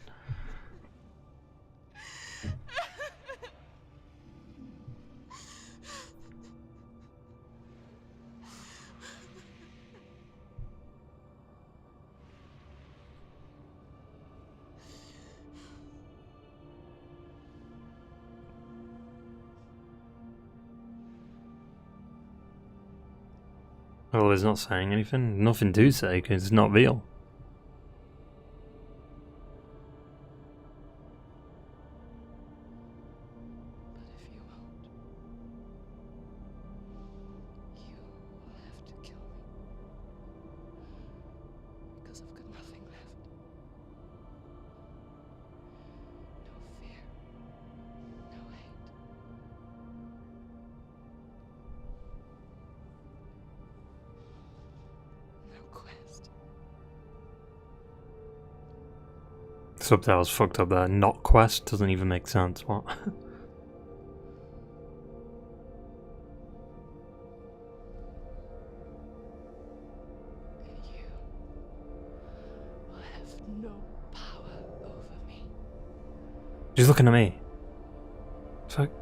Oh, he's not saying anything. Nothing to say because it's not real. But if you won't, you will have to kill me. Because I've got nothing left. No fear. No hate. No quest. Subtitles fucked up there. Not quest doesn't even make sense. What? And you will have no power over me. She's looking at me. It's like.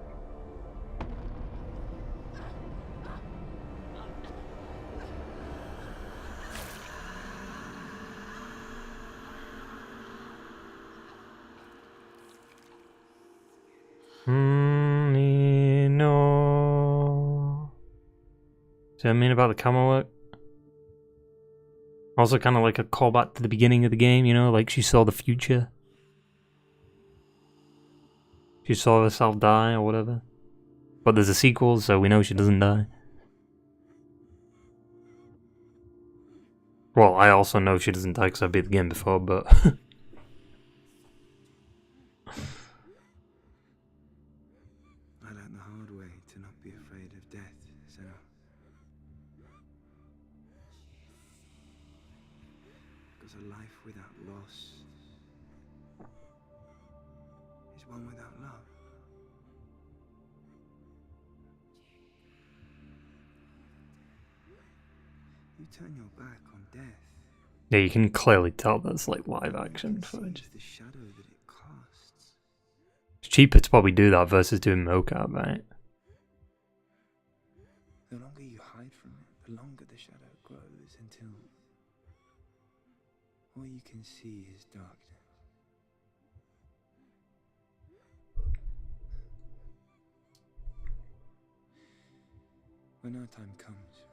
No. See what I mean about the camera work? Also kind of like a callback to the beginning of the game, you know, like she saw the future. She saw herself die or whatever. But there's a sequel, so we know she doesn't die. Well, I also know she doesn't die because I beat the game before, but... I learned the hard way to not be afraid of death, Senua. Because a life without loss is one without love. You turn your back on death. Yeah, you can clearly tell that's like live action footage. The shadow that it casts. It's cheaper to probably do that versus doing mocap, right? The longer you hide from it, the longer the shadow grows until all you can see is darkness. When our time comes,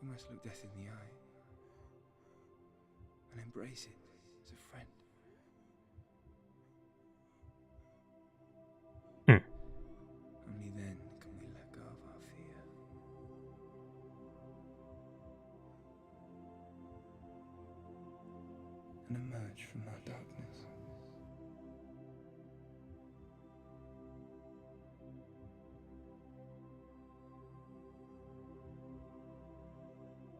we must look death in the eye and embrace it as a friend. Only then can we let go of our fear. And emerge from our darkness.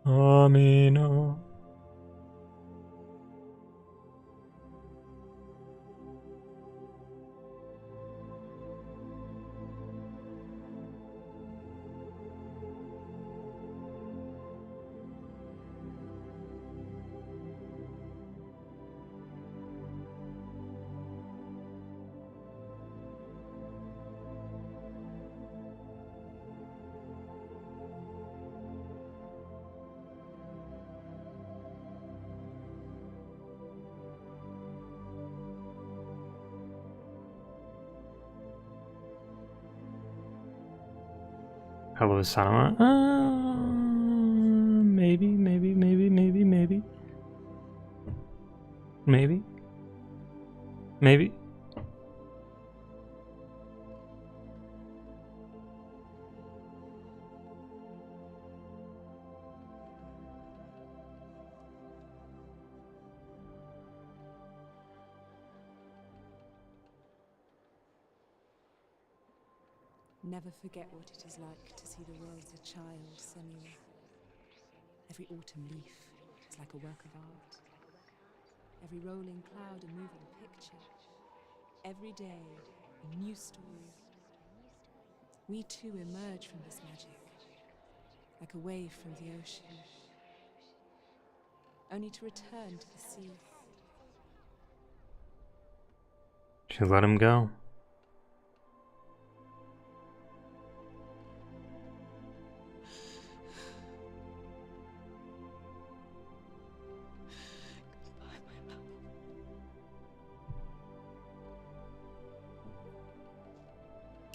Amina. Hello, Senua. Maybe. Never forget what it is like to see the world as a child, Senua. Every autumn leaf is like a work of art. Every rolling cloud a moving picture. Every day a new story. We too emerge from this magic, like a wave from the ocean, only to return to the sea. She let him go.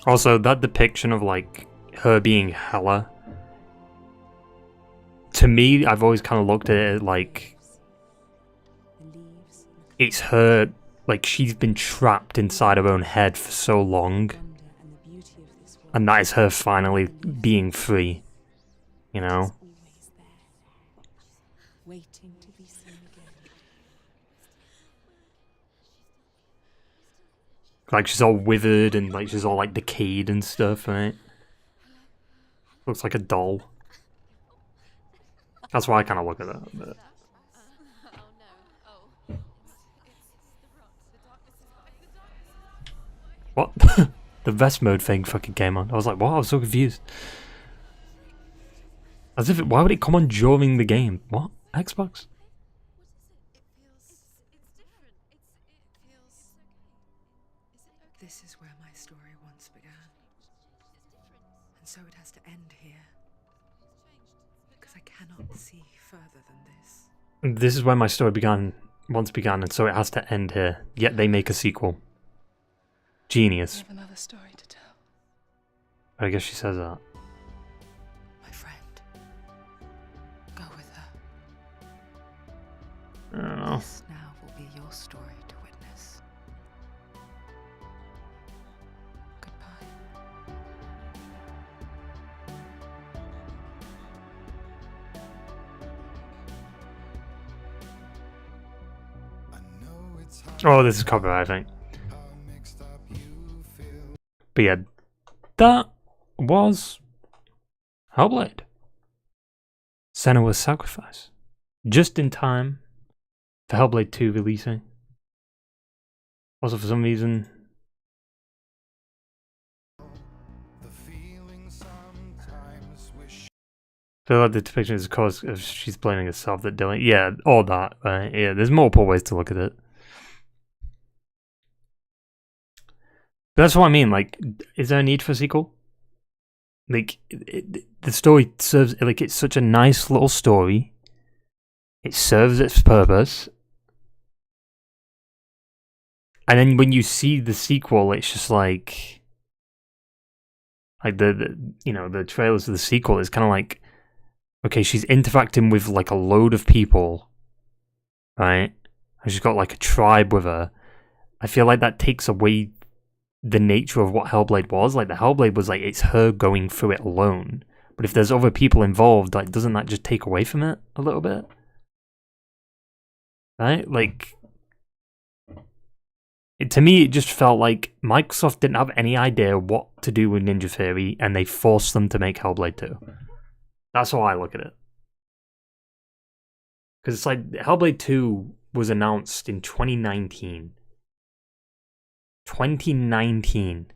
Also, that depiction of like her being Hela, to me, I've always kind of looked at it like it's her, like she's been trapped inside her own head for so long, and that is her finally being free, you know? Waiting to be seen again. Like she's all withered and like she's all like decayed and stuff, right? Looks like a doll. That's why I kind of look at that. But... What? The vest mode thing fucking came on. I was like, what? I was so confused. As if why would it come on during the game? What? Xbox? This is where my story once began. And so it has to end here. Because I cannot see further than this. This is where my story once began, and so it has to end here. Yet they make a sequel. Genius. I have another story to tell. I guess she says that. My friend. Go with her. I don't know. This now will be your story to witness. Goodbye. Oh, this is copyright, I think. But yeah, that was Hellblade. Senua's Sacrifice. Just in time for Hellblade 2 releasing. Also, for some reason, I feel like the depiction is because she's blaming herself that Dylan. Yeah, all that, right? Yeah, there's multiple ways to look at it. But that's what I mean. Like, is there a need for a sequel? Like, the story serves, like, it's such a nice little story. It serves its purpose. And then when you see the sequel, it's just like the trailers of the sequel is kind of like, okay, she's interacting with like a load of people, right? And she's got like a tribe with her. I feel like that takes away the nature of what Hellblade was. Like, the Hellblade was like, it's her going through it alone. But if there's other people involved, like, doesn't that just take away from it a little bit? Right? Like, to me, it just felt like Microsoft didn't have any idea what to do with Ninja Theory, and they forced them to make Hellblade 2. That's how I look at it. Because it's like, Hellblade 2 was announced in 2019. 2019.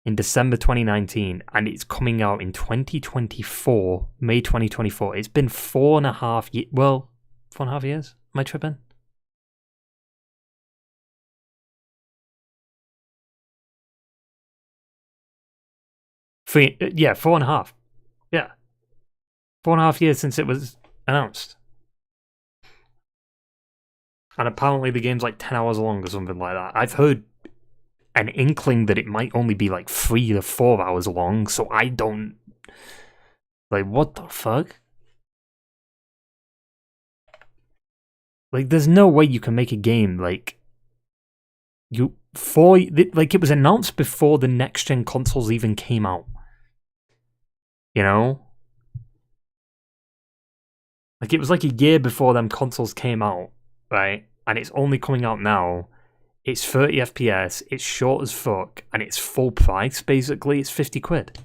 In December 2019. And it's coming out in 2024. May 2024. It's been 4.5 years. Well, 4.5 years? Am I tripping? Yeah, 4.5. Yeah. 4.5 years since it was announced. And apparently the game's like 10 hours long or something like that. I've heard an inkling that it might only be like 3 to 4 hours long, so I don't... Like, what the fuck? Like, there's no way you can make a game, like... Like, it was announced before the next-gen consoles even came out. You know? Like, it was like a year before them consoles came out, right? And it's only coming out now. It's 30 FPS, it's short as fuck, and it's full price, basically. It's 50 quid.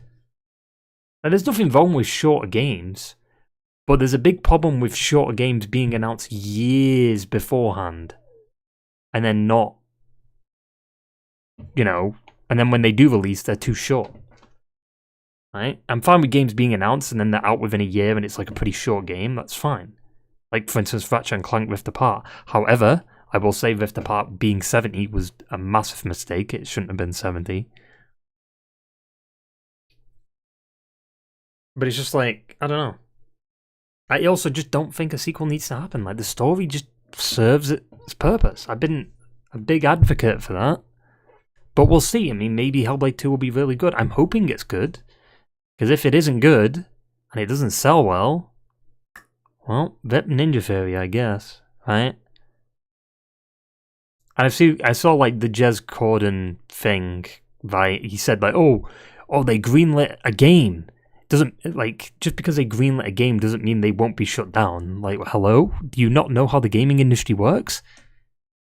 Now, there's nothing wrong with shorter games, but there's a big problem with shorter games being announced years beforehand, and then not, you know, and then when they do release, they're too short. Right? I'm fine with games being announced and then they're out within a year and it's like a pretty short game. That's fine. Like, for instance, Ratchet and Clank Rift Apart. However, I will say Rift Apart being 70 was a massive mistake. It shouldn't have been 70. But it's just like, I don't know. I also just don't think a sequel needs to happen. Like, the story just serves its purpose. I've been a big advocate for that. But we'll see. I mean, maybe Hellblade 2 will be really good. I'm hoping it's good. Because if it isn't good, and it doesn't sell well, well, Vip Ninja Theory, I guess, right? And I saw like the Jez Corden thing, right? He said like, oh, they greenlit a game. Doesn't, like, just because they greenlit a game doesn't mean they won't be shut down. Like, hello? Do you not know how the gaming industry works?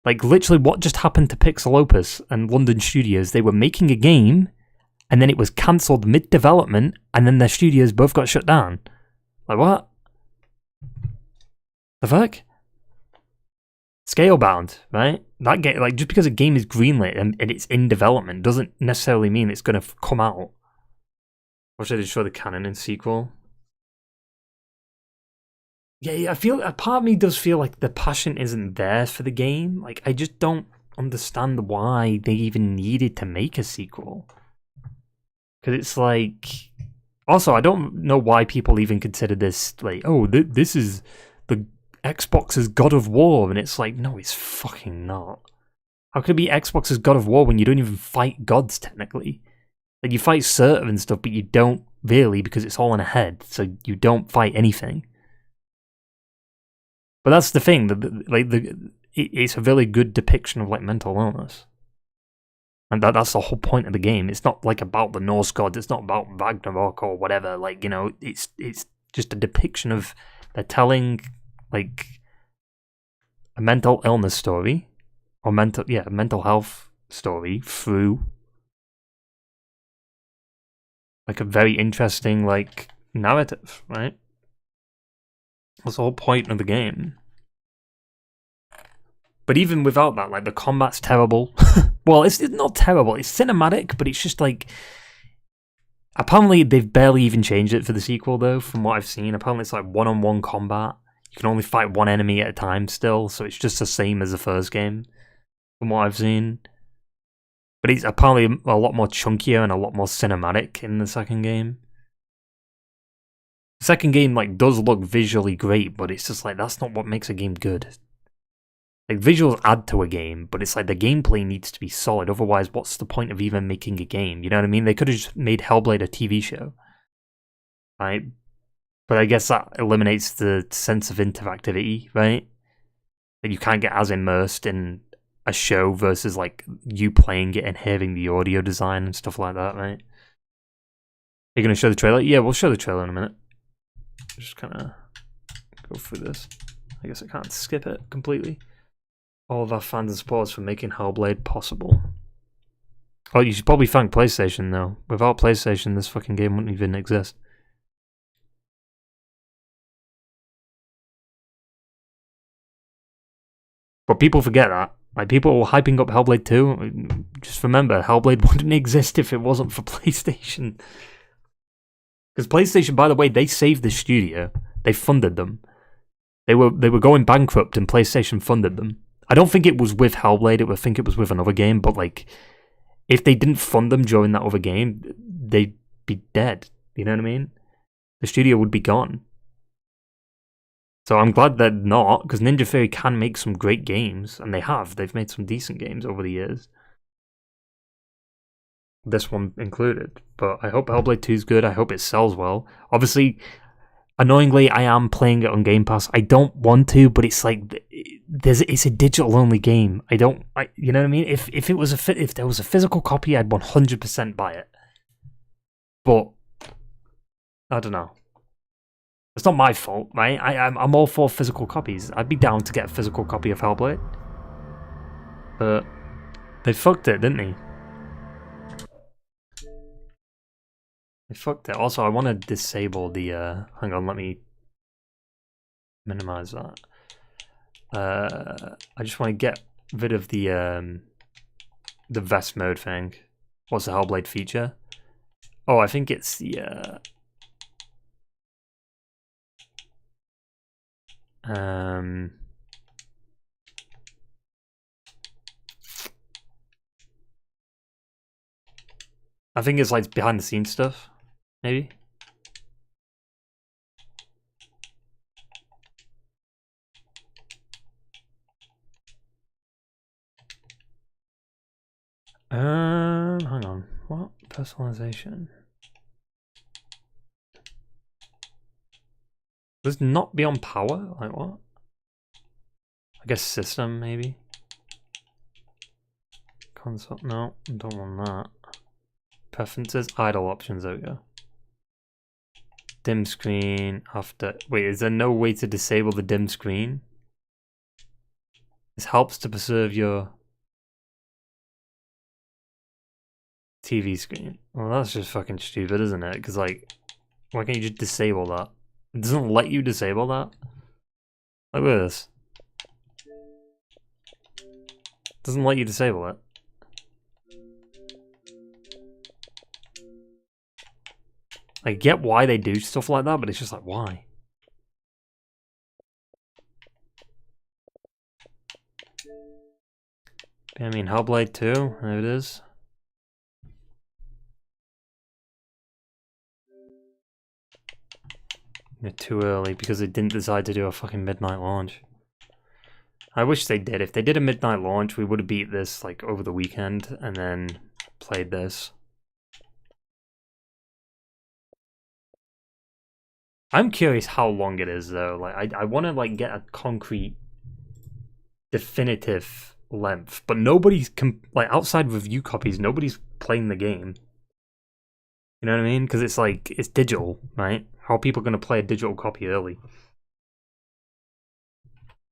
Like, literally what just happened to Pixel Opus and London Studios? They were making a game, and then it was cancelled mid-development, and then their studios both got shut down. Like, what? The fuck? Scalebound, right? That game, like, just because a game is greenlit and it's in development doesn't necessarily mean it's going to come out. Or should I just show the canon and sequel? Yeah, I feel, a part of me does feel like the passion isn't there for the game. Like, I just don't understand why they even needed to make a sequel. Because it's like... Also, I don't know why people even consider this, like, oh, this is the Xbox's God of War, and it's like, no, it's fucking not. How could it be Xbox's God of War when you don't even fight gods, technically? Like, you fight Surtur and stuff, but you don't really, because it's all in a head, so you don't fight anything. But that's the thing, it's a really good depiction of, like, mental illness. And that's the whole point of the game. It's not like about the Norse gods. It's not about Ragnarok or whatever. Like, you know, it's just a depiction of, they're telling, like, a mental illness story, or mental health story through, like, a very interesting, like, narrative, right? That's the whole point of the game. But even without that, like, the combat's terrible. Well, it's not terrible. It's cinematic, but it's just like... Apparently, they've barely even changed it for the sequel, though, from what I've seen. Apparently, it's like one-on-one combat. You can only fight one enemy at a time still, so it's just the same as the first game, from what I've seen. But it's apparently a lot more chunkier and a lot more cinematic in the second game. The second game, like, does look visually great, but it's just like, that's not what makes a game good. Like, visuals add to a game, but it's like the gameplay needs to be solid. Otherwise, what's the point of even making a game? You know what I mean? They could have just made Hellblade a TV show, right? But I guess that eliminates the sense of interactivity, right? That you can't get as immersed in a show versus like you playing it and hearing the audio design and stuff like that, right? You're gonna show the trailer? Yeah, we'll show the trailer in a minute. Just kind of go through this. I guess I can't skip it completely. All of our fans and supporters for making Hellblade possible. Oh, you should probably thank PlayStation though. Without PlayStation, this fucking game wouldn't even exist. But people forget that. Like, people were hyping up Hellblade 2. Just remember, Hellblade wouldn't exist if it wasn't for PlayStation. Because PlayStation, by the way, they saved the studio. They funded them. They were going bankrupt and PlayStation funded them. I don't think it was with Hellblade, I think it was with another game, but like, if they didn't fund them during that other game, they'd be dead. You know what I mean? The studio would be gone. So I'm glad they're not, because Ninja Theory can make some great games, and they have. They've made some decent games over the years. This one included. But I hope Hellblade 2 is good. I hope it sells well. Obviously, annoyingly, I am playing it on Game Pass. I don't want to, but it's like it's a digital only game. You know what I mean? If there was a physical copy, I'd 100% buy it. But I don't know. It's not my fault, right? I'm all for physical copies. I'd be down to get a physical copy of Hellblade. But they fucked it, didn't they? They fucked it. Also, I want to disable the... hang on, let me minimize that. I just want to get rid of the vest mode thing. What's the Hellblade feature? Oh, I think it's the... I think it's like behind the scenes stuff, maybe. Hang on. What? Personalization. Does not be on power? Like what? I guess system, maybe. Console. No, don't want that. Preferences, idle options. There we go. Dim screen after. Wait, is there no way to disable the dim screen? This helps to preserve your TV screen. Well, that's just fucking stupid, isn't it? Because, like, why can't you just disable that? It doesn't let you disable that? Like, look at this. It doesn't let you disable it. I get why they do stuff like that, but it's just like, why? I mean, Hellblade 2, there it is. They're too early because they didn't decide to do a fucking midnight launch. I wish they did. If they did a midnight launch, we would have beat this like over the weekend and then played this. I'm curious how long it is though. Like I want to like get a concrete, definitive length, but nobody's like outside review copies. Nobody's playing the game. You know what I mean? Because it's like it's digital, right? How are people going to play a digital copy early?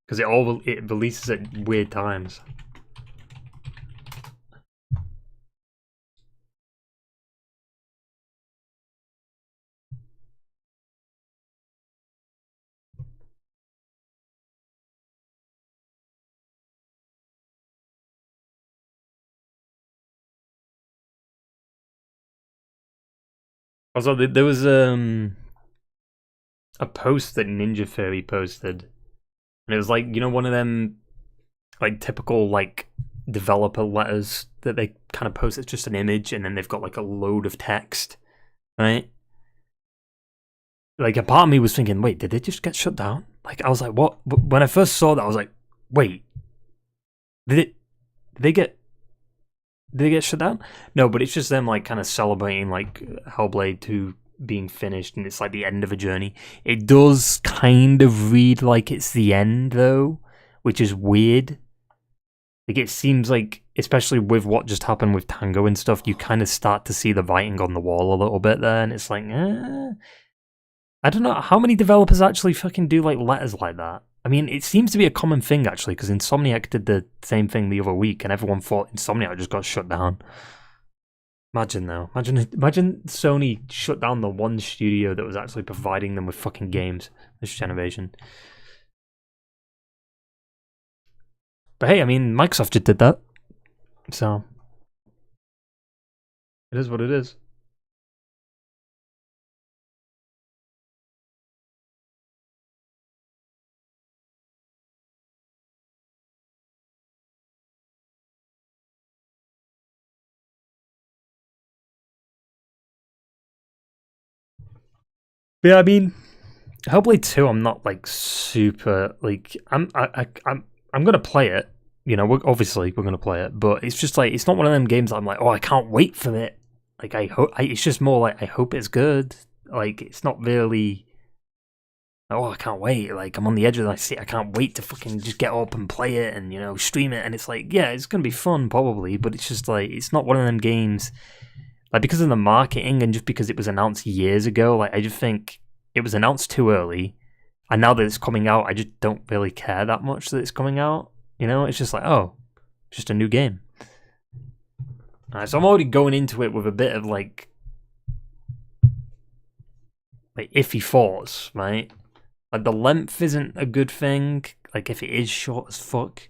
Because it releases at weird times. Also, there was a post that Ninja Fairy posted, and it was like, you know, one of them like typical like developer letters that they kind of post. It's just an image, and then they've got like a load of text, right? Like a part of me was thinking, wait, did they just get shut down? Like I was like, what? When I first saw that, I was like, wait, did they get shut down? No, but it's just them like kind of celebrating like Hellblade 2 being finished, and it's like the end of a journey. It does kind of read like it's the end though, which is weird. Like it seems like, especially with what just happened with Tango and stuff, you kind of start to see the writing on the wall a little bit there, and it's like, I don't know how many developers actually fucking do like letters like that. I mean, it seems to be a common thing actually, because Insomniac did the same thing the other week, and everyone thought Insomniac just got shut down. Imagine though, imagine Sony shut down the one studio that was actually providing them with fucking games this generation. But hey, I mean, Microsoft just did that, so it is what it is. Yeah, I mean, Hellblade 2, I'm not like super like I'm gonna play it. You know, obviously we're gonna play it, but it's just like it's not one of them games that I'm like, oh, I can't wait for it. Like I hope it's just more like I hope it's good. Like it's not really. Oh, I can't wait. Like I'm on the edge of my seat. I can't wait to fucking just get up and play it and, you know, stream it. And it's like, yeah, it's gonna be fun probably, but it's just like it's not one of them games. Like because of the marketing and just because it was announced years ago, like I just think it was announced too early. And now that it's coming out, I just don't really care that much that it's coming out. You know, it's just like, oh, it's just a new game. So I'm already going into it with a bit of like iffy thoughts, right? Like the length isn't a good thing. Like if it is short as fuck,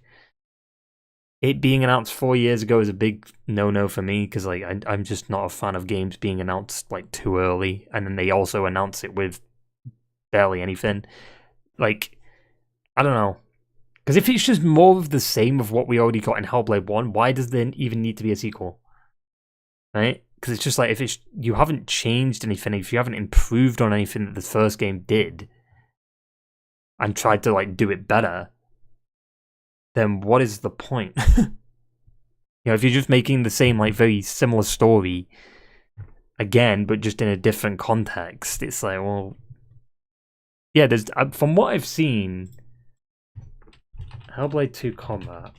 it being announced 4 years ago is a big no-no for me because like I'm just not a fan of games being announced like too early, and then they also announce it with barely anything. Like I don't know, because if it's just more of the same of what we already got in Hellblade 1, why does there even need to be a sequel? Right? Because it's just like if it's you haven't changed anything, if you haven't improved on anything that the first game did, and tried to like do it better, then what is the point? You know, if you're just making the same like very similar story again, but just in a different context, it's like, well, yeah. There's from what I've seen, Hellblade 2 combat.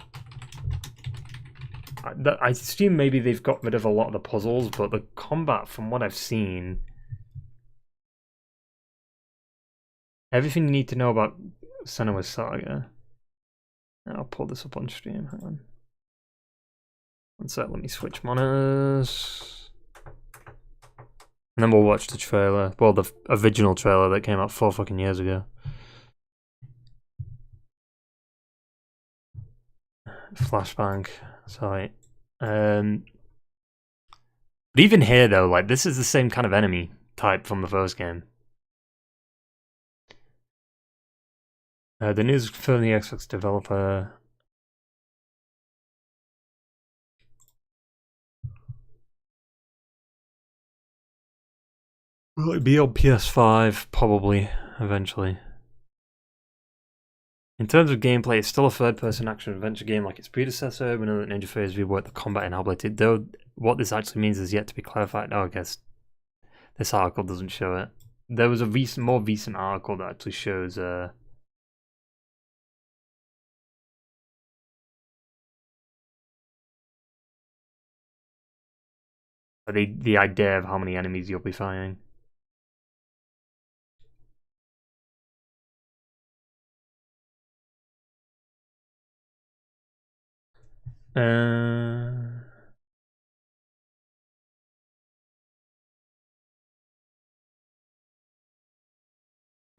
I assume maybe they've got rid of a lot of the puzzles, but the combat, from what I've seen. Everything you need to know about Senua Saga. I'll pull this up on stream. Hang on. One sec, let me switch monitors. And then we'll watch the trailer. Well, the original trailer that came out 4 fucking years ago. Flashbang. Sorry. But even here, though, like, this is the same kind of enemy type from the first game. The news from the Xbox developer. Will it be on PS5? Probably, eventually. In terms of gameplay, it's still a third-person action-adventure game like its predecessor. We know that Ninja Fairy has reworked the combat in Hellblade 2, though what this actually means is yet to be clarified. Oh, I guess this article doesn't show it. There was a more recent article that actually shows the idea of how many enemies you'll be fighting.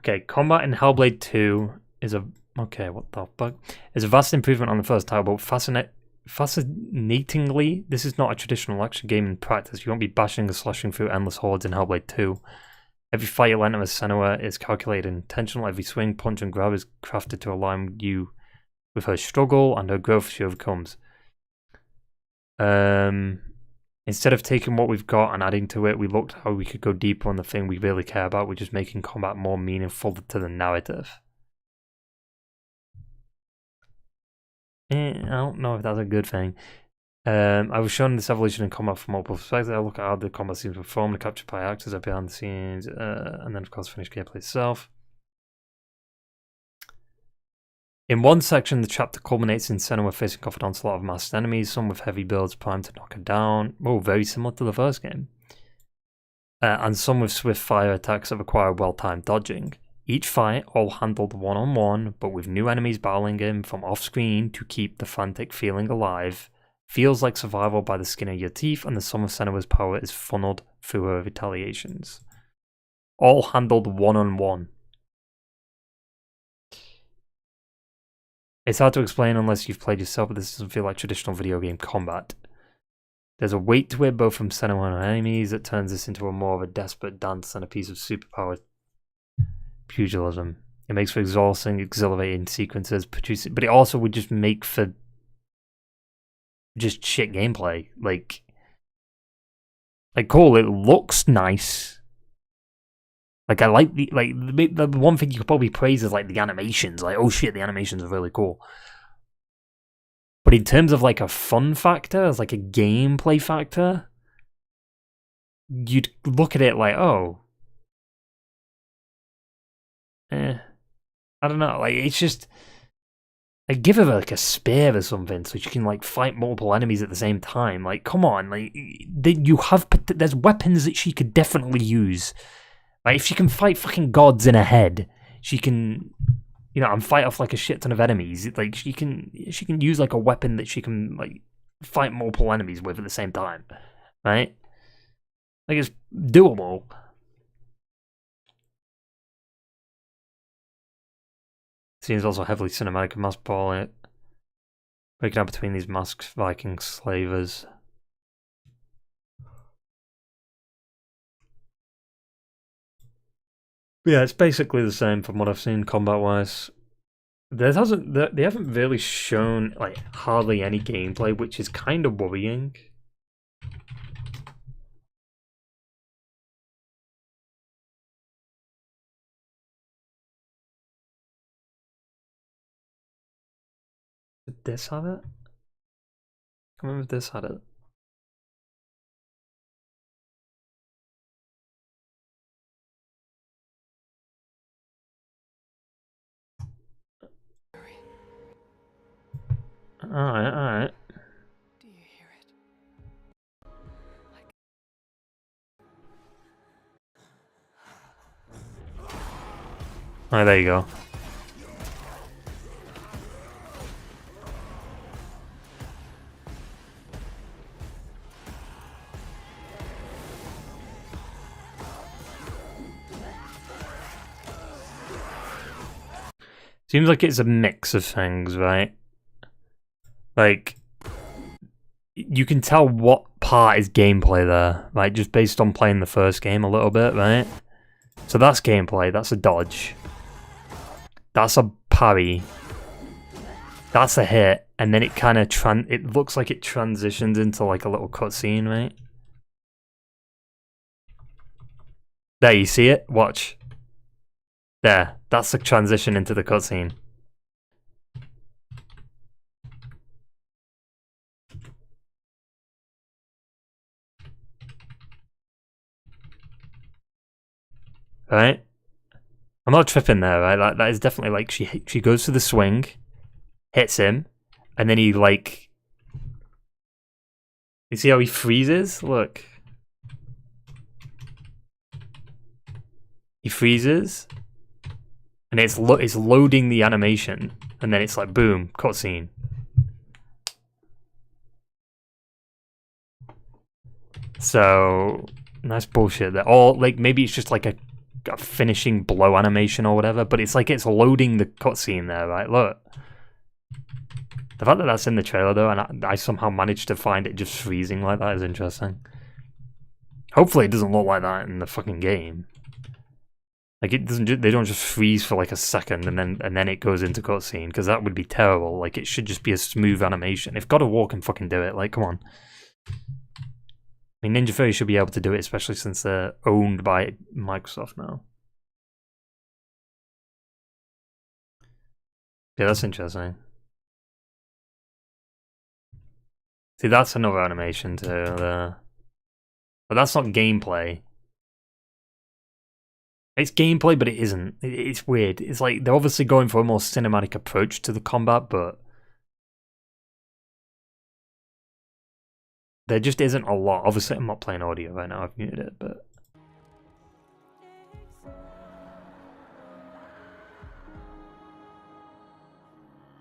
Okay, combat in Hellblade 2 is a... Okay, what the fuck? Is a vast improvement on the first title, but fascinatingly, this is not a traditional action game in practice. You won't be bashing and slashing through endless hordes in Hellblade 2. Every fight you'll enter as Senua is calculated and intentional. Every swing, punch, and grab is crafted to align you with her struggle and her growth she overcomes. Instead of taking what we've got and adding to it, we looked how we could go deeper on the thing we really care about, which is making combat more meaningful to the narrative. I don't know if that's a good thing. I was shown this evolution in combat from multiple perspectives. I look at how the combat seems to perform, the capture by actors are behind the scenes, and then of course finish gameplay itself. In one section, the chapter culminates in Senua facing off an onslaught of masked enemies, some with heavy builds primed to knock her down. Oh, very similar to the first game. And some with swift fire attacks that require well-timed dodging. Each fight, all handled one-on-one, but with new enemies battling him from off-screen to keep the frantic feeling alive, feels like survival by the skin of your teeth, and the sum of Senua's power is funneled through her retaliations. All handled one-on-one. It's hard to explain unless you've played yourself, but this doesn't feel like traditional video game combat. There's a weight to it, both from Senua and her enemies, that turns this into more of a desperate dance than a piece of superpower pugilism. It makes for exhausting, exhilarating sequences, but it also would just make for just shit gameplay. Like cool, it looks nice. Like I like the one thing you could probably praise is like the animations. Like, oh shit, the animations are really cool. But in terms of like a fun factor, as like a gameplay factor, you'd look at it like, oh, I don't know. Like, it's just, like, give her like a spear or something so she can like fight multiple enemies at the same time. Like, come on, like there's weapons that she could definitely use. Like, if she can fight fucking gods in her head, she can, you know, and fight off like a shit ton of enemies. Like, she can use like a weapon that she can like fight multiple enemies with at the same time, right? Like, it's doable. Scene's also heavily cinematic and mask ball in it, breaking out between these masked Viking slavers. But yeah, it's basically the same from what I've seen combat-wise. They haven't really shown like hardly any gameplay, which is kind of worrying. Did this have it? I remember if this had it. Alright. Do you hear it? Alright, there you go. Seems like it's a mix of things, right? Like, you can tell what part is gameplay there, right? Just based on playing the first game a little bit, right? So that's gameplay, that's a dodge. That's a parry. That's a hit, and then it kind of it looks like it transitions into like a little cutscene, right? There, you see it? Watch. There, that's the transition into the cutscene. Right? I'm not tripping there, right? That is definitely like she goes to the swing, hits him, and then he like, you see how he freezes? Look. He freezes. And it's loading the animation, and then it's like boom, cutscene. So nice bullshit there. Or like maybe it's just like a finishing blow animation or whatever, but it's like it's loading the cutscene there, right? Look. The fact that that's in the trailer though, and I somehow managed to find it just freezing like that is interesting. Hopefully it doesn't look like that in the fucking game. Like it doesn't. They don't just freeze for like a second and then it goes into cutscene, because that would be terrible. Like it should just be a smooth animation. If God of War can fucking do it, like come on. I mean, Ninja Theory should be able to do it, especially since they're owned by Microsoft now. Yeah, that's interesting. See, that's another animation too. But that's not gameplay. It's gameplay, but it isn't. It's weird. It's like they're obviously going for a more cinematic approach to the combat, but there just isn't a lot. Obviously, I'm not playing audio right now. I've muted it, but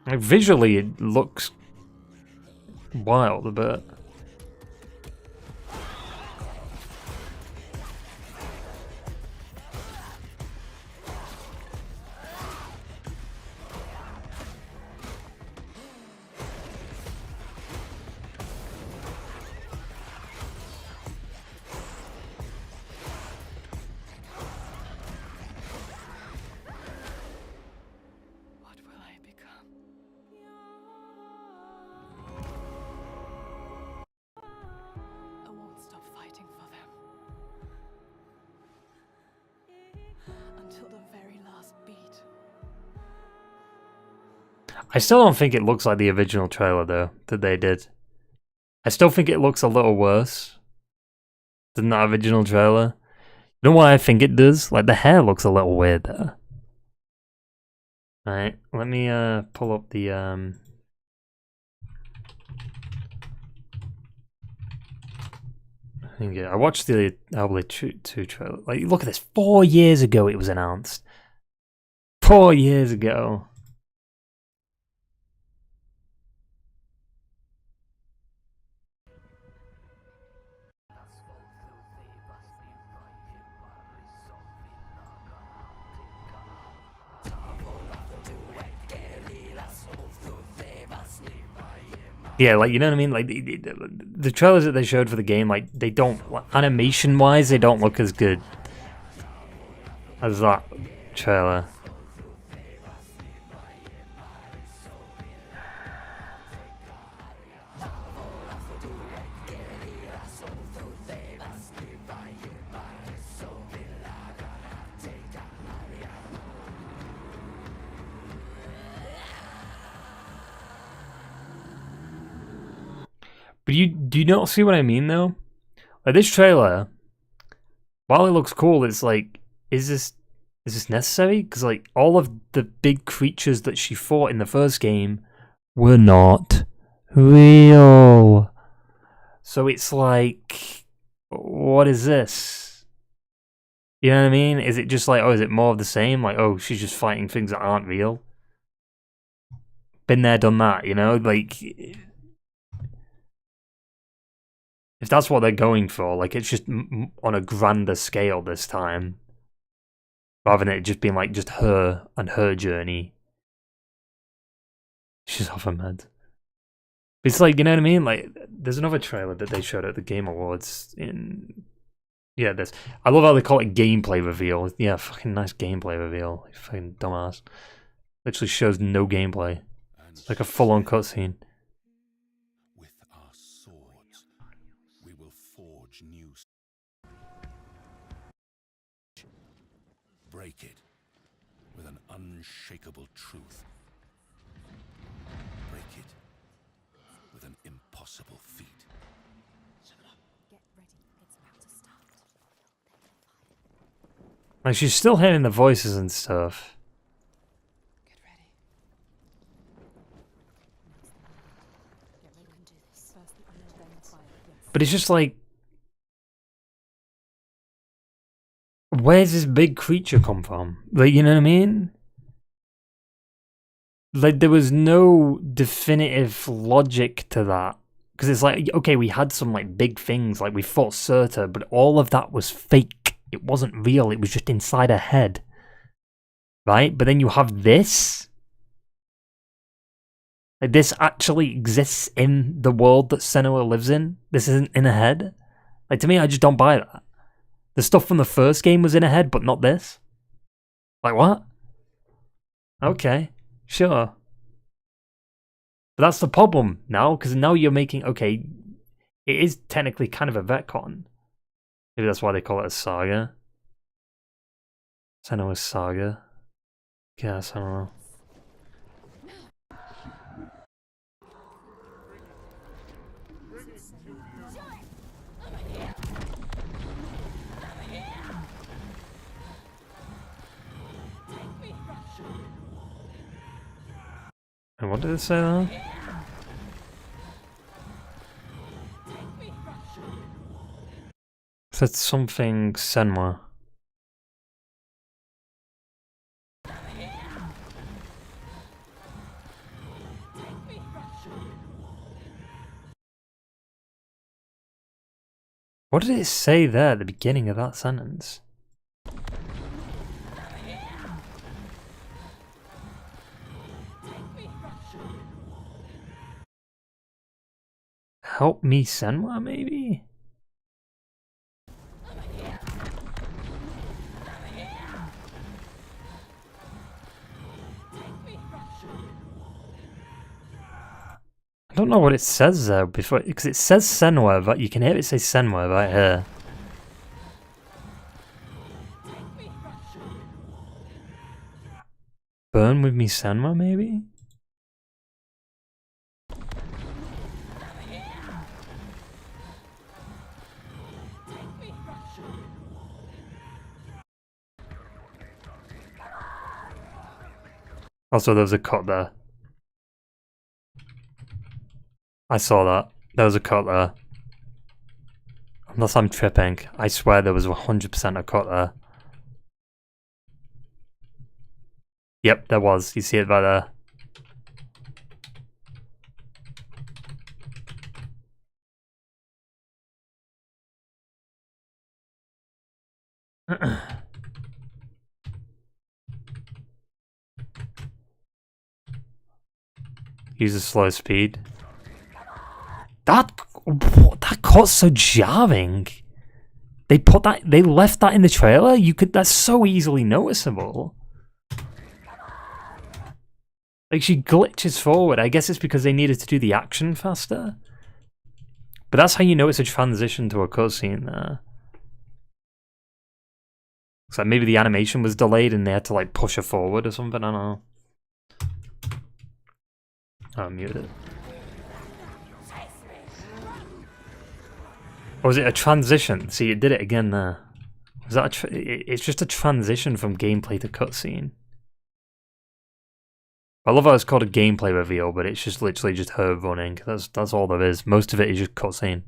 like, visually, it looks wild, but I still don't think it looks like the original trailer though that they did. I still think it looks a little worse than that original trailer. You know what I think it does? Like the hair looks a little weird there. Alright, let me pull up the I watched the Hellblade 2 trailer. Like look at this, 4 years ago it was announced. 4 years ago. Yeah, like, you know what I mean? Like, the trailers that they showed for the game, like, they don't, animation-wise, they don't look as good as that trailer. But do you not see what I mean though? Like this trailer, while it looks cool, it's like, is this necessary? Because like all of the big creatures that she fought in the first game were not real. So it's like, what is this? You know what I mean? Is it just like, oh, is it more of the same? Like, oh, she's just fighting things that aren't real. Been there, done that, you know? Like, if that's what they're going for, like, it's just on a grander scale this time. Rather than it just being, like, just her and her journey. She's off her meds. It's like, you know what I mean? Like, there's another trailer that they showed at the Game Awards in... Yeah, this. I love how they call it gameplay reveal. Yeah, fucking nice gameplay reveal. You fucking dumbass. Literally shows no gameplay. It's like a full-on cutscene. Break it with an unshakable truth. Break it with an impossible feat. Get ready, it's about to start. Like, she's still hearing the voices and stuff. Get ready. You can do this. First the iron, then the fire. Yes. But it's just like, where's this big creature come from? Like, you know what I mean? Like, there was no definitive logic to that. Because it's like, okay, we had some, like, big things. Like, we fought Surta, but all of that was fake. It wasn't real. It was just inside her head. Right? But then you have this. Like, this actually exists in the world that Senua lives in. This isn't in her head. Like, to me, I just don't buy that. The stuff from the first game was in her head, but not this. Like, what? Okay, sure. But that's the problem now, because now you're making... Okay, it is technically kind of a retcon. Maybe that's why they call it a saga. Senua's saga. Guess, I don't know. And what did it say there? It said something Senua. What did it say there at the beginning of that sentence? Help me, Senua, maybe? I don't know what it says there before, because it says Senua, but you can hear it say Senua right here. Burn with me, Senua, maybe? Also, there was a cut there. I saw that. There was a cut there. Unless I'm tripping. I swear there was 100% a cut there. Yep, there was. You see it right there. Use a slow speed. That cut's so jarring. They left that in the trailer. That's so easily noticeable. Like, she glitches forward. I guess it's because they needed to do the action faster. But that's how you know it's a transition to a cutscene there. So maybe the animation was delayed and they had to like push her forward or something. I don't know. I'll mute it. Or was it a transition? See, it did it again there. Was that it's just a transition from gameplay to cutscene. I love how it's called a gameplay reveal, but it's just literally just her running. That's all there is. Most of it is just cutscene.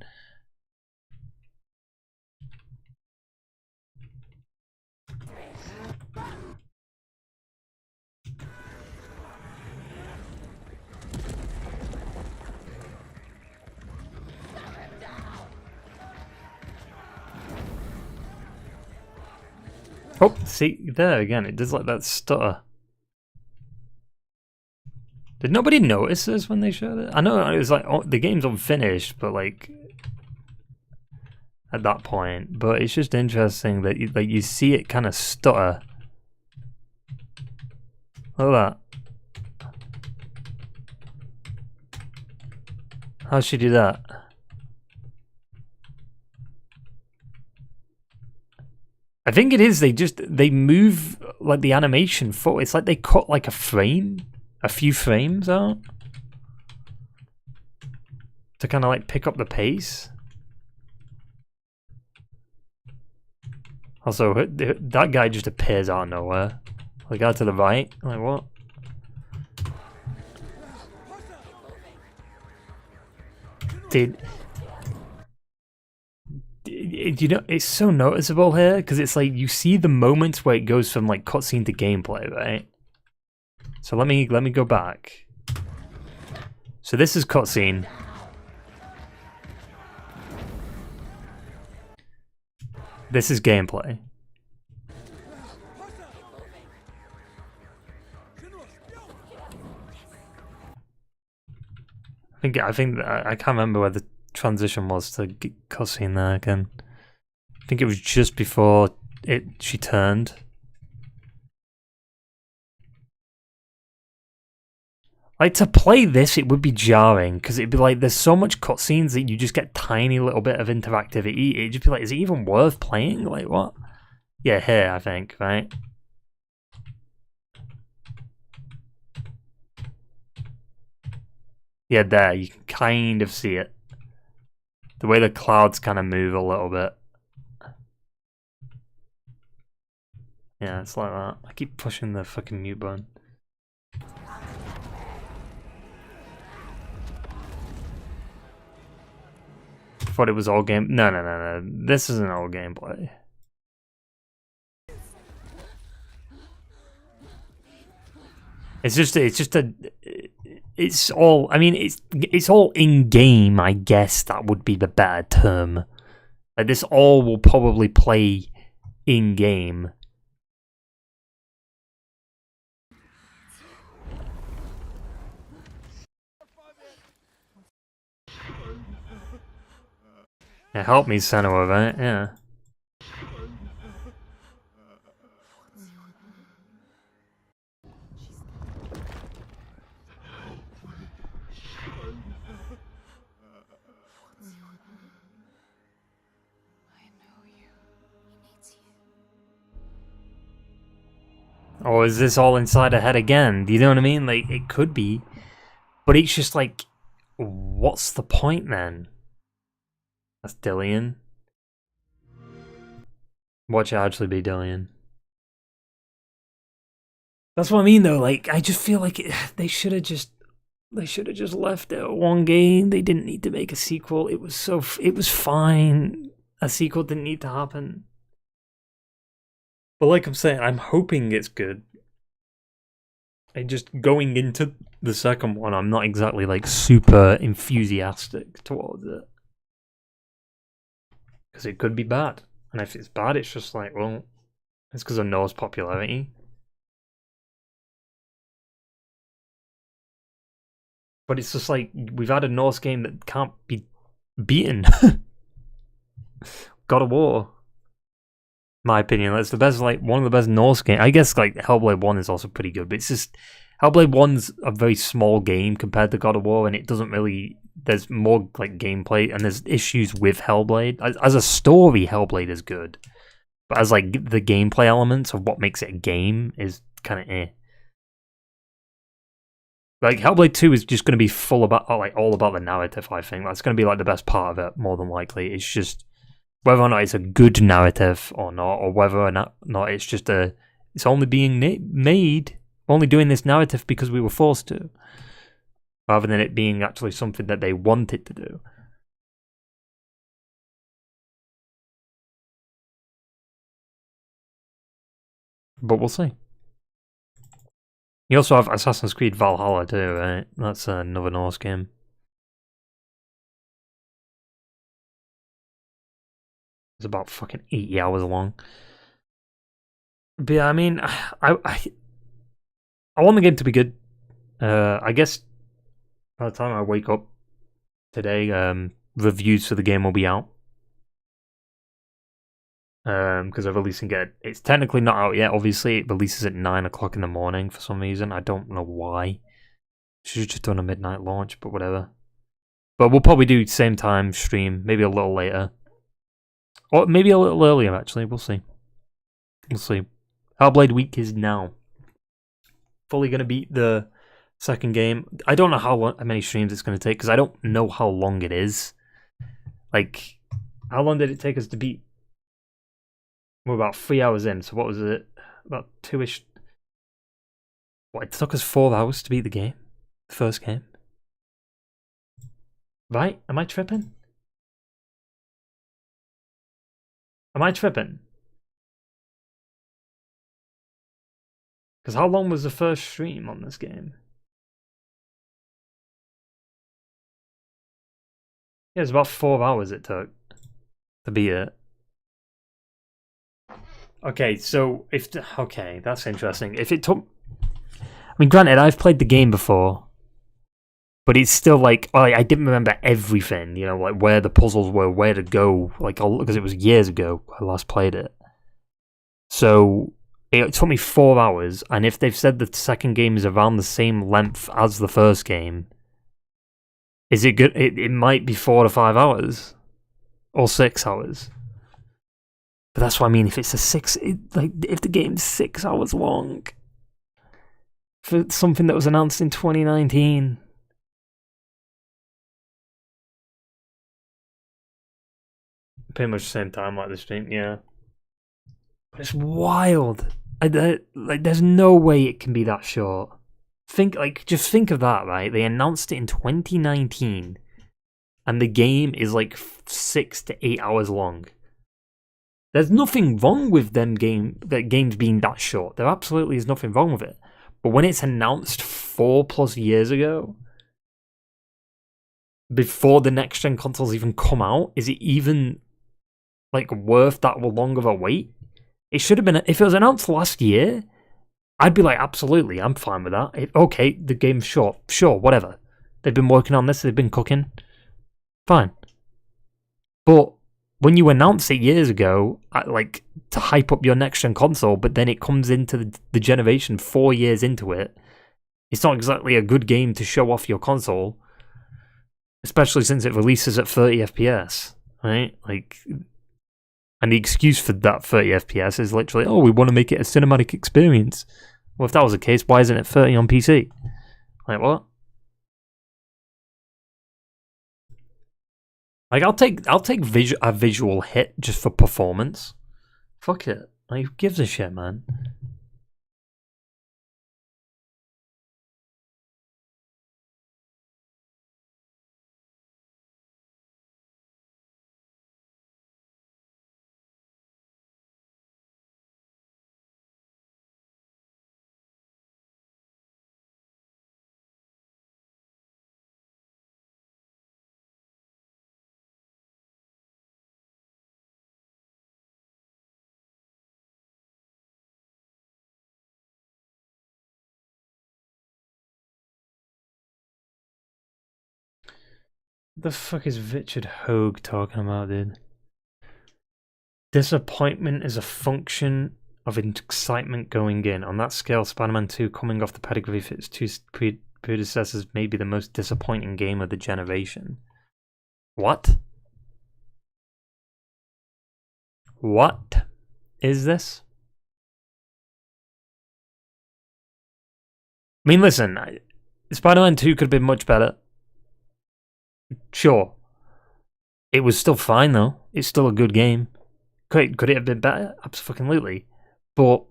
Oh, see, there again, it does like that stutter. Did nobody notice this when they showed it? I know it was like, oh, the game's unfinished, but like, at that point. But it's just interesting that you see it kind of stutter. Look at that. How'd she do that? I think it is, they move like the animation forward. It's like they cut like a few frames out to kind of like pick up the pace. Also, that guy just appears out of nowhere. The guy to the right, like what? Dude. You know, it's so noticeable here because it's like you see the moments where it goes from like cutscene to gameplay, right? So let me go back. So this is cutscene. This is gameplay. I can't remember where the transition was to cutscene there again. I think it was just before she turned. Like, to play this, it would be jarring, because it'd be like, there's so much cutscenes that you just get tiny little bit of interactivity. It'd just be like, is it even worth playing? Like, what? Yeah, here, I think, right? Yeah, there, you can kind of see it. The way the clouds kind of move a little bit. Yeah, it's like that. I keep pushing the fucking mute button. Thought it was all game. No. This isn't all gameplay. It's all. I mean, it's all in game. I guess that would be the better term. Like, this all will probably play in game. Yeah, help me, Senua, right? Yeah. Or is this all inside her head again? Do you know what I mean? Like, it could be. But it's just like, what's the point then? That's Dillian. Watch it actually be Dillian. That's what I mean though, like, I just feel like they should have just left it at one game. They didn't need to make a sequel. It was fine. A sequel didn't need to happen. But like I'm saying, I'm hoping it's good. And just going into the second one, I'm not exactly like super enthusiastic towards it. Because it could be bad. And if it's bad, it's just like, well, it's because of Norse popularity. But it's just like, we've had a Norse game that can't be beaten. God of War. My opinion, that's the best, like, one of the best Norse games. I guess, like, Hellblade 1 is also pretty good, but it's just, Hellblade 1's a very small game compared to God of War, and it doesn't really, there's more, like, gameplay, and there's issues with Hellblade. As a story, Hellblade is good. But as, like, the gameplay elements of what makes it a game is kind of eh. Like, Hellblade 2 is just going to be full about, like, all about the narrative, I think. That's going to be, like, the best part of it, more than likely. It's just, whether or not it's a good narrative or not, or whether or not it's just it's only being made, only doing this narrative because we were forced to, rather than it being actually something that they wanted to do. But we'll see. You also have Assassin's Creed Valhalla too, right? That's another Norse game. It's about fucking 80 hours long. But yeah, I mean, I want the game to be good. I guess by the time I wake up today, reviews for the game will be out. Because they're releasing it. It's technically not out yet, obviously. It releases at 9 o'clock in the morning for some reason. I don't know why. Should have just done a midnight launch, but whatever. But we'll probably do same time stream, maybe a little later. Or maybe a little earlier, actually. We'll see. We'll see. Hellblade week is now. Fully going to beat the second game. I don't know how many streams it's going to take, because I don't know how long it is. Like, how long did it take us to beat? We're about 3 hours in, so what was it? About 2-ish. What, it took us 4 hours to beat the game? The first game? Right? Am I tripping? Am I tripping? Because how long was the first stream on this game? Yeah, it's about 4 hours it took to beat it. Okay, so okay, that's interesting. If it took, I mean, granted, I've played the game before, but it's still like I didn't remember everything, you know, like where the puzzles were, where to go, like because it was years ago I last played it. So it took me 4 hours, and if they've said the second game is around the same length as the first game, is it good? It might be 4 to 5 hours, or 6 hours. But that's what I mean. If it's if the game's 6 hours long for something that was announced in 2019. Pretty much the same time like this thing, yeah. But it's wild. There's no way it can be that short. Just think of that, right? They announced it in 2019, and the game is like 6 to 8 hours long. There's nothing wrong with games being that short. There absolutely is nothing wrong with it. But when it's announced 4+ years ago, before the next gen consoles even come out, is it even worth that long of a wait? It should have been, if it was announced last year, I'd be like, absolutely, I'm fine with that. Okay, the game's short, sure, whatever. They've been working on this, they've been cooking, fine. But when you announce it years ago, to hype up your next gen console, but then it comes into the generation 4 years into it, it's not exactly a good game to show off your console, especially since it releases at 30 FPS, right? And the excuse for that 30 FPS is literally, we want to make it a cinematic experience. Well, if that was the case, why isn't it 30 on PC? What? I'll take a visual hit just for performance. Fuck it. Who gives a shit, man? The fuck is Richard Hogue talking about, dude? Disappointment is a function of excitement going in. On that scale, Spider-Man 2, coming off the pedigree of its two predecessors, may be the most disappointing game of the generation. What? What is this? I mean, listen, Spider-Man 2 could have been much better. Sure. It was still fine, though. It's still a good game. Could it have been better? Absolutely. But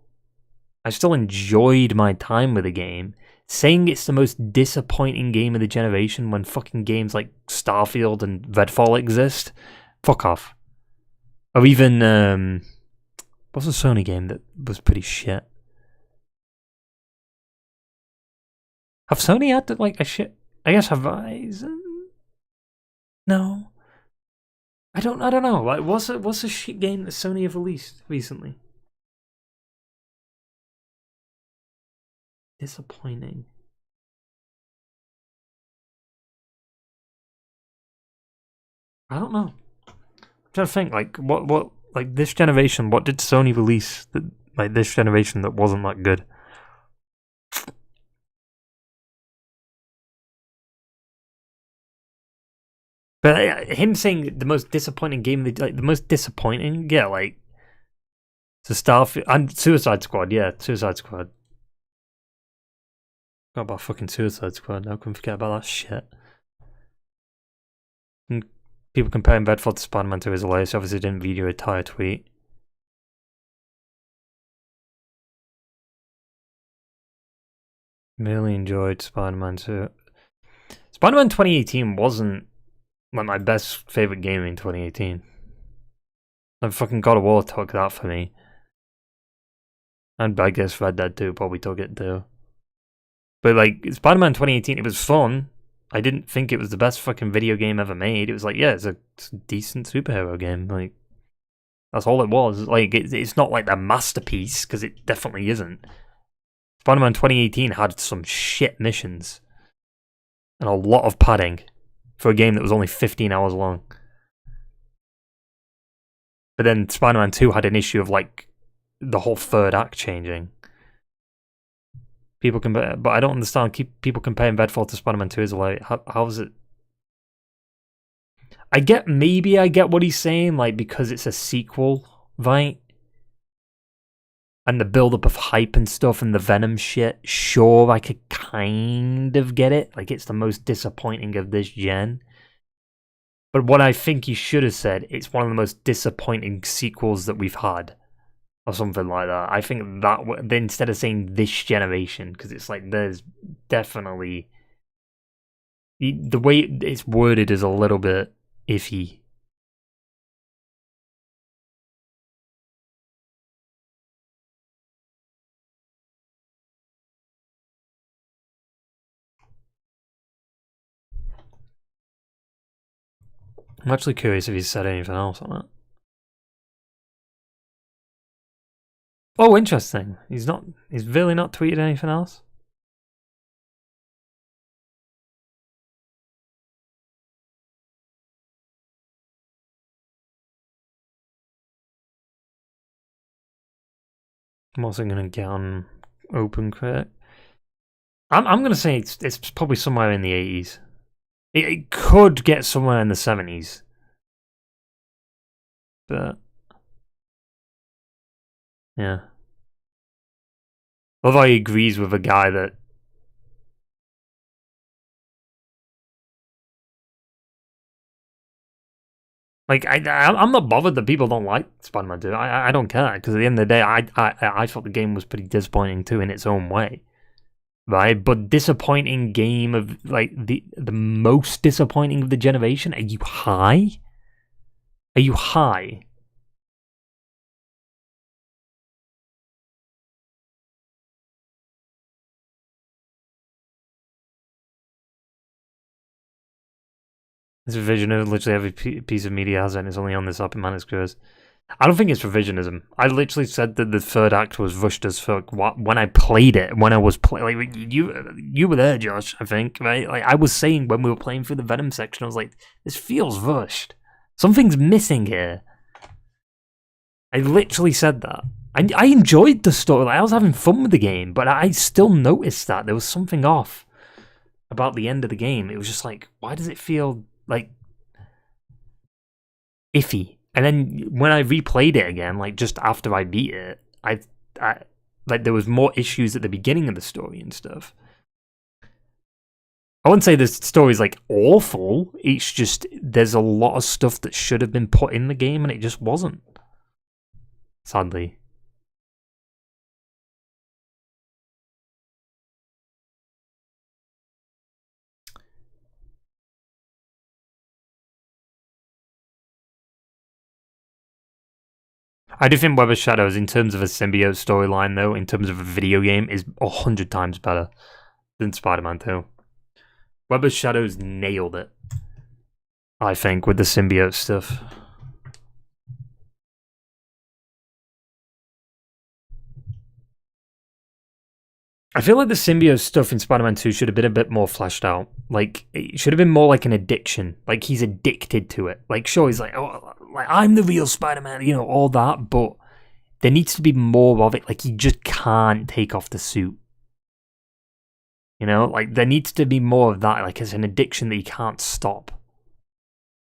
I still enjoyed my time with the game. Saying it's the most disappointing game of the generation when fucking games like Starfield and Redfall exist, fuck off. Or even, what's a Sony game that was pretty shit? Have Sony had a shit? I guess Horizon? No. I don't know. What's a shit game that Sony have released recently? Disappointing. I don't know. I'm trying to think, what this generation, what did Sony release that, this generation that wasn't that good? But him saying the most disappointing game, the most disappointing, yeah, it's a Starfield and Suicide Squad, yeah, Suicide Squad. Forgot about fucking Suicide Squad. I couldn't forget about that shit. And people comparing Redfall to Spider-Man 2 is hilarious. Obviously, didn't read your entire tweet. Really enjoyed Spider-Man 2. Spider-Man 2018 wasn't my best favorite game in 2018. Fucking God of War took that for me. And I guess Red Dead 2 probably took it too. But Spider-Man 2018, it was fun. I didn't think it was the best fucking video game ever made. It was it's a decent superhero game. That's all it was. It's not a masterpiece, because it definitely isn't. Spider-Man 2018 had some shit missions. and a lot of padding for a game that was only 15 hours long. But then Spider-Man 2 had an issue of like the whole third act changing. People compare, but I don't understand. People comparing Redfall to Spider-Man 2 is like, how is it? I get what he's saying, like because it's a sequel, right? And the build-up of hype and stuff and the Venom shit, sure, I could kind of get it. Like, it's the most disappointing of this gen. But what I think he should have said, it's one of the most disappointing sequels that we've had. Or something like that. I think that, instead of saying this generation, because it's like, there's definitely... The way it's worded is a little bit iffy. I'm actually curious if he's said anything else on it. Oh, interesting. He's really not tweeted anything else? I'm also gonna get on OpenCritic. I'm gonna say it's probably somewhere in the 80s. It could get somewhere in the 70s. But yeah. Although he agrees with a guy that like I'm not bothered that people don't like Spider-Man 2. I don't care, because at the end of the day I thought the game was pretty disappointing too in its own way. Right? But disappointing game of like the most disappointing of the generation? Are you high? Are you high? It's revisionism. Literally every piece of media has it, and it's only on this up in Manuscripts. I don't think it's revisionism. I literally said that the third act was rushed as fuck when I played it. When I was playing, like, you were there, Josh. I think, right? Like I was saying when we were playing through the Venom section, I was like, this feels rushed. Something's missing here. I literally said that. I enjoyed the story. Like, I was having fun with the game, but I still noticed that there was something off about the end of the game. It was just like, why does it feel like iffy? And then when I replayed it again, like just after I beat it, I like there was more issues at the beginning of the story and stuff. I wouldn't say the story's like awful. It's just there's a lot of stuff that should have been put in the game and it just wasn't. Sadly. I do think Web of Shadows, in terms of a symbiote storyline, though, in terms of a video game, is 100 times better than Spider-Man 2. Web of Shadows nailed it, I think, with the symbiote stuff. I feel like the symbiote stuff in Spider-Man 2 should have been a bit more fleshed out. Like, it should have been more like an addiction. Like, he's addicted to it. Like, sure, he's like, oh, like I'm the real Spider-Man, you know, all that, but there needs to be more of it. Like, he just can't take off the suit. You know, like, there needs to be more of that. Like, it's an addiction that he can't stop.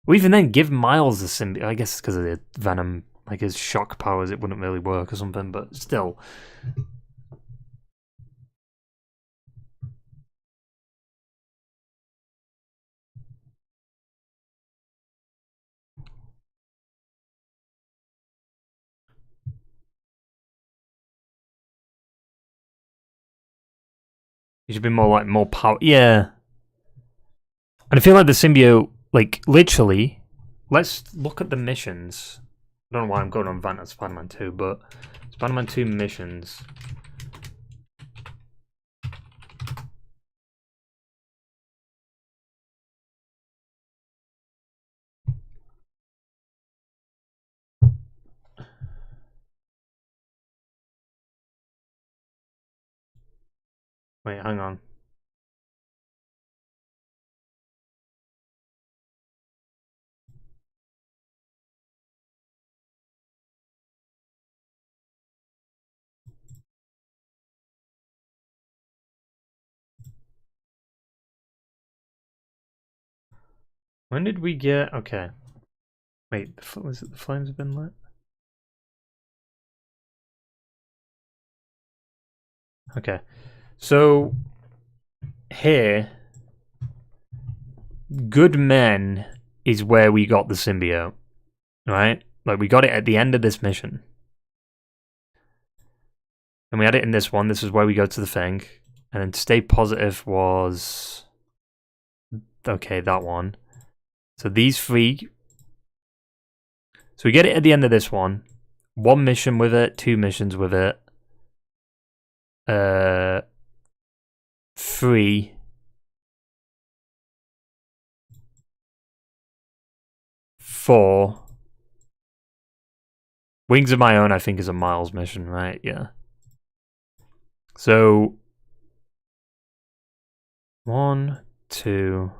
Or even then, give Miles the symbiote. I guess it's because of the Venom, like, his shock powers, it wouldn't really work or something, but still. He should be more power. Yeah. And I feel like the symbiote, like, literally, let's look at the missions. I don't know why I'm going on rant at Spider-Man 2, but Spider-Man 2 missions. Wait, hang on. When did we get... Okay. Wait, was it the flames have been lit? Okay. So, here, good men is where we got the symbiote. Right? Like, we got it at the end of this mission. And we had it in this one. This is where we go to the thing. And then stay positive was... Okay, that one. So these three... So we get it at the end of this one. 1 mission with it, 2 missions with it. 3. 4. Wings of My Own, I think, is a Miles mission, right? Yeah. So 1, 2,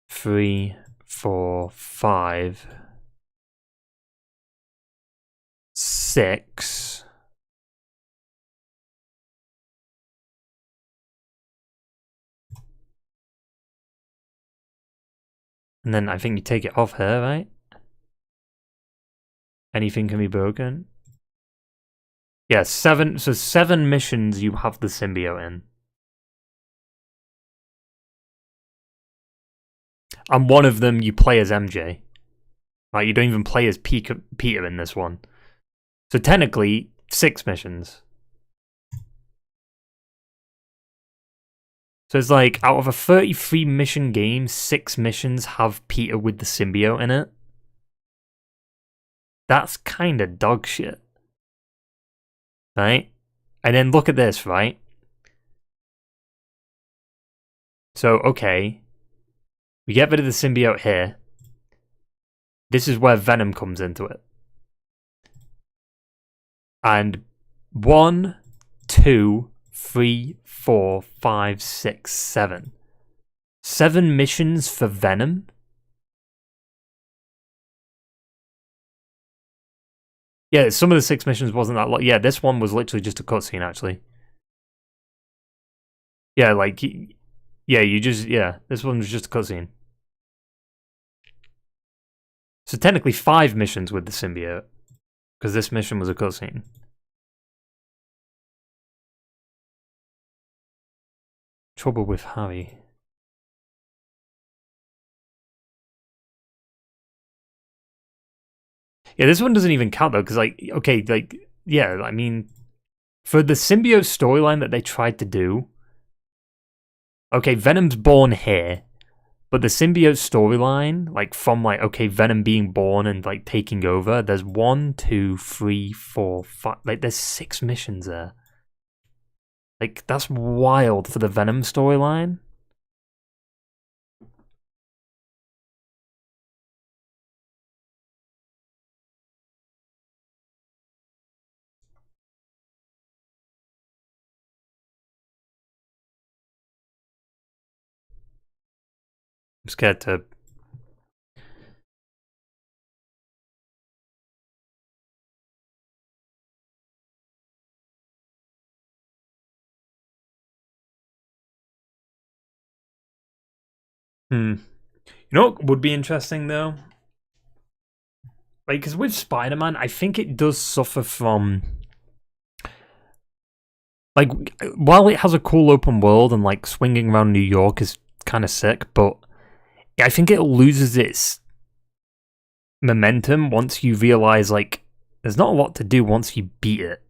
3, 4, 5, 6. And then I think you take it off her, right? Anything can be broken. Yeah, 7. So 7 missions you have the symbiote in. And one of them you play as MJ. Right, you don't even play as Peter in this one. So technically, 6 missions. So it's like, out of a 33 mission game, 6 missions have Peter with the symbiote in it. That's kind of dog shit. Right? And then look at this, right? So, okay. We get rid of the symbiote here. This is where Venom comes into it. And 1, 2, 3, 4, 5, 6, 7. 7 missions for Venom? Yeah, some of the 6 missions wasn't that long. Yeah, this one was literally just a cutscene, actually. Yeah, like... Yeah, this one was just a cutscene. So technically 5 missions with the symbiote. Because this mission was a cutscene. Trouble with Harry. Yeah, this one doesn't even count though, because like, okay, like, yeah, I mean, for the symbiote storyline that they tried to do, okay, Venom's born here, but the symbiote storyline, like from like, okay, Venom being born and like taking over, there's 1, 2, 3, 4, 5, like there's 6 missions there. Like, that's wild for the Venom storyline. I'm scared to... You know what would be interesting though? Like, because with Spider-Man, I think it does suffer from... Like, while it has a cool open world and like swinging around New York is kind of sick, but I think it loses its momentum once you realize like there's not a lot to do once you beat it,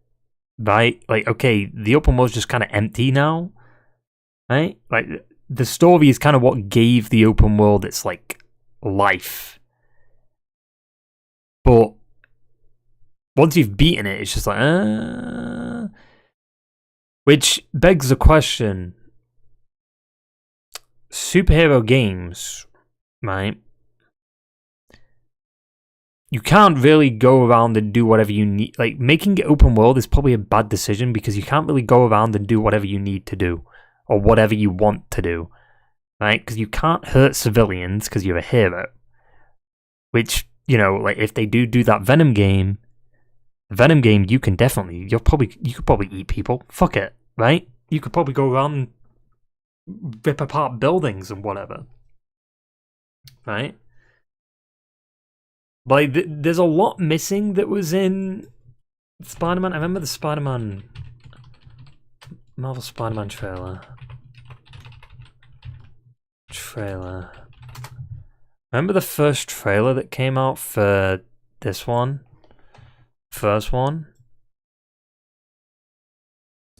right? Like, okay, the open world's just kind of empty now, right? Like, the story is kind of what gave the open world its like life, but once you've beaten it, it's just like, which begs the question: superhero games, right? You can't really go around and do whatever you need. Like, making it open world is probably a bad decision because you can't really go around and do whatever you need to do or whatever you want to do, right? Because you can't hurt civilians because you're a hero. Which, you know, like if they do that Venom game, you can definitely, you could probably eat people. Fuck it, right? You could probably go around and rip apart buildings and whatever. right? But like, there's a lot missing that was in Spider-Man. I remember the Marvel Spider-Man trailer. Remember the first trailer that came out for this one? First one?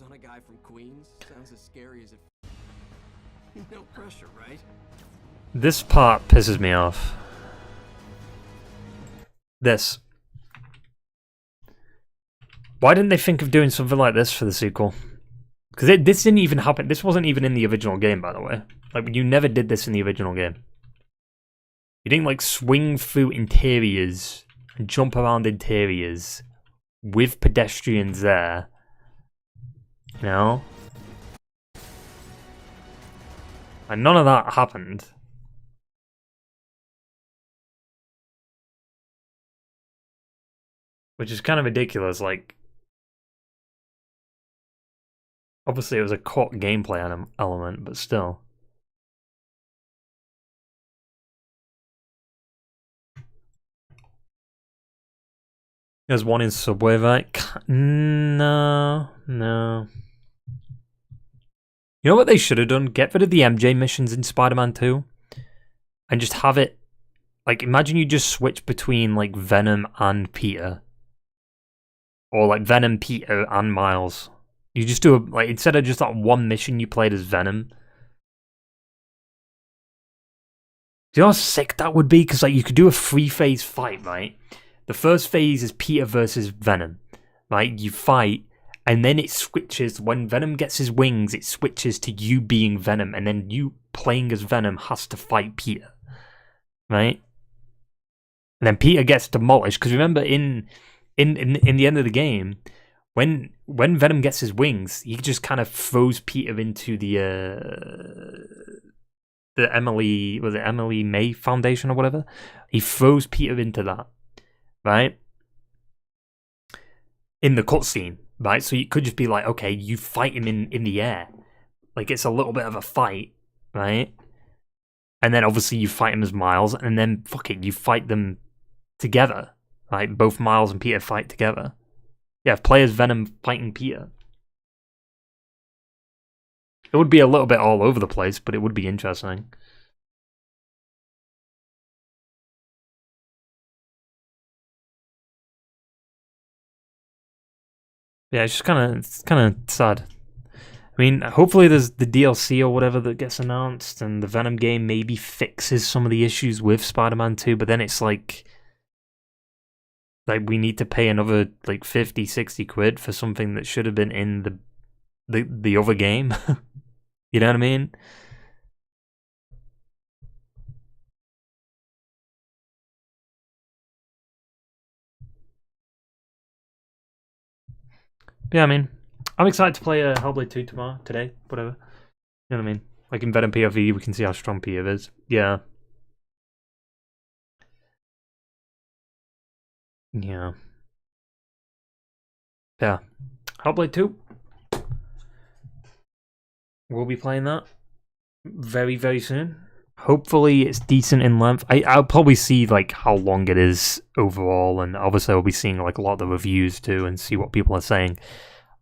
On a guy from Queens sounds as scary as it. No pressure, right? This part pisses me off. This. Why didn't they think of doing something like this for the sequel? Because this didn't even happen. This wasn't even in the original game, by the way. Like, you never did this in the original game. You didn't, like, swing through interiors and jump around interiors with pedestrians there. You know? And none of that happened. Which is kind of ridiculous, like... Obviously it was a cut gameplay element, but still. There's one in Subway, right? No. You know what they should have done? Get rid of the MJ missions in Spider-Man 2. And just have it... Like, imagine you just switch between, like, Venom and Peter. Or, like, Venom, Peter, and Miles. You just do, like, instead of just that one mission you played as Venom. Do you know how sick that would be? Because, like, you could do a 3-phase fight, right? The first phase is Peter versus Venom, right? You fight, and then it switches. When Venom gets his wings, it switches to you being Venom, and then you playing as Venom has to fight Peter, right? And then Peter gets demolished, because remember, in the end of the game, when Venom gets his wings, he just kind of throws Peter into the Emily May Foundation or whatever. He throws Peter into that, right? In the cutscene, right? So you could just be like, okay, you fight him in the air, like it's a little bit of a fight, right? And then obviously you fight him as Miles, and then fuck it, you fight them together, right? Both Miles and Peter fight together. Yeah, play as Venom fighting Peter. It would be a little bit all over the place, but it would be interesting. Yeah, it's just kind of sad. I mean, hopefully there's the DLC or whatever that gets announced, and the Venom game maybe fixes some of the issues with Spider-Man 2, but then it's like we need to pay another like 50, 60 quid for something that should have been in the other game. You know what I mean? Yeah, I mean, I'm excited to play Hellblade 2 today, whatever. You know what I mean? Like in Venom POV, we can see how strong Peter is. Yeah. Yeah. Yeah. Hellblade 2. We'll be playing that very, very soon. Hopefully it's decent in length. I'll probably see like how long it is overall, and obviously I'll be seeing like a lot of the reviews too and see what people are saying.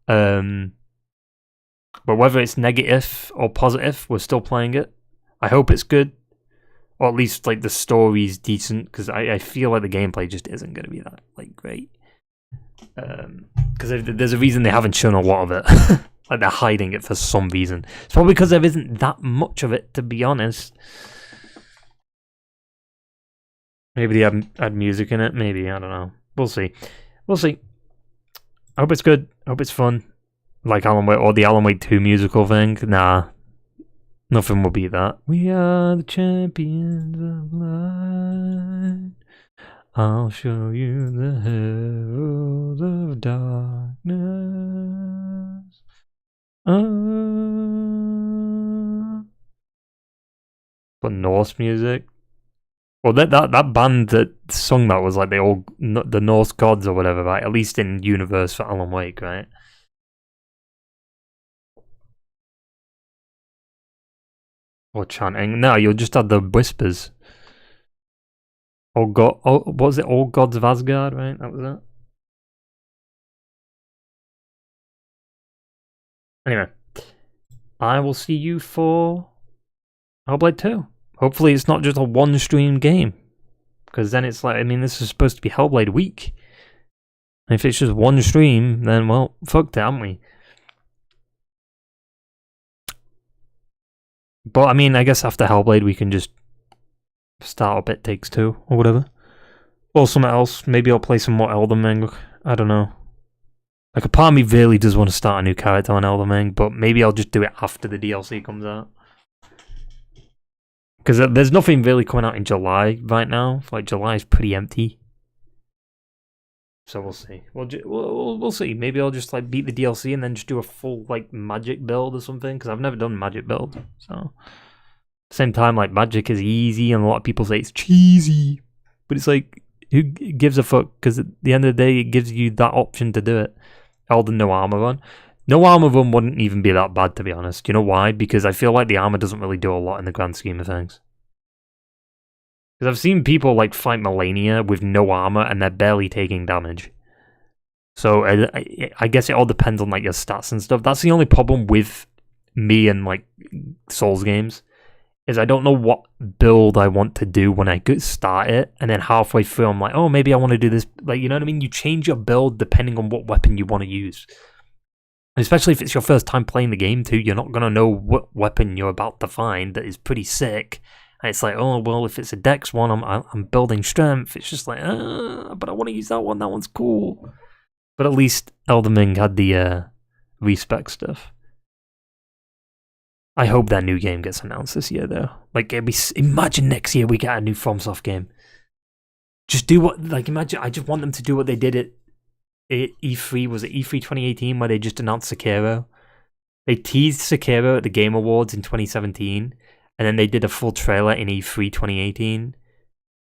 But whether it's negative or positive, we're still playing it. I hope it's good, or at least like the story's decent, because I feel like the gameplay just isn't going to be that like great. Because there's a reason they haven't shown a lot of it. Like they're hiding it for some reason. It's probably because there isn't that much of it, to be honest. Maybe they had music in it. Maybe, I don't know. We'll see. We'll see. I hope it's good. I hope it's fun. Like Alan Wake or the Alan Wake 2 musical thing. Nah. Nothing will beat that. We are the champions of light. I'll show you the heralds of darkness. But Norse music. Well, that band that sung that was like the Norse gods or whatever, right? At least in universe for Alan Wake, right? Or chanting. No, you'll just have the whispers. What was it? All Gods of Asgard, right? That was it. Anyway, I will see you for Hellblade 2. Hopefully it's not just a one-stream game. Because then it's like, I mean, this is supposed to be Hellblade week. And if it's just one stream, then, well, fucked it, haven't we? But, I mean, I guess after Hellblade we can just start up It Takes Two, or whatever. Or something else. Maybe I'll play some more Elden Ring. I don't know. Like, a part of me really does want to start a new character on Elden Ring, but maybe I'll just do it after the DLC comes out. Because there's nothing really coming out in July right now. Like, July is pretty empty. So we'll see. We'll see. Maybe I'll just like beat the DLC and then just do a full like magic build or something. Because I've never done magic build. So at the same time, like magic is easy and a lot of people say it's cheesy. But it's like, who gives a fuck? Because at the end of the day, it gives you that option to do it. Elden No Armor Run. No Armor Run wouldn't even be that bad, to be honest. You know why? Because I feel like the armor doesn't really do a lot in the grand scheme of things. Because I've seen people like fight Melania with no armor and they're barely taking damage. So I guess it all depends on like your stats and stuff. That's the only problem with me and like Souls games. Is I don't know what build I want to do when I start it. And then halfway through I'm like, oh, maybe I want to do this. Like, you know what I mean? You change your build depending on what weapon you want to use. And especially if it's your first time playing the game too. You're not going to know what weapon you're about to find that is pretty sick. And it's like, oh, well, if it's a dex one, I'm building strength. It's just like, but I want to use that one. That one's cool. But at least Elden Ring had the respec stuff. I hope that new game gets announced this year, though. Like, imagine next year we get a new FromSoft game. Just do what, like, imagine, I just want them to do what they did at E3, was it E3 2018, where they just announced Sekiro? They teased Sekiro at the Game Awards in 2017. And then they did a full trailer in E3 2018.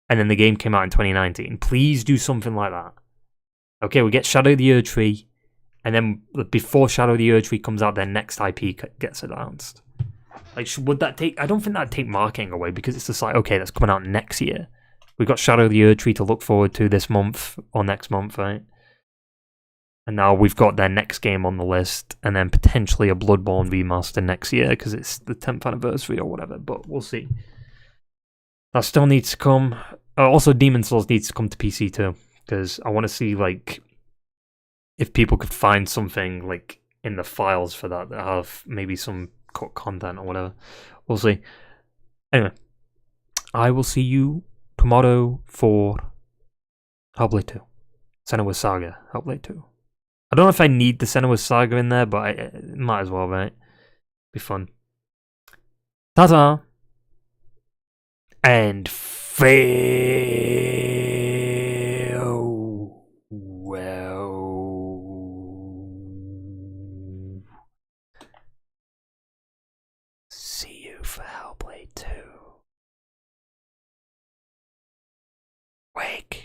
And then the game came out in 2019. Please do something like that. Okay, we get Shadow of the Erdtree. And then before Shadow of the Erdtree comes out, their next IP gets announced. Like, would that take... I don't think that'd take marketing away, because it's just like, okay, that's coming out next year. We've got Shadow of the Erdtree to look forward to this month, or next month, right? And now we've got their next game on the list, and then potentially a Bloodborne remaster next year, because it's the 10th anniversary or whatever, but we'll see. That still needs to come. Also, Demon's Souls needs to come to PC too, because I want to see, like, if people could find something, like, in the files for that have maybe some cut content or whatever. We'll see. Anyway, I will see you tomorrow for Hellblade 2. Senua Saga, Hellblade 2. I don't know if I need the Senua Saga in there, but I might as well, right? Be fun. Ta-ta! And farewell. See you for Hellblade 2. Wake.